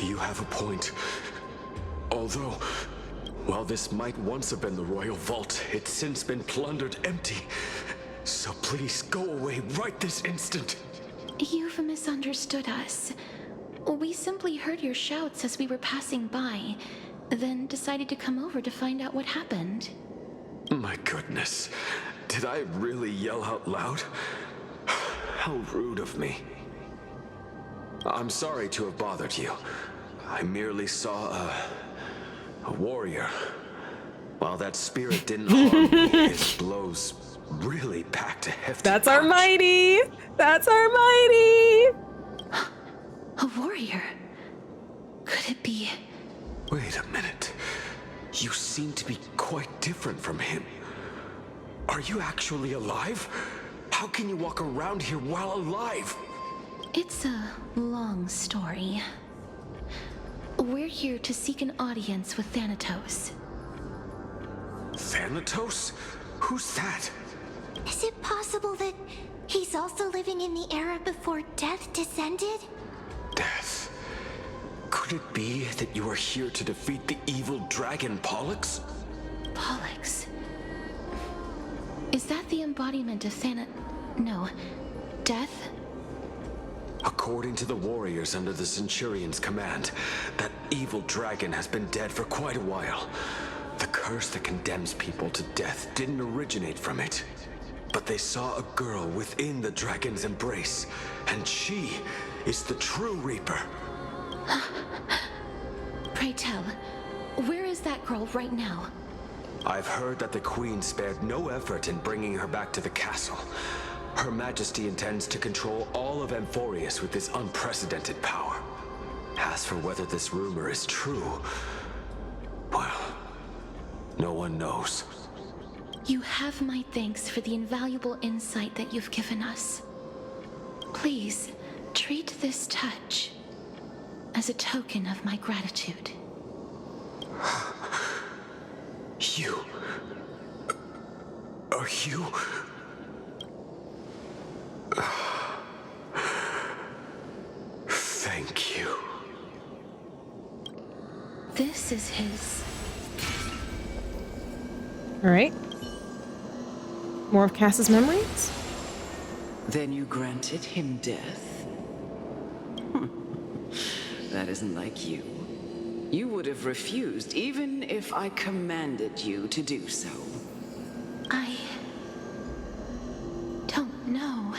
You have a point. Although, while this might once have been the royal vault, it's since been plundered empty. So please go away right this instant. You've misunderstood us. We simply heard your shouts as we were passing by, then decided to come over to find out what happened. My goodness. Did I really yell out loud? How rude of me. I'm sorry to have bothered you. I merely saw a warrior. While that spirit didn't harm me, his blows really packed a hefty That's our mighty! That's our mighty! A warrior? Could it be? Wait a minute. You seem to be quite different from him. Are you actually alive? How can you walk around here while alive? It's a long story. We're here to seek an audience with Thanatos. Thanatos? Who's that? Is it possible that he's also living in the era before death descended? Death? Could it be that you are here to defeat the evil dragon Pollux? Pollux? Is that the embodiment of No. Death? According to the warriors under the Centurion's command, that evil dragon has been dead for quite a while. The curse that condemns people to death didn't originate from it. But they saw a girl within the dragon's embrace, and she is the true Reaper. Pray tell, where is that girl right now? I've heard that the Queen spared no effort in bringing her back to the castle. Her Majesty intends to control all of Amphorius with this unprecedented power. As for whether this rumor is true, well, no one knows. You have my thanks for the invaluable insight that you've given us. Please, treat this touch as a token of my gratitude. You... Are you... Thank you. This is his... Alright. More of Cass's memories? Then you granted him death? That isn't like you. You would have refused even if I commanded you to do so. I don't know.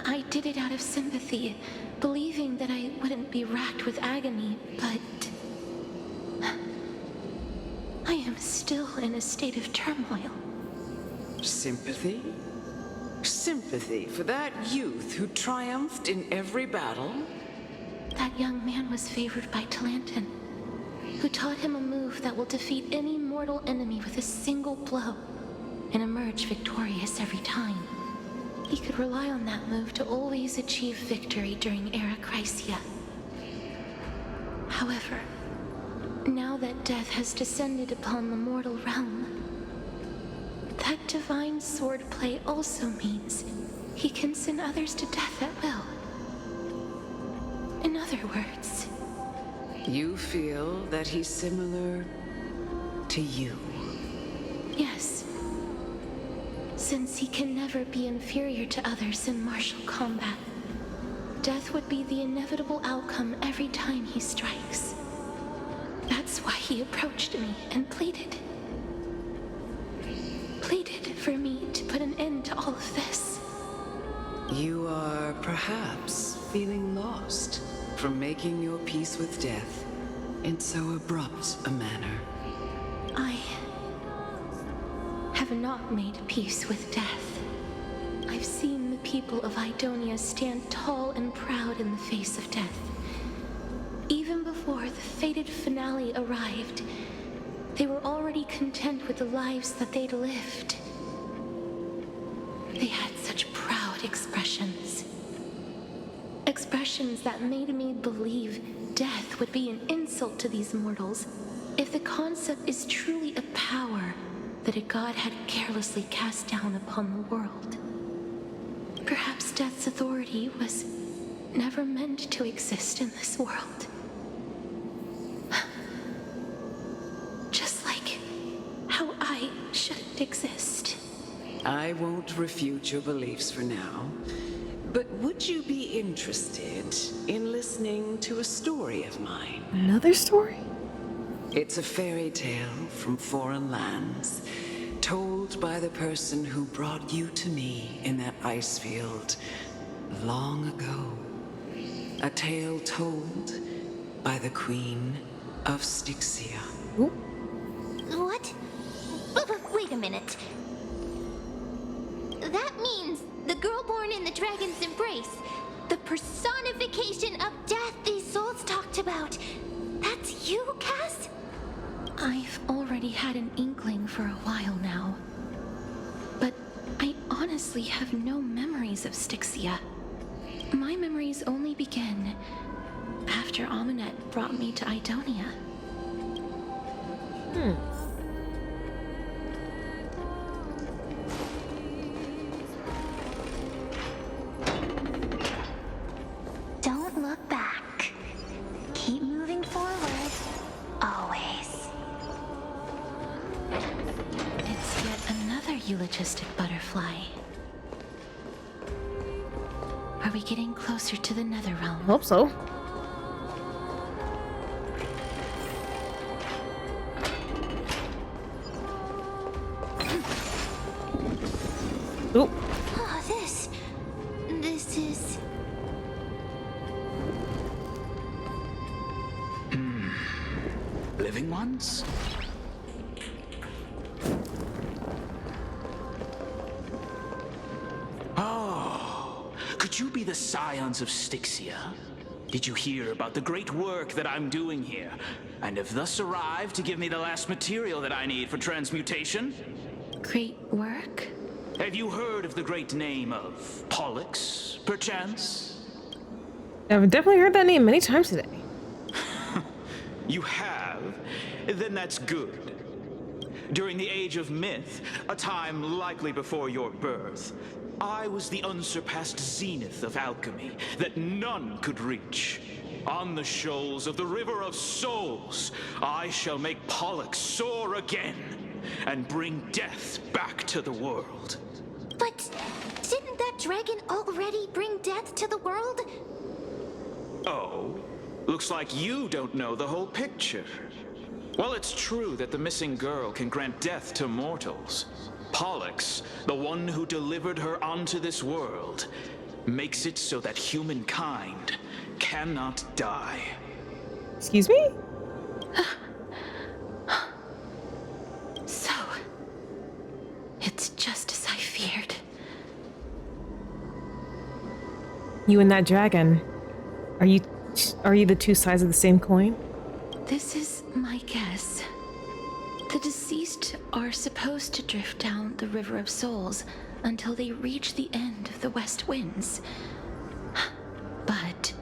I did it out of sympathy, believing that I wouldn't be racked with agony, but I am still in a state of turmoil. Sympathy? Sympathy for that youth who triumphed in every battle? That young man was favored by Talantin, who taught him a move that will defeat any mortal enemy with a single blow and emerge victorious every time. He could rely on that move to always achieve victory during Anaxagoras. However, now that death has descended upon the mortal realm, that divine swordplay also means he can send others to death at will. In other words... You feel that he's similar to you? Yes. Since he can never be inferior to others in martial combat. death would be the inevitable outcome every time he strikes. That's why he approached me and pleaded. Pleaded for me to put an end to all of this. You are perhaps feeling lost from making your peace with death in so abrupt a manner. I have not made peace with death. I've seen the people of Idonia stand tall and proud in the face of death. Even before the fated finale arrived, they were already content with the lives that they'd lived. They had such proud expressions. Expressions that made me believe death would be an insult to these mortals if the concept is truly a power that a god had carelessly cast down upon the world. Perhaps death's authority was never meant to exist in this world. Just like how I shouldn't exist. I won't refute your beliefs for now, but would you be interested in listening to a story of mine? Another story? It's a fairy tale from foreign lands, told by the person who brought you to me in that ice field long ago. A tale told by the Queen of Styxia. What? Wait a minute. That means the girl born in the dragon's embrace, the personification of death these souls talked about. That's you, Cass? I've already had an inkling for a while now. But I honestly have no memories of Styxia. My memories only begin after Amunet brought me to Idonia. Don't look back. Keep moving forward. Always. It's yet another eulogistic butterfly. Are we getting closer to the Nether Realm? Hope so. Oop. Oh, this is... Living ones? Oh, could you be the scions of Styxia? Did you hear about the great work that I'm doing here? And have thus arrived to give me the last material that I need for transmutation? Great work? Have you heard of the great name of Pollux, perchance? I've definitely heard that name many times today. You have? Then that's good. During the Age of Myth, a time likely before your birth, I was the unsurpassed zenith of alchemy that none could reach. On the shoals of the River of Souls, I shall make Pollux soar again and bring death back to the world. But didn't that dragon already bring death to the world? Oh, looks like you don't know the whole picture. Well, it's true that the missing girl can grant death to mortals. Pollux, the one who delivered her onto this world, makes it so that humankind cannot die. Excuse me? So, it's just as I feared. You and that dragon. Are you the two sides of the same coin? This is my guess. The deceased are supposed to drift down the River of Souls until they reach the end of the West Winds. But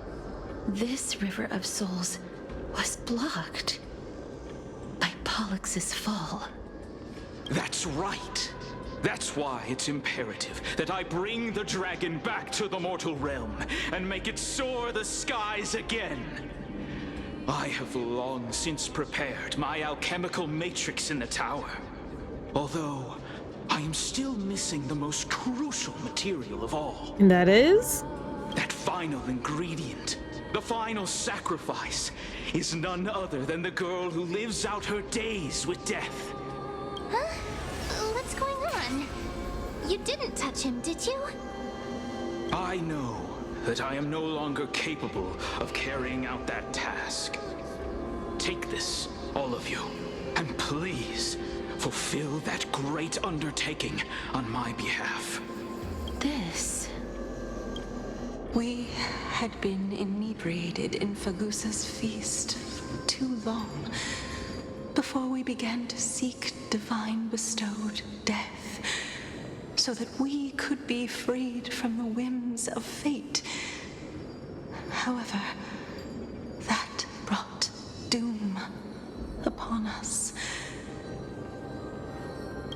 this River of Souls was blocked by Pollux's fall. That's right. That's why it's imperative that I bring the dragon back to the mortal realm and make it soar the skies again. I have long since prepared my alchemical matrix in the tower. Although, I am still missing the most crucial material of all. And that is? That final ingredient, the final sacrifice, is none other than the girl who lives out her days with death. Huh? What's going on? You didn't touch him, did you? I know that I am no longer capable of carrying out that task. Take this, all of you, and please fulfill that great undertaking on my behalf. This... We had been inebriated in Fagusa's feast too long before we began to seek divine bestowed death, so that we could be freed from the whims of fate. However, that brought doom upon us.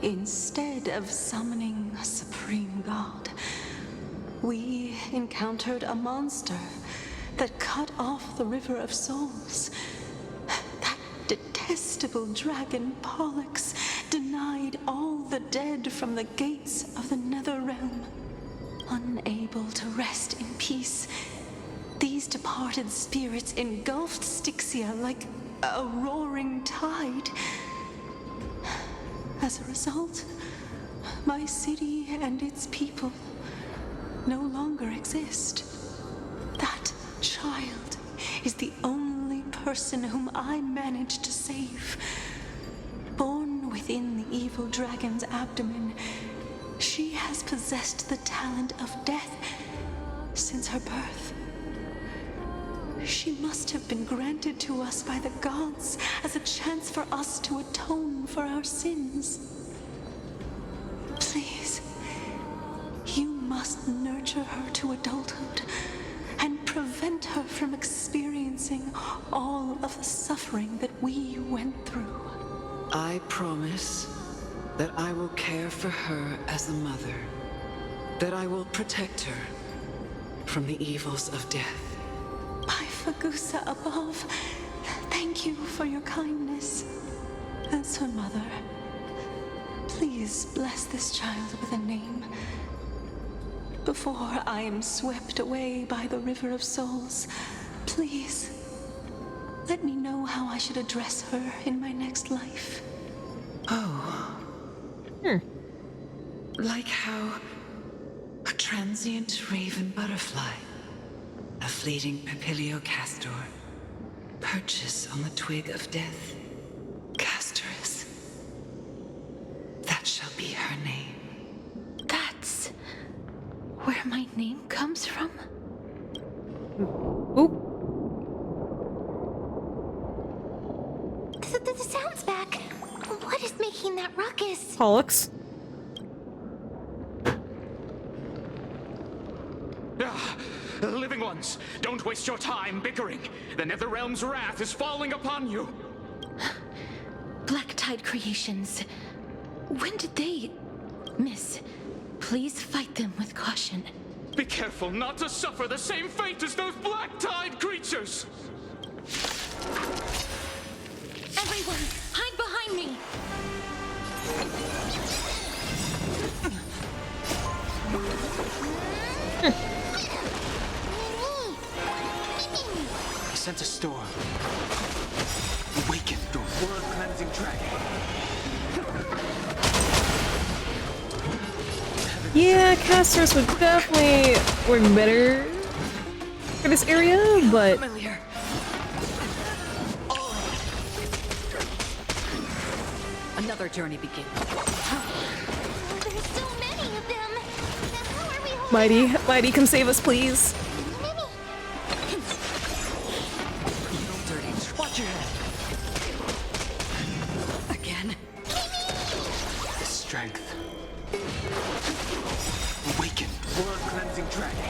Instead of summoning a supreme god, we encountered a monster that cut off the River of Souls. That detestable dragon Pollux denied all the dead from the gates of the Nether Realm. Unable to rest in peace, these departed spirits engulfed Styxia like a roaring tide. As a result, my city and its people no longer exist. That child is the only person whom I managed to save. Born within the evil dragon's abdomen, she has possessed the talent of death since her birth. She must have been granted to us by the gods as a chance for us to atone for our sins. Please, you must nurture her to adulthood and prevent her from experiencing all of the suffering that we went through. I promise that I will care for her as a mother, that I will protect her from the evils of death. By Fagusa above, thank you for your kindness. As her mother, please bless this child with a name. Before I am swept away by the River of Souls, please, let me know how I should address her in my next life. Oh. Like how a transient raven butterfly, a fleeting papilio castor, perches on the twig of death. Castorus. That shall be her name. That's where my name comes from? Oop. The sound's back. What is making that ruckus? Pollux. Living ones, don't waste your time bickering. The Netherrealm's wrath is falling upon you. Black Tide creations. When did they... Miss, please fight them with caution. Be careful not to suffer the same fate as those Black Tide creatures! Everyone, hide behind me! I sense a storm. Awaken the world-cleansing dragon. Yeah, casters would definitely work better for this area, but another journey begins. There's so many of them. How are we holding Mighty, come save us, please. Watch your head. Again. The strength. Awaken, world-cleansing dragon.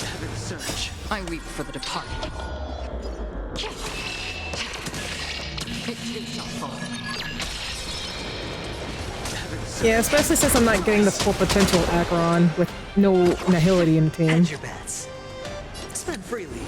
Heaven surge. I weep for the departed. It too shall fall. Yeah, especially since I'm not getting the full potential Acheron with no Nihility in the team. Hedge your bets. Spend freely.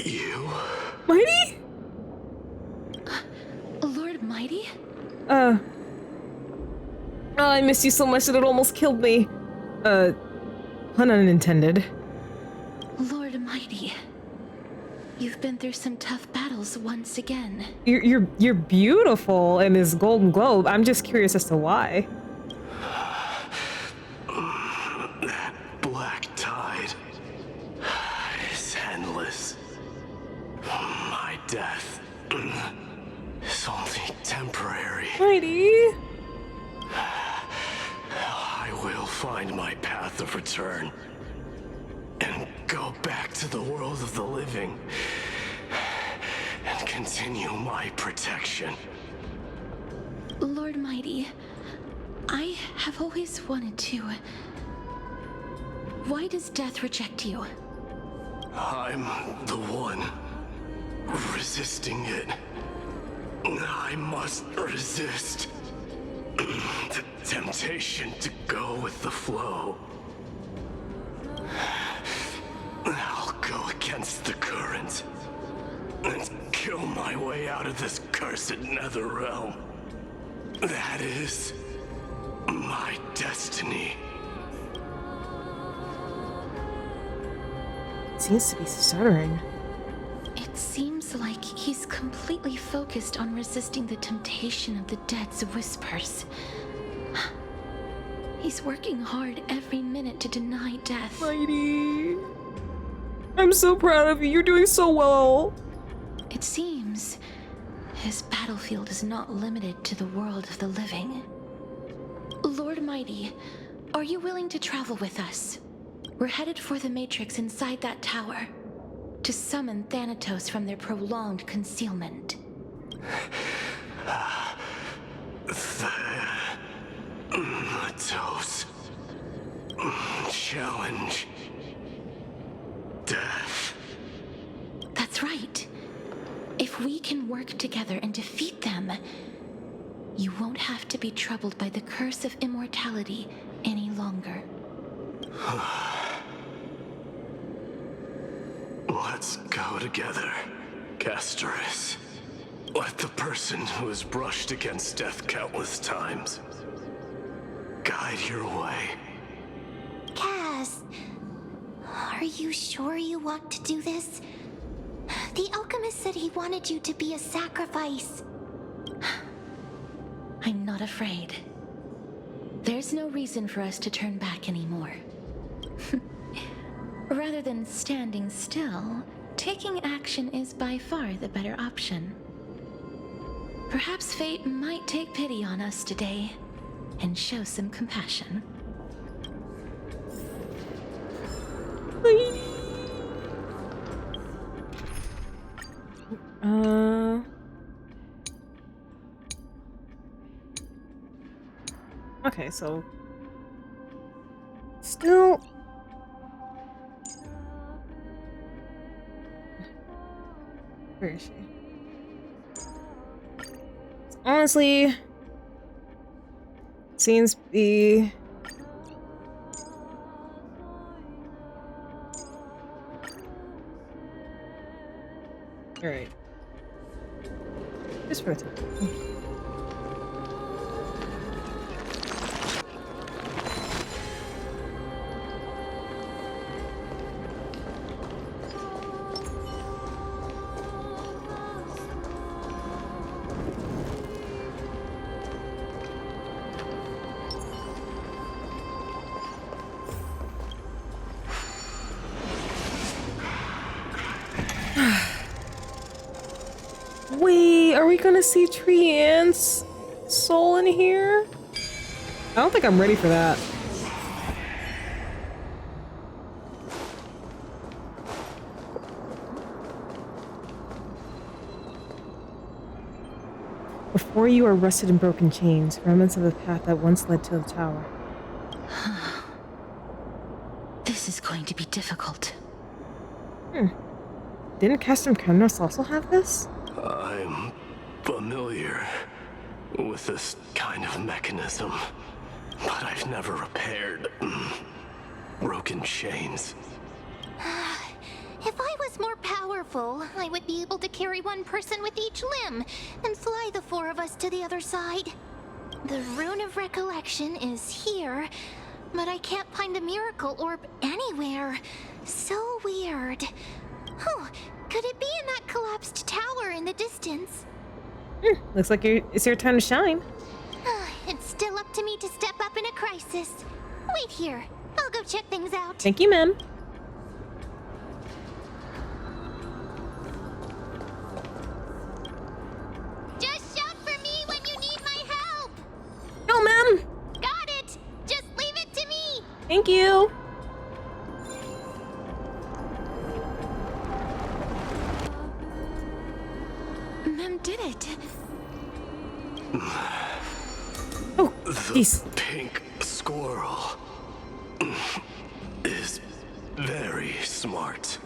You? Mighty? Lord Mighty? Oh, I missed you so much that it almost killed me. Pun unintended. Lord Mighty. You've been through some tough battles once again. You're beautiful in this Golden Globe. I'm just curious as to why. That black tide is endless. My death is only temporary. Mighty. I will find my path of return and go back to the world of the living and continue my protection. Lord Mighty, I have always wanted to. Why does death reject you? I'm the one resisting it. I must resist the temptation to go with the flow. I'll go against the current and kill my way out of this cursed nether realm. That is my destiny. Seems to be stuttering. It seems like he's completely focused on resisting the temptation of the dead's whispers. He's working hard every minute to deny death. Mighty. I'm so proud of you. You're doing so well. It seems his battlefield is not limited to the world of the living. Lord Mighty, are you willing to travel with us? We're headed for the Matrix inside that tower to summon Thanatos from their prolonged concealment. Thanatos. Challenge. Death. That's right. If we can work together and defeat them, you won't have to be troubled by the curse of immortality any longer. Let's go together, Castoris. Let the person who has brushed against death countless times guide your way. Cass, are you sure you want to do this? The alchemist said he wanted you to be a sacrifice. I'm not afraid. There's no reason for us to turn back anymore. Rather than standing still, taking action is by far the better option. Perhaps fate might take pity on us today and show some compassion. Okay, so still where is she? Honestly, seems to be all right. Just for a time. Wait, are we gonna see Trian's soul in here? I don't think I'm ready for that. Before you are rusted in broken chains, remnants of the path that once led to the tower. This is going to be difficult. Didn't Castamcanos also have this? I'm familiar with this kind of mechanism, but I've never repaired broken chains. careful, I would be able to carry one person with each limb and fly the four of us to the other side. The Rune of Recollection is here, but I can't find a miracle orb anywhere. So weird. Oh, could it be in that collapsed tower in the distance? Looks like it's your time to shine. It's still up to me to step up in a crisis. Wait here. I'll go check things out. Thank you, ma'am. Just shout for me when you need my help. No, ma'am. Got it. Just leave it to me. Thank you. Mem did it. Oh, jeez. The pink squirrel is very smart.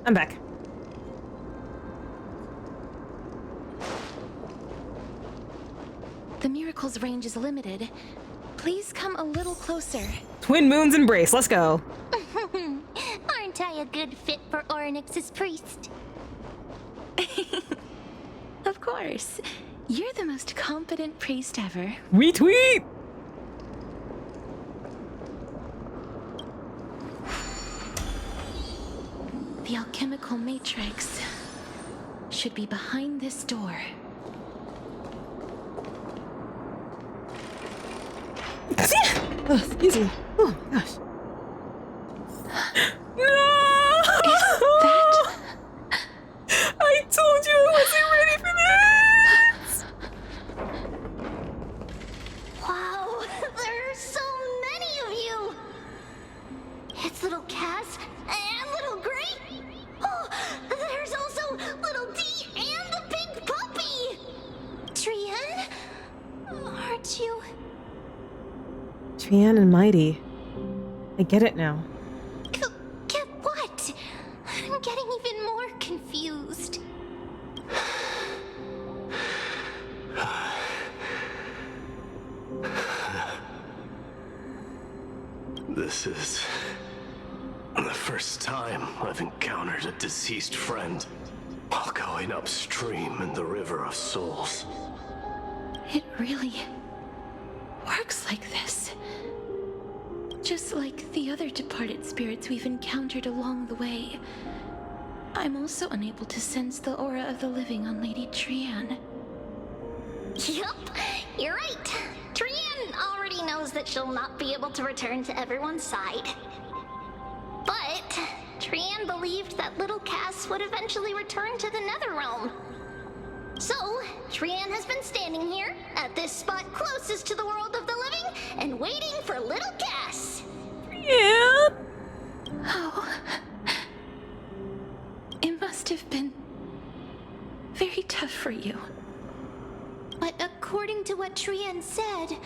I'm back. The miracle's range is limited. Please come a little closer. Twin moons embrace. Let's go. Aren't I a good fit for Orynyx's priest? Of course. You're the most competent priest ever. Retweet! The alchemical matrix should be behind this door. Oh, easy. Oh my gosh. No! That... I told you I wasn't ready for this! Wow, there are so many of you! It's little Cass and little Gray. Oh, there's also little D and the pink puppy! Trian? Aren't you... Trian and Mighty. I get it now. Get what? I'm getting even more confused. This is the first time I've encountered a deceased friend while going upstream in the River of Souls. It really works like this. Just like the other departed spirits we've encountered along the way. I'm also unable to sense the aura of the living on Lady Trian. Yup, you're right. Trian already knows that she'll not be able to return to everyone's side. But Trian believed that little Cass would eventually return to the Netherrealm. So, Trian has been standing here, at this spot closest to the world of the living, and waiting for little Cass. Yeah. Oh. It must have been very tough for you. But according to what Trian said,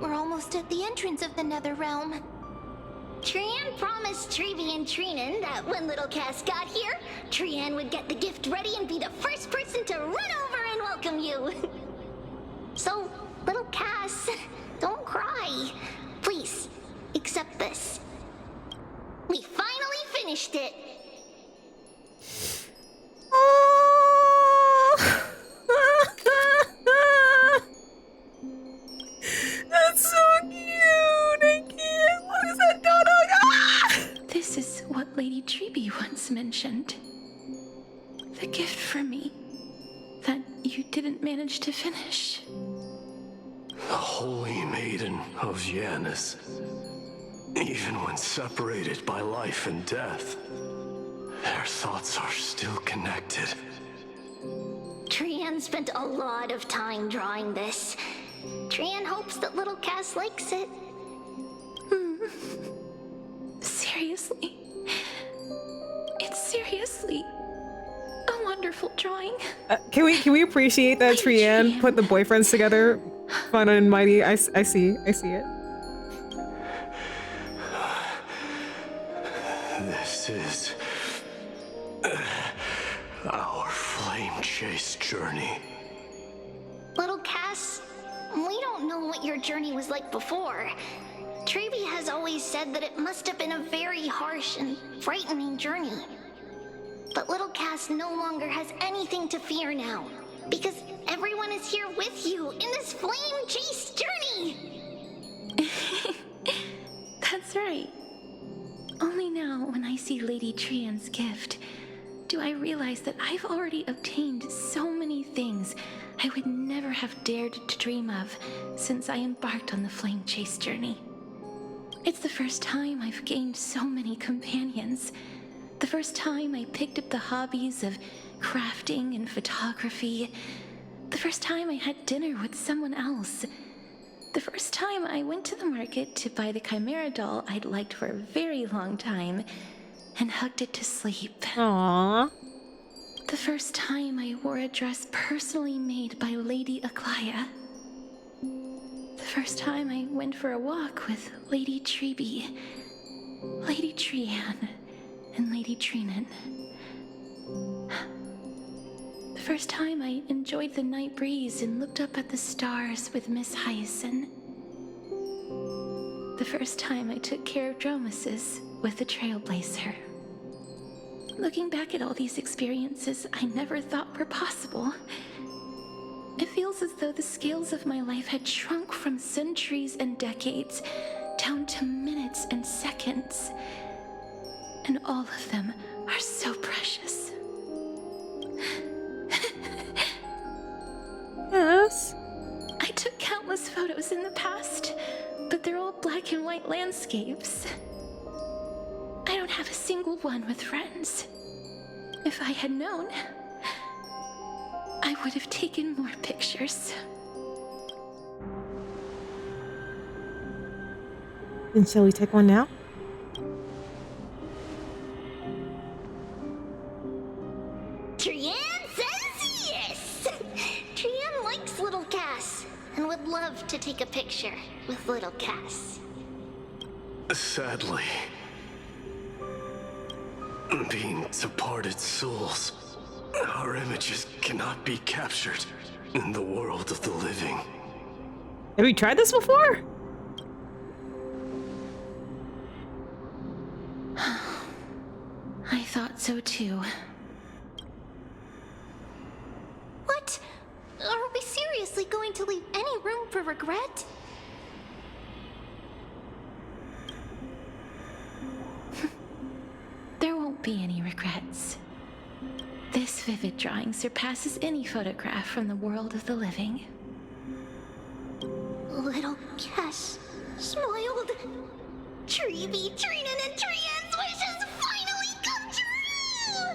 we're almost at the entrance of the Netherrealm. Trian promised Trevi and Trinan that when little Cass got here, Trian would get the gift ready and be the first person to run over and welcome you. So, little Cass, don't cry. Please, accept this. We finally finished it. That's so cute! I can't! What is that dog? Ah! This is what Lady Trevi once mentioned. The gift for me that you didn't manage to finish. The Holy Maiden of Janus. Even when separated by life and death, their thoughts are still connected. Trian spent a lot of time drawing this. Trian hopes that little Cass likes it. Seriously? It's seriously a wonderful drawing. Can we appreciate that Trian put the boyfriends together? Fun and mighty. I see it. This is our flame chase journey. Little Cass, we don't know what your journey was like before. Treeby has always said that it must have been a very harsh and frightening journey. But little Cass no longer has anything to fear now, because everyone is here with you in this flame chase journey! That's right. Only now, when I see Lady Trian's gift, do I realize that I've already obtained so many things I would never have dared to dream of since I embarked on the flame chase journey. It's the first time I've gained so many companions. The first time I picked up the hobbies of crafting and photography. The first time I had dinner with someone else. The first time I went to the market to buy the Chimera doll I'd liked for a very long time and hugged it to sleep. Aww. The first time I wore a dress personally made by Lady Aglaya. The first time I went for a walk with Lady Treeby, Lady Trian, and Lady Trinan. The first time I enjoyed the night breeze and looked up at the stars with Miss Hyacinth. The first time I took care of Dromesis with the Trailblazer. Looking back at all these experiences I never thought were possible, it feels as though the scales of my life had shrunk from centuries and decades down to minutes and seconds. And all of them are so precious. Yes. I took countless photos in the past, but they're all black and white landscapes. I don't have a single one with friends. If I had known, I would have taken more pictures. Then shall we take one now? Trian says yes! Trian likes little Cass and would love to take a picture with little Cass. Sadly, being departed souls, our images cannot be captured in the world of the living. Have you tried this before? I thought so too. What? Are we seriously going to leave any room for regret? There won't be any regrets. This vivid drawing surpasses any photograph from the world of the living. Little Cass smiled. Treeby, Trinan, and Trian's wishes finally come true!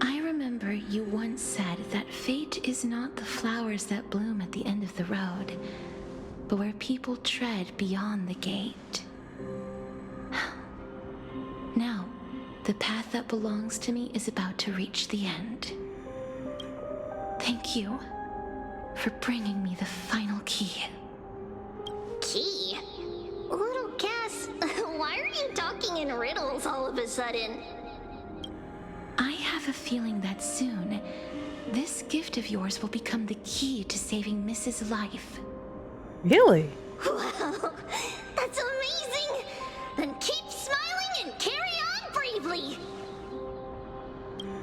I remember you once said that fate is not the flowers that bloom at the end of the road, but where people tread beyond the gate. Now, the path that belongs to me is about to reach the end. Thank you for bringing me the final key. Key? Little Cass, why are you talking in riddles all of a sudden? I have a feeling that soon, this gift of yours will become the key to saving Mrs. Life. Really? Wow, that's amazing! Then keep smiling and carry on bravely!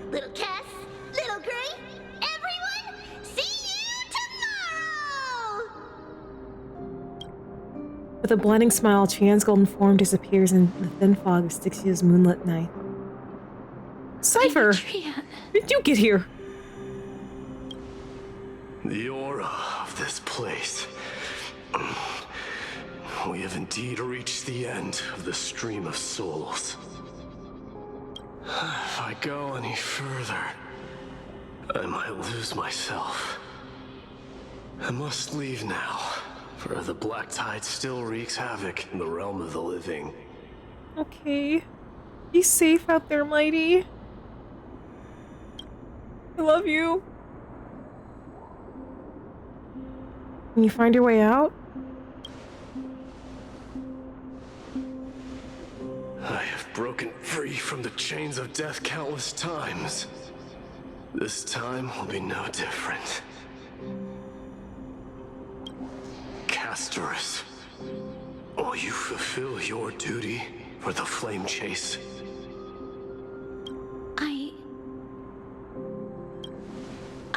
Little Cass, Little Gray, everyone, see you tomorrow! With a blinding smile, Trian's golden form disappears in the thin fog of Styxia's moonlit night. Cypher! Trian. Did you get here? The aura of this place. We have indeed reached the end of the stream of souls. If I go any further, I might lose myself. I must leave now, for the black tide still wreaks havoc in the realm of the living. Okay. Be safe out there, Mighty. I love you. Can you find your way out? I have broken free from the chains of death countless times. This time will be no different. Castorus, will you fulfill your duty for the flame chase?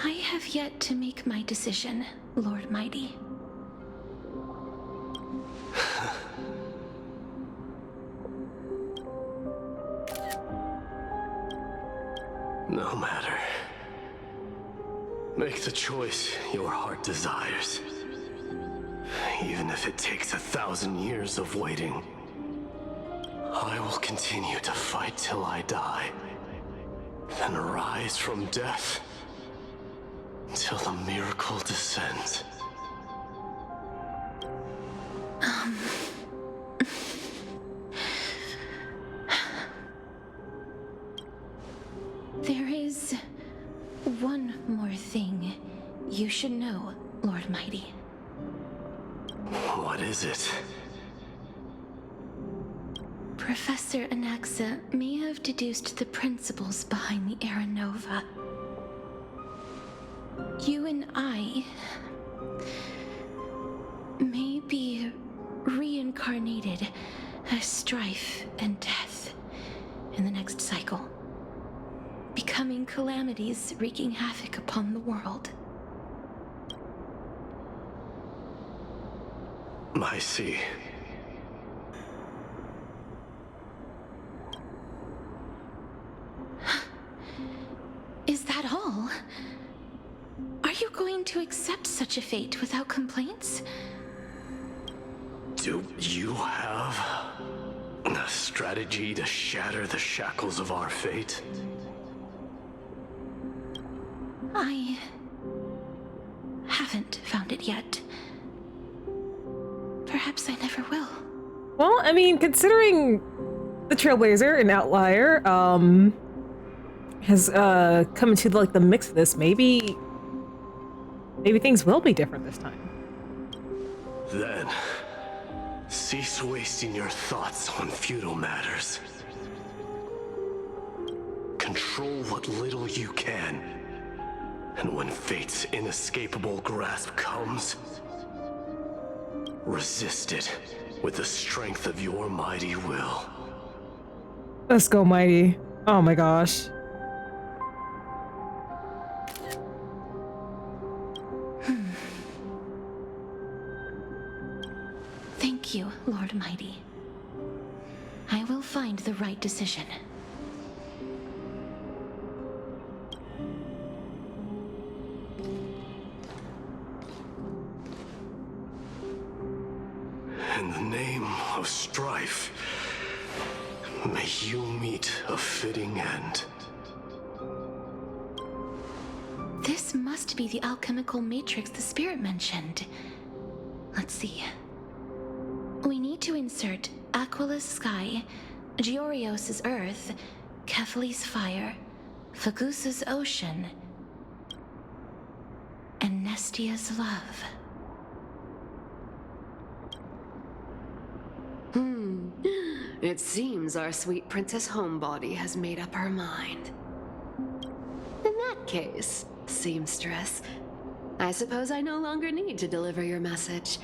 I have yet to make my decision, Lord Mighty. No matter. Make the choice your heart desires. Even if it takes 1,000 years of waiting, I will continue to fight till I die, then rise from death till the miracle descends. There is one more thing you should know, Lord Mighty. What is it? Professor Anaxa may have deduced the principles behind the Era Nova. You and I may be reincarnated as strife and death in the next cycle, becoming calamities wreaking havoc upon the world. I see. Is that all? Are you going to accept such a fate without complaints? Do you have a strategy to shatter the shackles of our fate? I haven't found it yet. Perhaps I never will. Well, I mean, considering the Trailblazer, an outlier, has come into like the mix of this, maybe things will be different this time. Then, cease wasting your thoughts on futile matters. Control what little you can. And when fate's inescapable grasp comes, resist it with the strength of your mighty will. Let's go, Mighty. Oh my gosh. Thank you, Lord Mighty. I will find the right decision. In the name of strife, may you meet a fitting end. This must be the alchemical matrix the spirit mentioned. Let's see. We need to insert Aquila's sky, Georios' earth, Kefali's fire, Fagusa's ocean, and Nestia's love. It seems our sweet Princess Homebody has made up her mind. In that case, seamstress, I suppose I no longer need to deliver your message.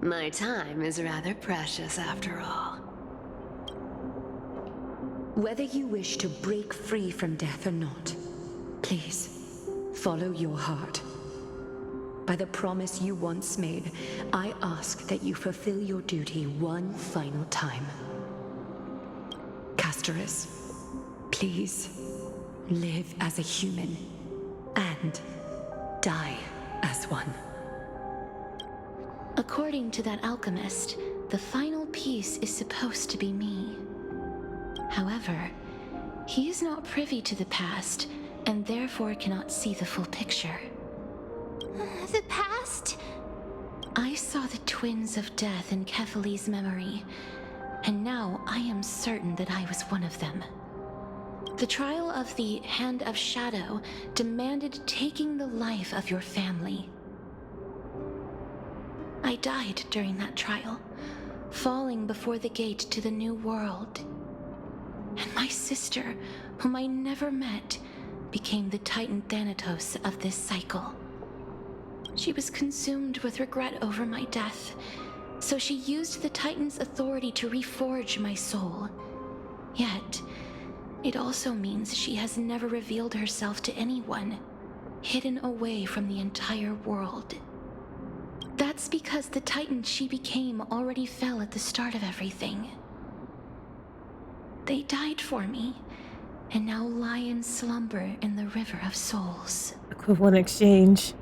My time is rather precious after all. Whether you wish to break free from death or not, please, follow your heart. By the promise you once made, I ask that you fulfill your duty one final time. Castorus, please, live as a human, and die as one. According to that alchemist, the final piece is supposed to be me. However, he is not privy to the past, and therefore cannot see the full picture. The past? twins of death in Kefali's memory, and now I am certain that I was one of them. The trial of the Hand of Shadow demanded taking the life of your family. I died during that trial, falling before the gate to the new world. And my sister, whom I never met, became the Titan Thanatos of this cycle. She was consumed with regret over my death, so she used the Titan's authority to reforge my soul. Yet, it also means she has never revealed herself to anyone, hidden away from the entire world. That's because the Titan she became already fell at the start of everything. They died for me, and now lie in slumber in the River of Souls. Equivalent exchange.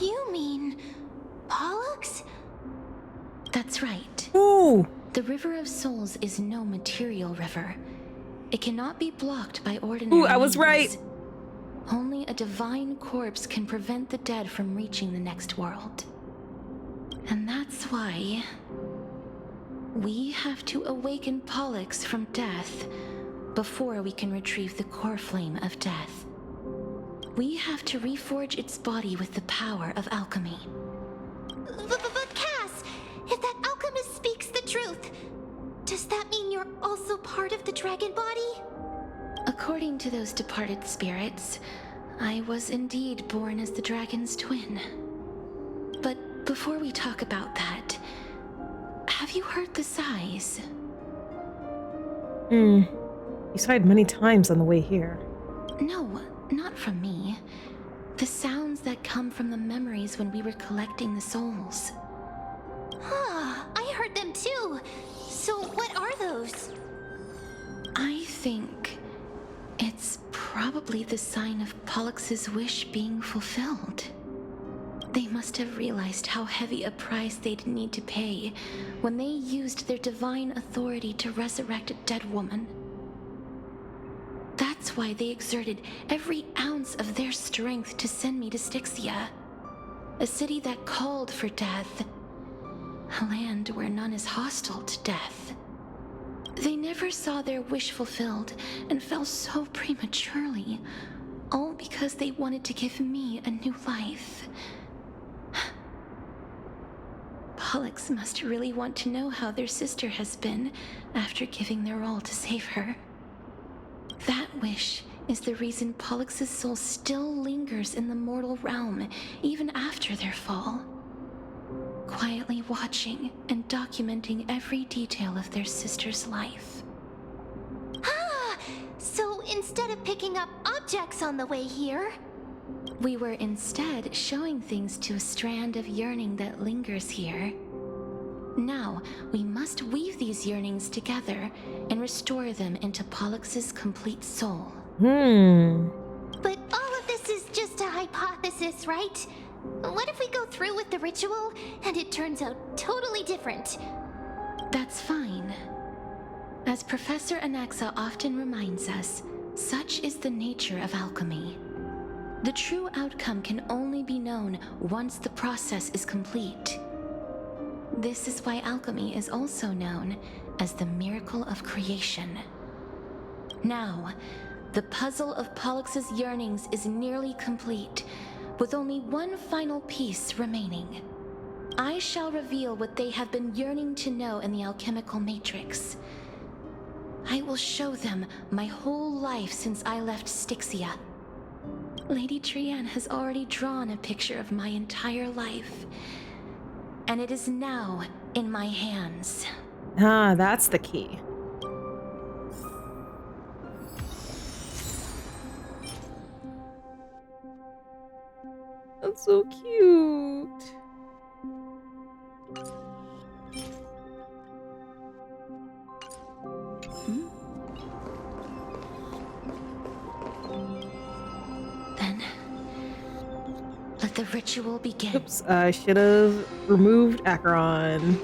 You mean Pollux? That's right. Ooh! The River of Souls is no material river. It cannot be blocked by ordinary Ooh, I was means. right! Only a divine corpse can prevent the dead from reaching the next world. And that's why we have to awaken Pollux from death before we can retrieve the core flame of death. We have to reforge its body with the power of alchemy. But Cass, if that alchemist speaks the truth, does that mean you're also part of the dragon body? According to those departed spirits, I was indeed born as the dragon's twin. But before we talk about that, have you heard the sighs? You sighed many times on the way here. No, not from me. The sounds that come from the memories when we were collecting the souls. I heard them too. So what are those? I think it's probably the sign of Pollux's wish being fulfilled. They must have realized how heavy a price they'd need to pay when they used their divine authority to resurrect a dead woman. That's why they exerted every ounce of their strength to send me to Styxia, a city that called for death, a land where none is hostile to death. They never saw their wish fulfilled and fell so prematurely, all because they wanted to give me a new life. Pollux must really want to know how their sister has been after giving their all to save her. That wish is the reason Pollux's soul still lingers in the mortal realm even after their fall, quietly watching and documenting every detail of their sister's life. So instead of picking up objects on the way here, we were instead showing things to a strand of yearning that lingers here. Now, we must weave these yearnings together and restore them into Pollux's complete soul. But all of this is just a hypothesis, right? What if we go through with the ritual and it turns out totally different? That's fine. As Professor Anaxa often reminds us, such is the nature of alchemy. The true outcome can only be known once the process is complete. This is why alchemy is also known as the miracle of creation. Now, the puzzle of Pollux's yearnings is nearly complete, with only one final piece remaining. I shall reveal what they have been yearning to know in the alchemical matrix. I will show them my whole life since I left Styxia. Lady Trianne has already drawn a picture of my entire life, and it is now in my hands. Ah, that's the key. That's so cute. Then, let the ritual begin. Oops, I should have removed Acheron.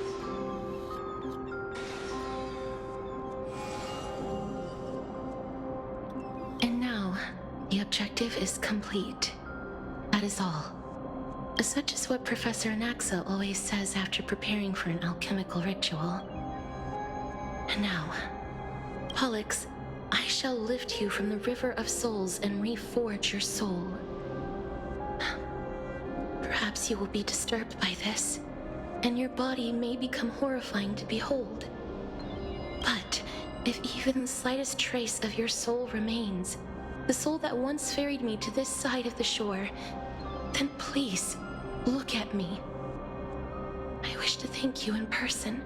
And now, the objective is complete. That is all. Such is what Professor Anaxa always says after preparing for an alchemical ritual. And now, Pollux, I shall lift you from the river of souls and reforge your soul. Perhaps you will be disturbed by this, and your body may become horrifying to behold. But if even the slightest trace of your soul remains, the soul that once ferried me to this side of the shore, then please, look at me. I wish to thank you in person.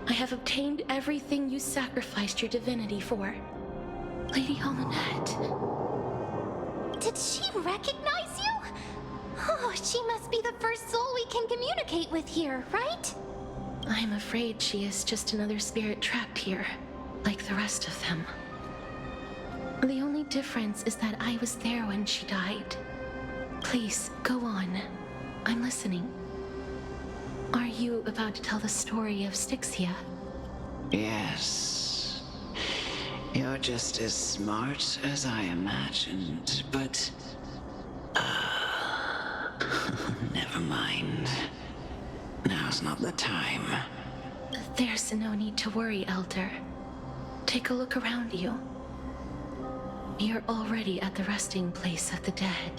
I have obtained everything you sacrificed your divinity for. Lady Almanette. Did she recognize you? Oh, she must be the first soul we can communicate with here, right? I'm afraid she is just another spirit trapped here, like the rest of them. The only difference is that I was there when she died. Please, go on. I'm listening. Are you about to tell the story of Styxia? Yes. You're just as smart as I imagined, but... never mind. Now's not the time. There's no need to worry, Elder. Take a look around you. You're already at the resting place of the dead.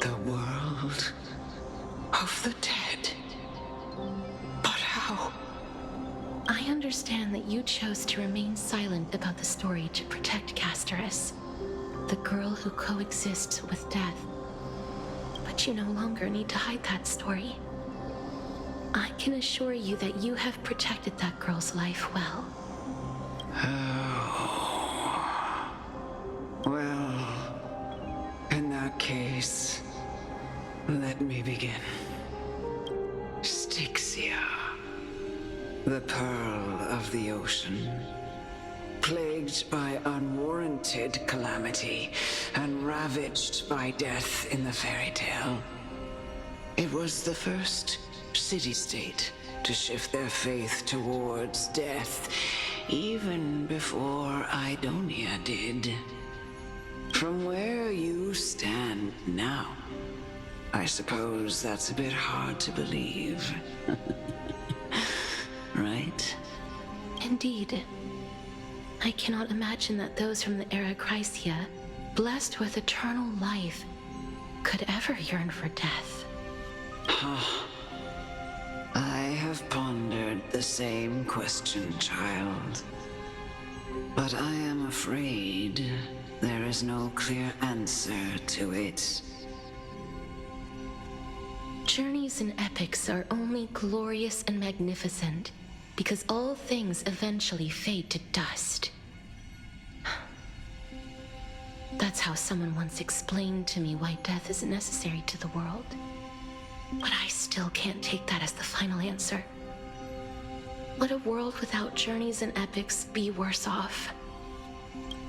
The world of the dead? But how? I understand that you chose to remain silent about the story to protect Casterus, the girl who coexists with death. But you no longer need to hide that story. I can assure you that you have protected that girl's life well. Oh. Well, in that case, let me begin. Styxia, the pearl of the ocean, plagued by unwarranted calamity and ravaged by death in the fairy tale. It was the first city-state to shift their faith towards death, even before Idonia did. From where you stand now, I suppose that's a bit hard to believe. Right? Indeed. I cannot imagine that those from the era Chrysia, blessed with eternal life, could ever yearn for death. I have pondered the same question, child. But I am afraid there is no clear answer to it. Journeys and epics are only glorious and magnificent because all things eventually fade to dust. That's how someone once explained to me why death is necessary to the world. But I still can't take that as the final answer. Would a world without journeys and epics be worse off?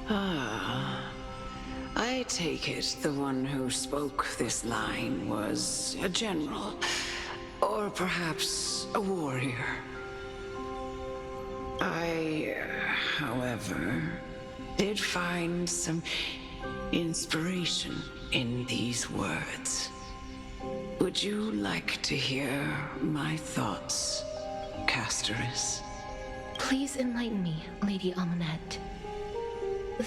I take it the one who spoke this line was a general, or perhaps a warrior. I, however, did find some inspiration in these words. Would you like to hear my thoughts, Casterus? Please enlighten me, Lady Almanette.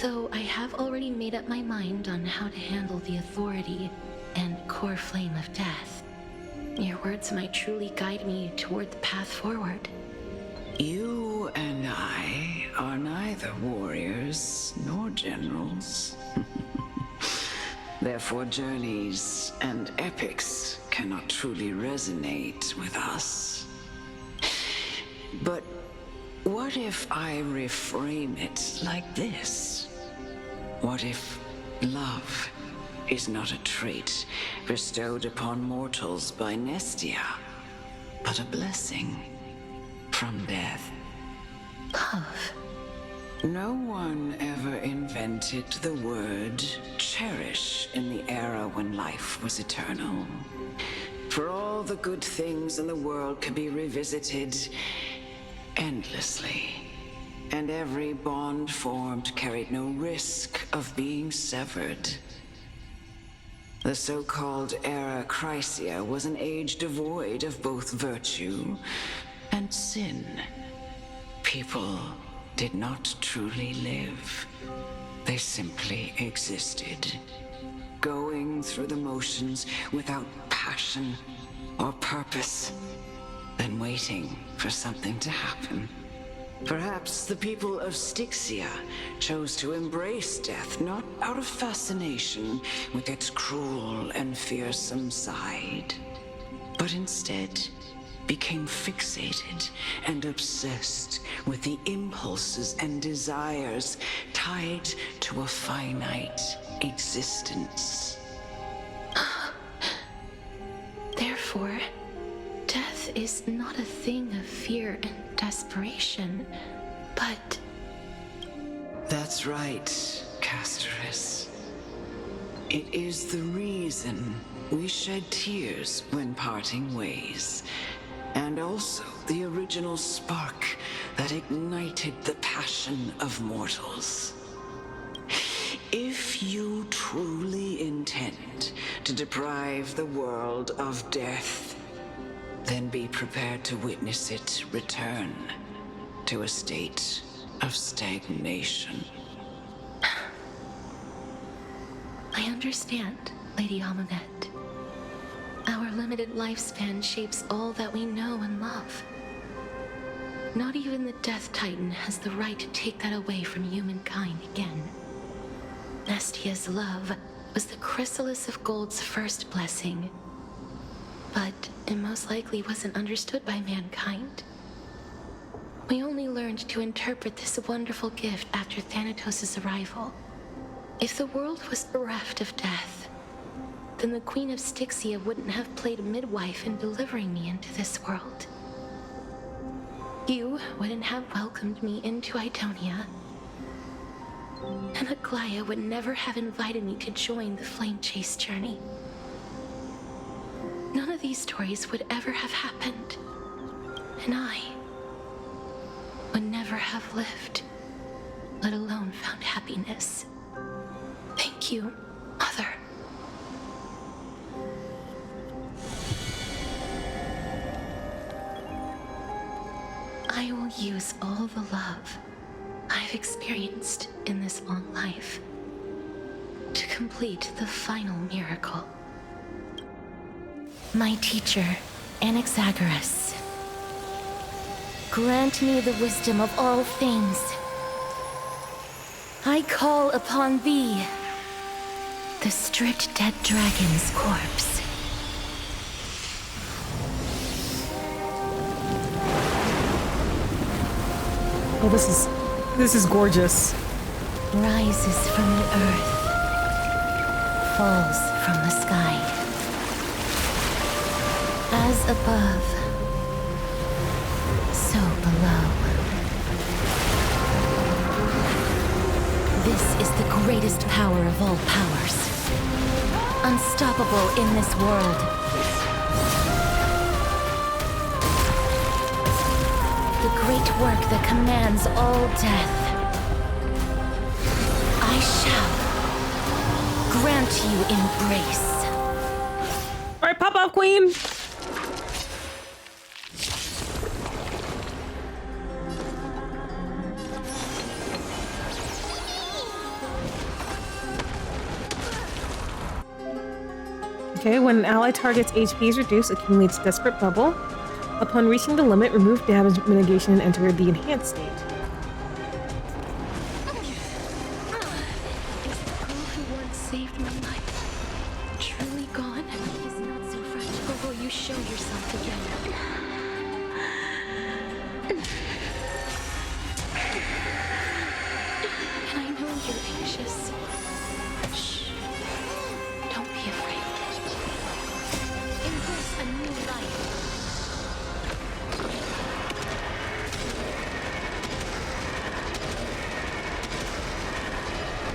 Though I have already made up my mind on how to handle the authority and core flame of death, your words might truly guide me toward the path forward. You and I are neither warriors nor generals. Therefore, journeys and epics cannot truly resonate with us. But what if I reframe it like this? What if love is not a trait bestowed upon mortals by Nestia, but a blessing from death? Love? No one ever invented the word cherish in the era when life was eternal. For all the good things in the world could be revisited endlessly, and every bond formed carried no risk of being severed. The so-called Era Chrysia was an age devoid of both virtue and sin. People did not truly live. They simply existed, going through the motions without passion or purpose, then waiting for something to happen. Perhaps the people of Styxia chose to embrace death not out of fascination with its cruel and fearsome side, but instead became fixated and obsessed with the impulses and desires tied to a finite existence. Therefore, death is not a thing of fear and desperation, but... That's right, Casterus. It is the reason we shed tears when parting ways, and also the original spark that ignited the passion of mortals. If you truly intend to deprive the world of death, then be prepared to witness it return to a state of stagnation. I understand, Lady Amunet. Our limited lifespan shapes all that we know and love. Not even the Death Titan has the right to take that away from humankind again. Nestia's love was the chrysalis of Gold's first blessing, but it most likely wasn't understood by mankind. We only learned to interpret this wonderful gift after Thanatos' arrival. If the world was bereft of death, then the Queen of Styxia wouldn't have played a midwife in delivering me into this world. You wouldn't have welcomed me into Idonia, and Aglaya would never have invited me to join the Flame Chase journey. None of these stories would ever have happened, and I would never have lived, let alone found happiness. Thank you, Mother. I will use all the love I've experienced in this long life to complete the final miracle. My teacher, Anaxagoras, grant me the wisdom of all things. I call upon thee, the stripped dead dragon's corpse. Oh, this is gorgeous. Rises from the earth, falls from the sky. As above, so below. This is the greatest power of all powers. Unstoppable in this world. The great work that commands all death. I shall grant you embrace. All right, pop up, Queen. Okay, when an ally target's HP is reduced, accumulates Desperate Bubble. Upon reaching the limit, remove damage mitigation and enter the enhanced state. Is the girl who once saved my life truly gone? He's not so fragile. Or will you show yourself again? And I know you're anxious. Shh. Don't be afraid. Embrace a new life.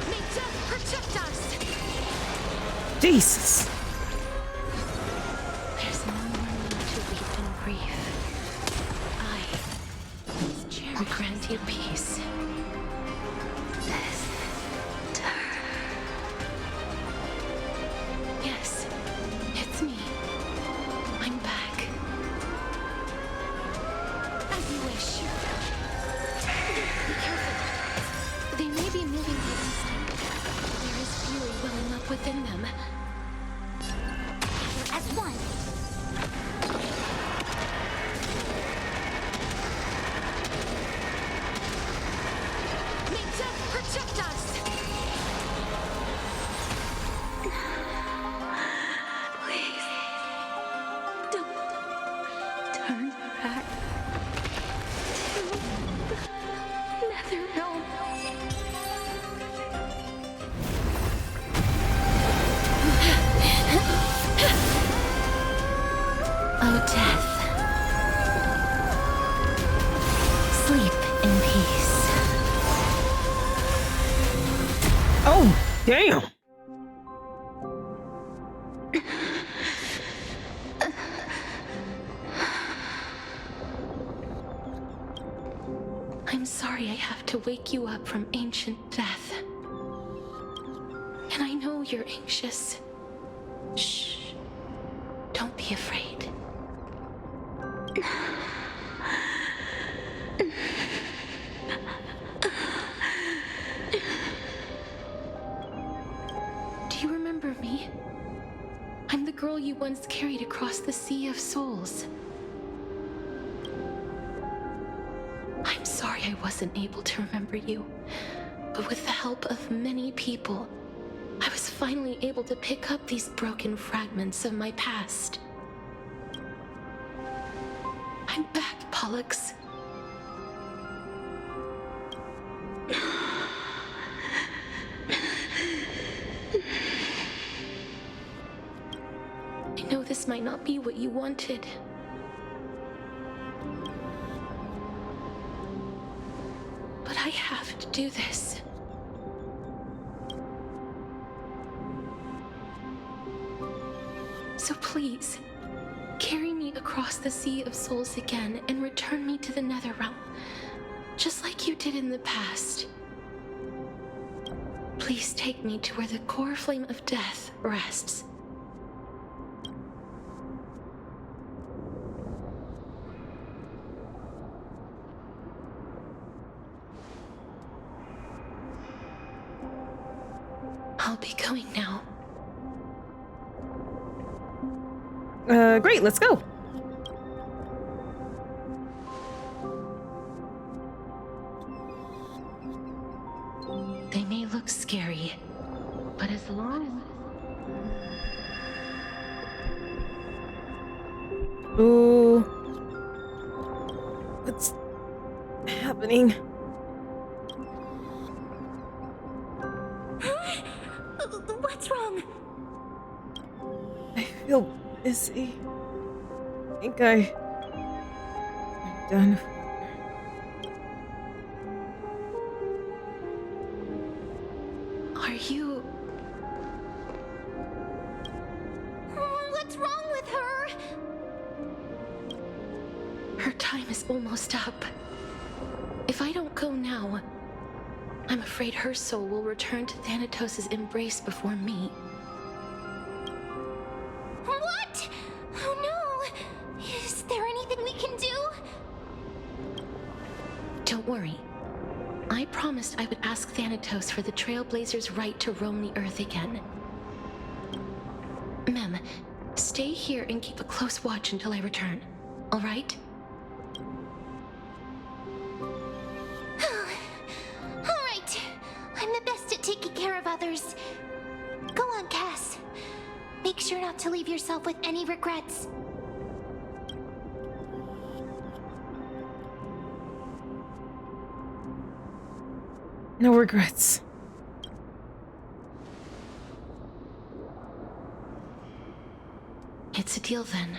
May death protect us! Jesus! There's no more need to weep and grieve. I will grant you peace. Yes. I'm back. As you wish. Be careful. They may be moving by instinct. There is fury welling up within them. As one. May death protect us! Please. Don't turn back to the Nether Realm. Oh, death. Sleep in peace. Oh, damn. I'm sorry I have to wake you up from ancient death. And I know you're anxious. Shh. Don't be afraid. Do you remember me? I'm the girl you once carried across the Sea of Souls. I'm sorry I wasn't able to remember you, but with the help of many people, I was finally able to pick up these broken fragments of my past. I'm back, Pollux. I know this might not be what you wanted. But I have to do this. So please, carry me across the Sea of Souls again and return me to the Netherrealm, just like you did in the past. Please take me to where the core flame of death rests. I'll be going now. Great, let's go. They may look scary, but as long as... Ooh. What's happening? What's wrong? I feel dizzy. I think I'm done. Are you... What's wrong with her? Her time is almost up. If I don't go now, I'm afraid her soul will return to Thanatos' embrace before me. What? Oh no! Is there anything we can do? Don't worry. I promised I would ask Thanatos for the Trailblazers' right to roam the Earth again. Mem, stay here and keep a close watch until I return. All right? All right. I'm the best at taking care of others. Go on, Cass. Make sure not to leave yourself with any regrets. No regrets. It's a deal then.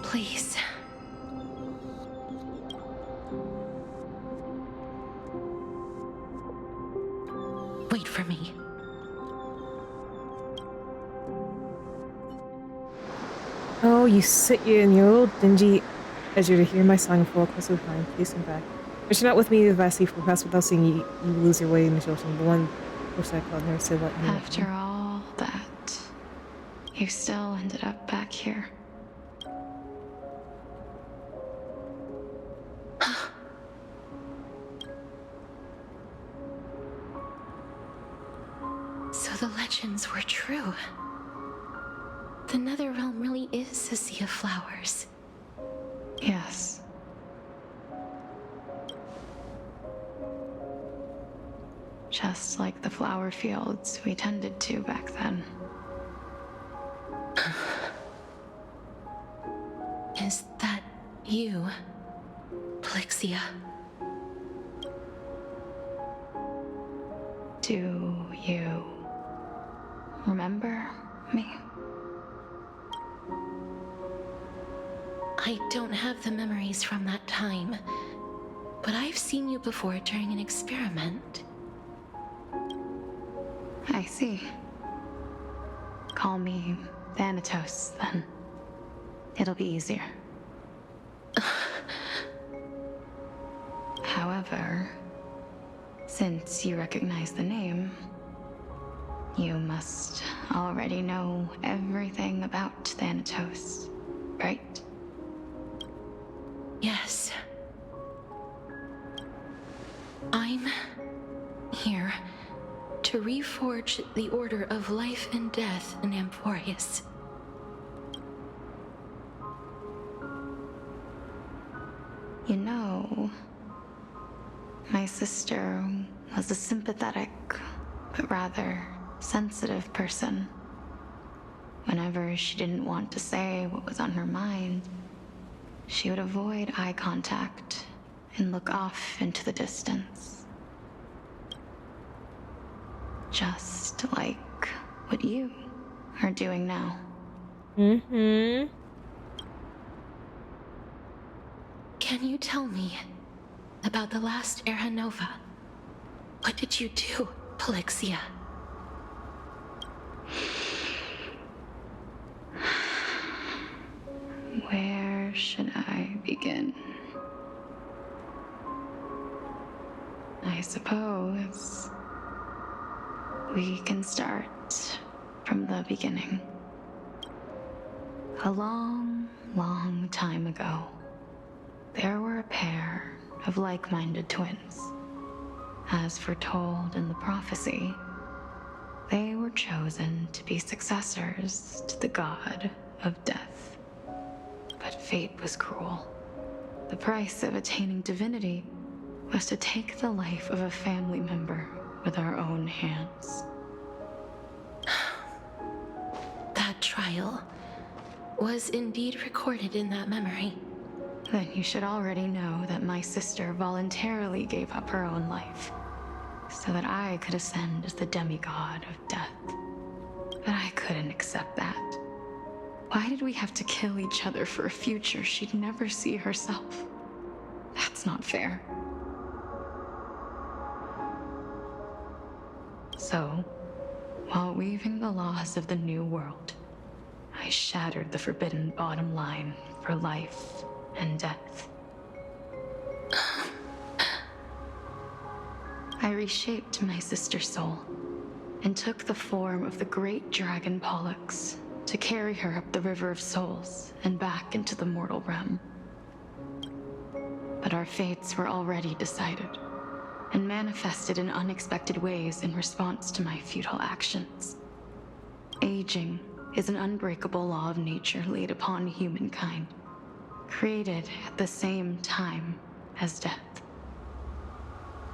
Please. Wait for me. Oh, you sit you in your old dingy edger to hear my song and fall close behind. Please come back. But you're not with me if I see for past without seeing you lose your way in the ocean. The one wish I could never said let me After all that, you still ended up back here. So the legends were true. The Netherrealm really is a sea of flowers. Yes. Just like the flower fields we tended to back then. Is that you, Plixia? Do you remember me? I don't have the memories from that time, but I've seen you before during an experiment. I see. Call me Thanatos, then. It'll be easier. However, since you recognize the name, you must already know everything about Thanatos, right? Yes. I'm here to reforge the order of life and death in Amphorius. You know, my sister was a sympathetic, but rather sensitive person. Whenever she didn't want to say what was on her mind, she would avoid eye contact and look off into the distance. Just like what you are doing now. Mm-hmm. Can you tell me about the last Era Nova? What did you do, Plixia? Where should I begin? I suppose we can start from the beginning. A long, long time ago, there were a pair of like-minded twins. As foretold in the prophecy, they were chosen to be successors to the god of death. But fate was cruel. The price of attaining divinity was to take the life of a family member with our own hands. That trial was indeed recorded in that memory. Then you should already know that my sister voluntarily gave up her own life so that I could ascend as the demigod of death. But I couldn't accept that. Why did we have to kill each other for a future she'd never see herself? That's not fair. So, while weaving the laws of the new world, I shattered the forbidden bottom line for life and death. I reshaped my sister's soul and took the form of the great dragon Pollux to carry her up the River of Souls and back into the mortal realm. But our fates were already decided and manifested in unexpected ways in response to my futile actions. Aging is an unbreakable law of nature laid upon humankind, created at the same time as death.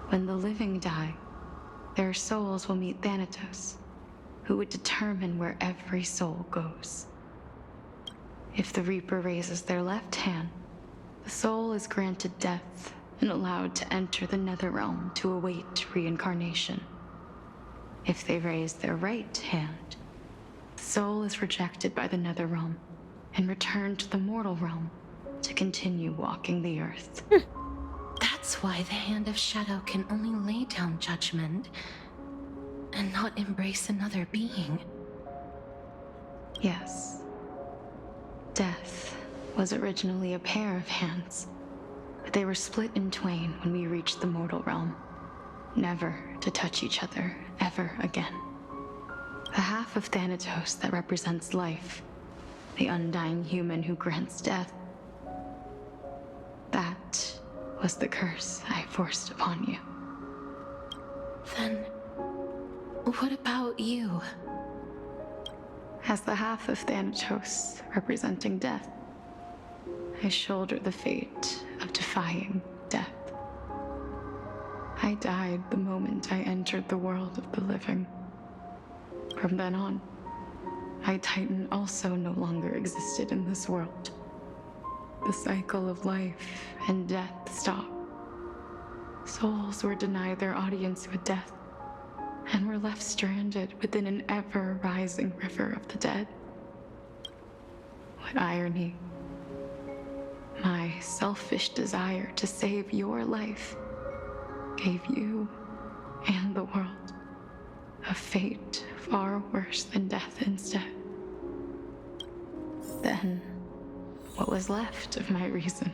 When the living die, their souls will meet Thanatos, who would determine where every soul goes. If the Reaper raises their left hand, the soul is granted death and allowed to enter the Netherrealm to await reincarnation. If they raise their right hand, the soul is rejected by the Netherrealm and returned to the mortal realm to continue walking the earth. That's why the Hand of Shadow can only lay down judgment and not embrace another being. Yes. Death was originally a pair of hands, but they were split in twain when we reached the mortal realm, never to touch each other ever again. The half of Thanatos that represents life, the undying human who grants death, that was the curse I forced upon you. Then, what about you? As the half of Thanatos representing death, I shoulder the fate of defying death. I died the moment I entered the world of the living. From then on, I, Titan, also no longer existed in this world. The cycle of life and death stopped. Souls were denied their audience with death, and were left stranded within an ever-rising river of the dead. What irony. My selfish desire to save your life gave you and the world a fate far worse than death instead. Then, what was left of my reason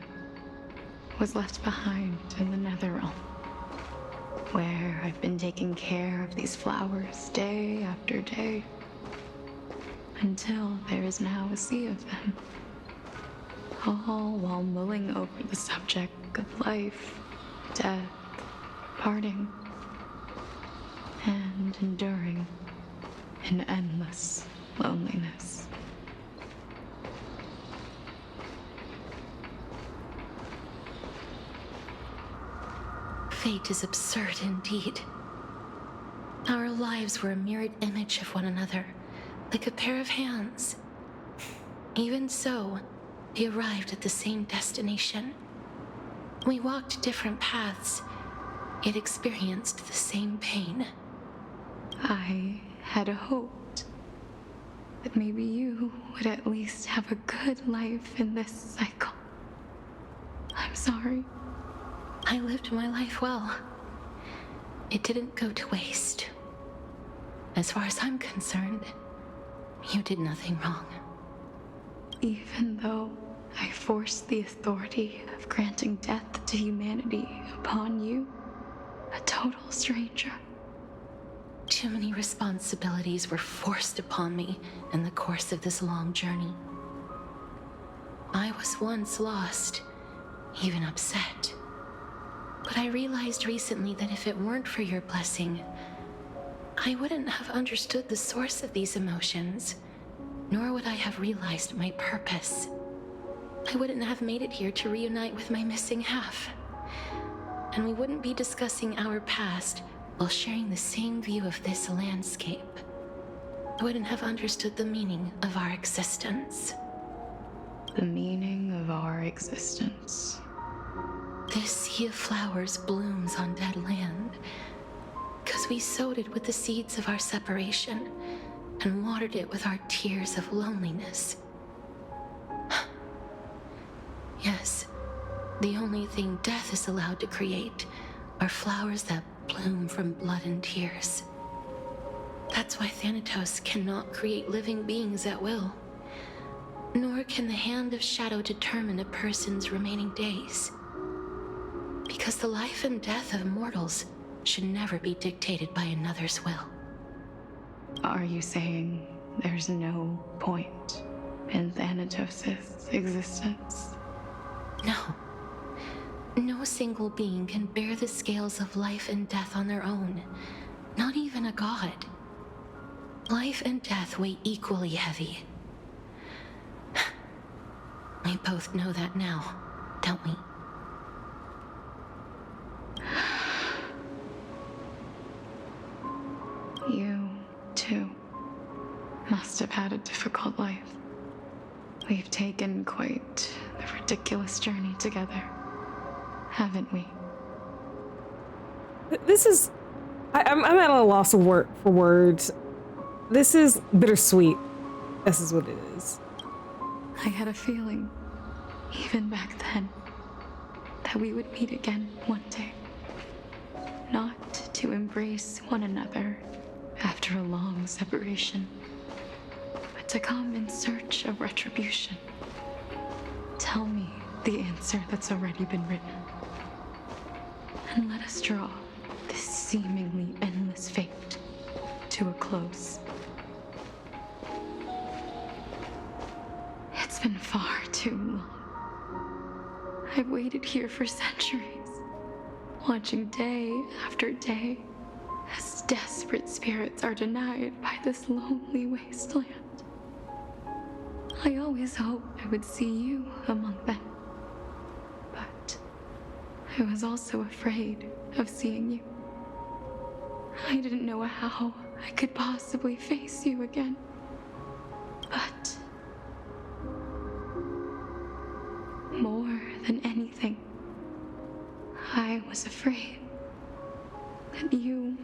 was left behind in the Netherrealm, where I've been taking care of these flowers day after day, until there is now a sea of them, all while mulling over the subject of life, death, parting, and enduring an endless loneliness. Fate is absurd indeed. Our lives were a mirrored image of one another, like a pair of hands. Even so, we arrived at the same destination. We walked different paths, yet experienced the same pain. I had hoped that maybe you would at least have a good life in this cycle. I'm sorry. I lived my life well. It didn't go to waste. As far as I'm concerned, you did nothing wrong. Even though I forced the authority of granting death to humanity upon you, a total stranger. Too many responsibilities were forced upon me in the course of this long journey. I was once lost, even upset. But I realized recently that if it weren't for your blessing, I wouldn't have understood the source of these emotions, nor would I have realized my purpose. I wouldn't have made it here to reunite with my missing half. And we wouldn't be discussing our past while sharing the same view of this landscape. I wouldn't have understood the meaning of our existence. The meaning of our existence. This sea of flowers blooms on dead land, because we sowed it with the seeds of our separation and watered it with our tears of loneliness. Yes, the only thing death is allowed to create are flowers that bloom from blood and tears. That's why Thanatos cannot create living beings at will, nor can the Hand of Shadow determine a person's remaining days. Because the life and death of mortals should never be dictated by another's will. Are you saying there's no point in Thanatos' existence? No. No single being can bear the scales of life and death on their own, not even a god. Life and death weigh equally heavy. We both know that now, don't we? You, too, must have had a difficult life. We've taken quite the ridiculous journey together, haven't we? This is... I'm at a loss of for words. This is bittersweet. This is what it is. I had a feeling, even back then, that we would meet again one day. Not to embrace one another after a long separation, but to come in search of retribution. the answer that's already been written. And let us draw this seemingly endless fate to a close. It's been far too long. I've waited here for centuries, watching day after day as desperate spirits are denied by this lonely wasteland. I always hoped I would see you among them. But I was also afraid of seeing you. I didn't know how I could possibly face you again. But more than anything, I was afraid that you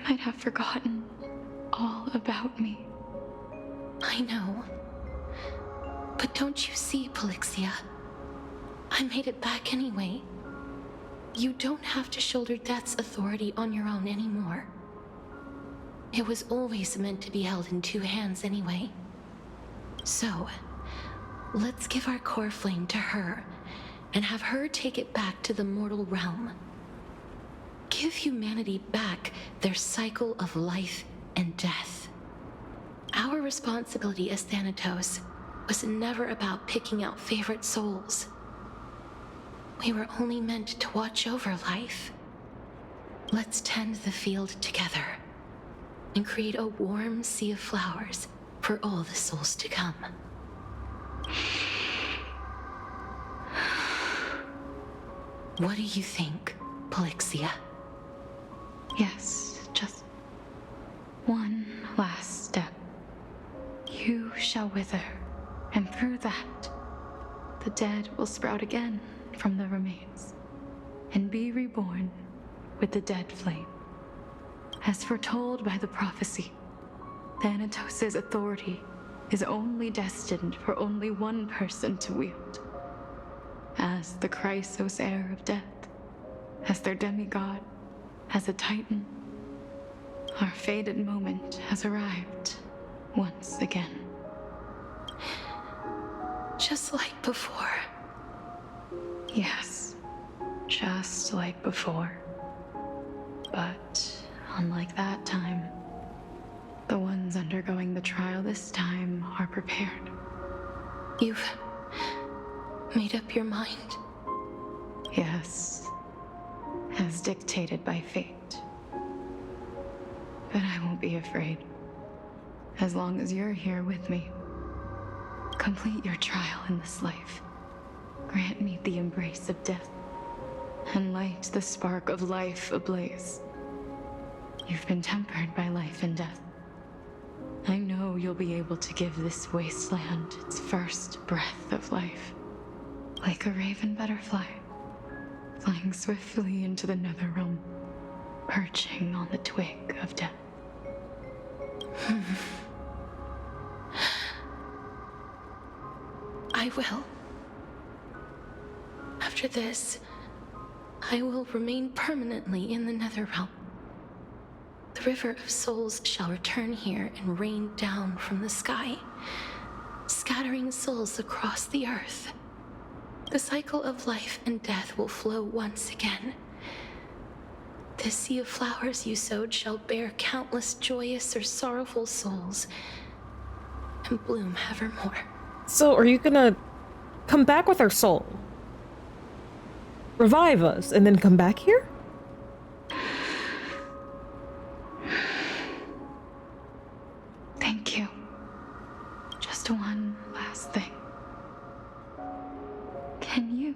might have forgotten all about me. I know. But don't you see, Polixia? I made it back anyway. You don't have to shoulder death's authority on your own anymore. It was always meant to be held in 2 hands anyway. So, let's give our core flame to her and have her take it back to the mortal realm. Give humanity back their cycle of life and death. Our responsibility as Thanatos was never about picking out favorite souls. We were only meant to watch over life. Let's tend the field together and create a warm sea of flowers for all the souls to come. What do you think, Polixia? Yes, just one last step. You shall wither, and through that, the dead will sprout again from the remains, and be reborn with the dead flame. As foretold by the prophecy, Thanatos' authority is only destined for only one person to wield. As the Chrysos heir of death, as their demigod, as a titan, our fated moment has arrived once again. Just like before. Yes, just like before. But unlike that time, the ones undergoing the trial this time are prepared. You've made up your mind? Yes, as dictated by fate. But I won't be afraid. As long as you're here with me. Complete your trial in this life. Grant me the embrace of death, and light the spark of life ablaze. You've been tempered by life and death. I know you'll be able to give this wasteland its first breath of life. Like a raven butterfly, flying swiftly into the netherrealm, perching on the twig of death. I will. After this, I will remain permanently in the Netherrealm. The River of Souls shall return here and rain down from the sky, scattering souls across the earth. The cycle of life and death will flow once again. This sea of flowers you sowed shall bear countless joyous or sorrowful souls, and bloom evermore. So are you gonna come back with our soul? Revive us and then come back here? Thank you. Just one last thing. Can you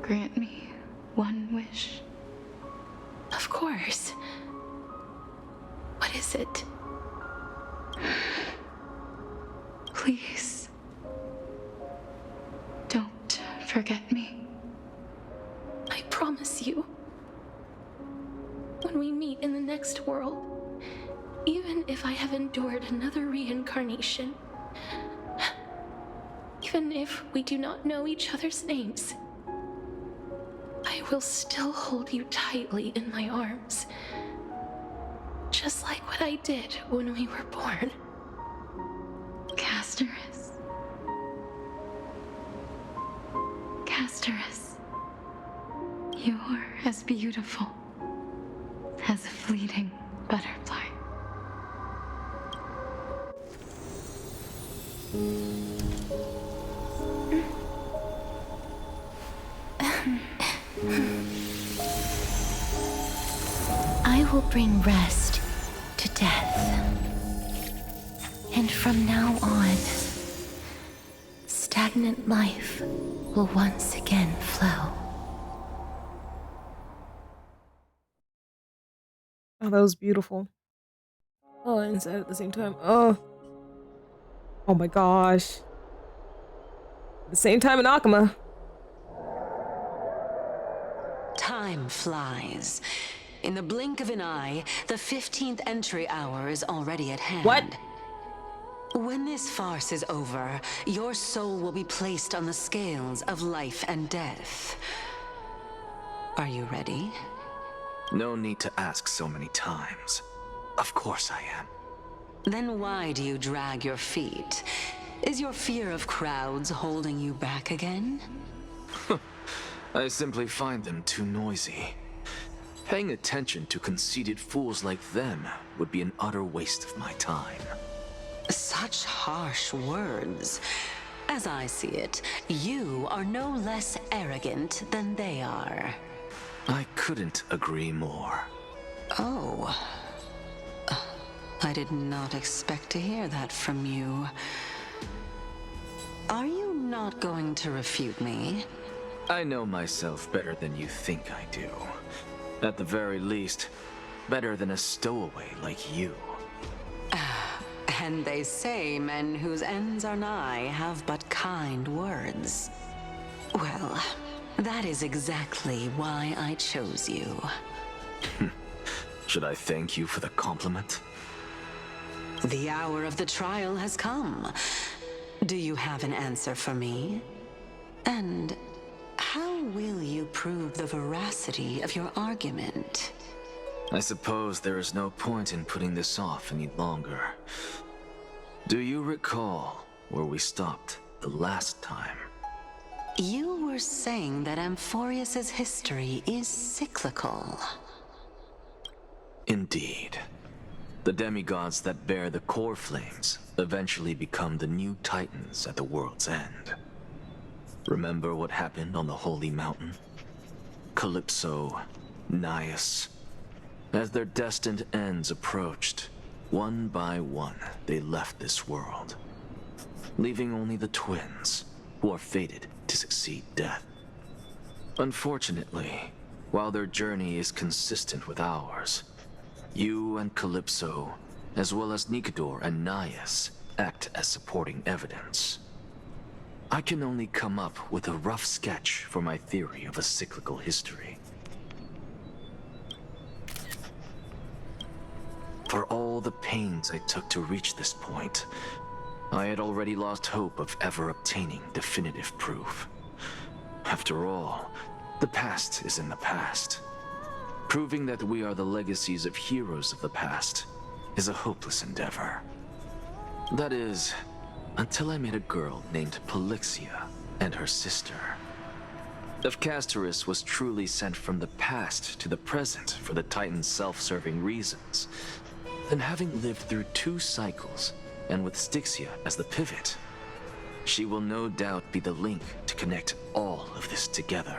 grant me one wish? Of course. What is it? Please, don't forget me. I promise you. When we meet in the next world, even if I have endured another reincarnation, even if we do not know each other's names, I will still hold you tightly in my arms. Just like what I did when we were born. Castoris, Casterus, you're as beautiful as a fleeting butterfly. I will bring rest to death. And from now on, stagnant life will once again flow. Oh, that was beautiful. Oh, and sad at the same time. Oh. Oh my gosh. At the same time in Akama. Time flies. In the blink of an eye, the 15th entry hour is already at hand. What? When this farce is over, your soul will be placed on the scales of life and death. Are you ready? No need to ask so many times. Of course I am. Then why do you drag your feet? Is your fear of crowds holding you back again? I simply find them too noisy. Paying attention to conceited fools like them would be an utter waste of my time. Such harsh words. As I see it, you are no less arrogant than they are. I couldn't agree more. Oh. I did not expect to hear that from you. Are you not going to refute me? I know myself better than you think I do. At the very least, better than a stowaway like you. And they say men whose ends are nigh have but kind words. Well, that is exactly why I chose you. Should I thank you for the compliment? The hour of the trial has come. Do you have an answer for me? And how will you prove the veracity of your argument? I suppose there is no point in putting this off any longer. Do you recall where we stopped the last time? You were saying that Amphorius's history is cyclical. Indeed. The demigods that bear the core flames eventually become the new titans at the world's end. Remember what happened on the Holy Mountain? Calypso, Naias. As their destined ends approached, one by one they left this world, leaving only the twins, who are fated to succeed death. Unfortunately, while their journey is consistent with ours, you and Calypso, as well as Nicodor and Naias, act as supporting evidence. I can only come up with a rough sketch for my theory of a cyclical history. For all the pains I took to reach this point, I had already lost hope of ever obtaining definitive proof. After all, the past is in the past. Proving that we are the legacies of heroes of the past is a hopeless endeavor. That is, until I met a girl named Polixia and her sister. If Casterus was truly sent from the past to the present for the Titan's self-serving reasons, then having lived through 2 cycles, and with Styxia as the pivot, she will no doubt be the link to connect all of this together.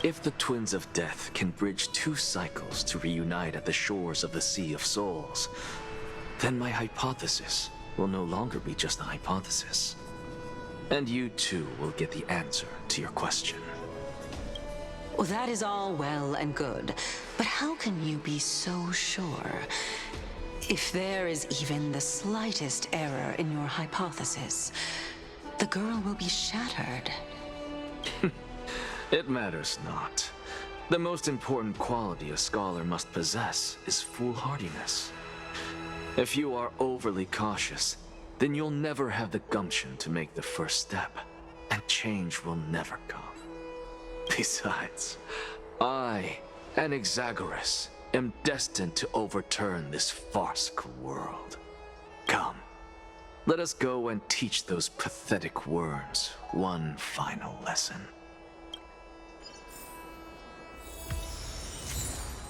If the Twins of Death can bridge 2 cycles to reunite at the shores of the Sea of Souls, then my hypothesis will no longer be just a hypothesis. And you too will get the answer to your question. Well, that is all well and good, but how can you be so sure? If there is even the slightest error in your hypothesis, the girl will be shattered. It matters not. The most important quality a scholar must possess is foolhardiness. If you are overly cautious, then you'll never have the gumption to make the first step, and change will never come. Besides, I, Anaxagoras, am destined to overturn this farcical world. Come, let us go and teach those pathetic worms one final lesson.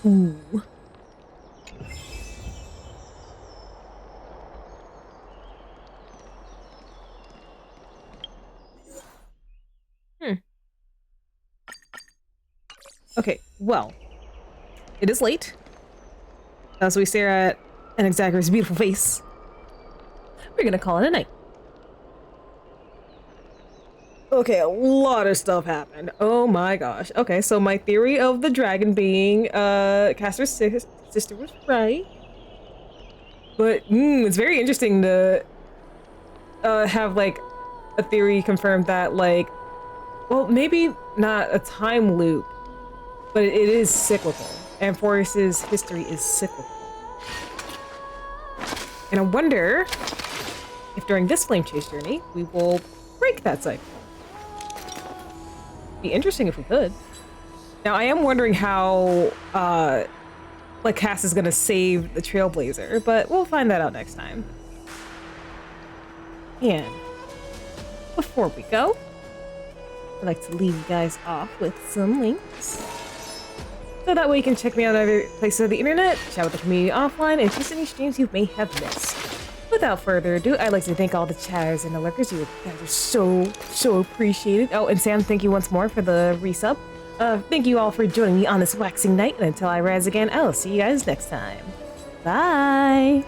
Ooh. Okay, well, it is late. As we stare at Anaxagoras' beautiful face, we're gonna call it a night. Okay, a lot of stuff happened. Oh my gosh. Okay, so my theory of the dragon being Castor's sister was right. But it's very interesting to have like a theory confirmed that like, well, maybe not a time loop, but it is cyclical. And Forrest's history is cyclical. And I wonder if during this flame chase journey, we will break that cycle. Be interesting if we could. Now, I am wondering how, like, Cass is gonna save the Trailblazer, but we'll find that out next time. And before we go, I'd like to leave you guys off with some links. So that way you can check me out on other places of the internet, chat with the community offline, and just any streams you may have missed. Without further ado, I'd like to thank all the chatters and the lurkers. You guys are so appreciated. Oh, and Sam, thank you once more for the resub. Thank you all for joining me on this waxing night, and until I rise again, I'll see you guys next time. Bye!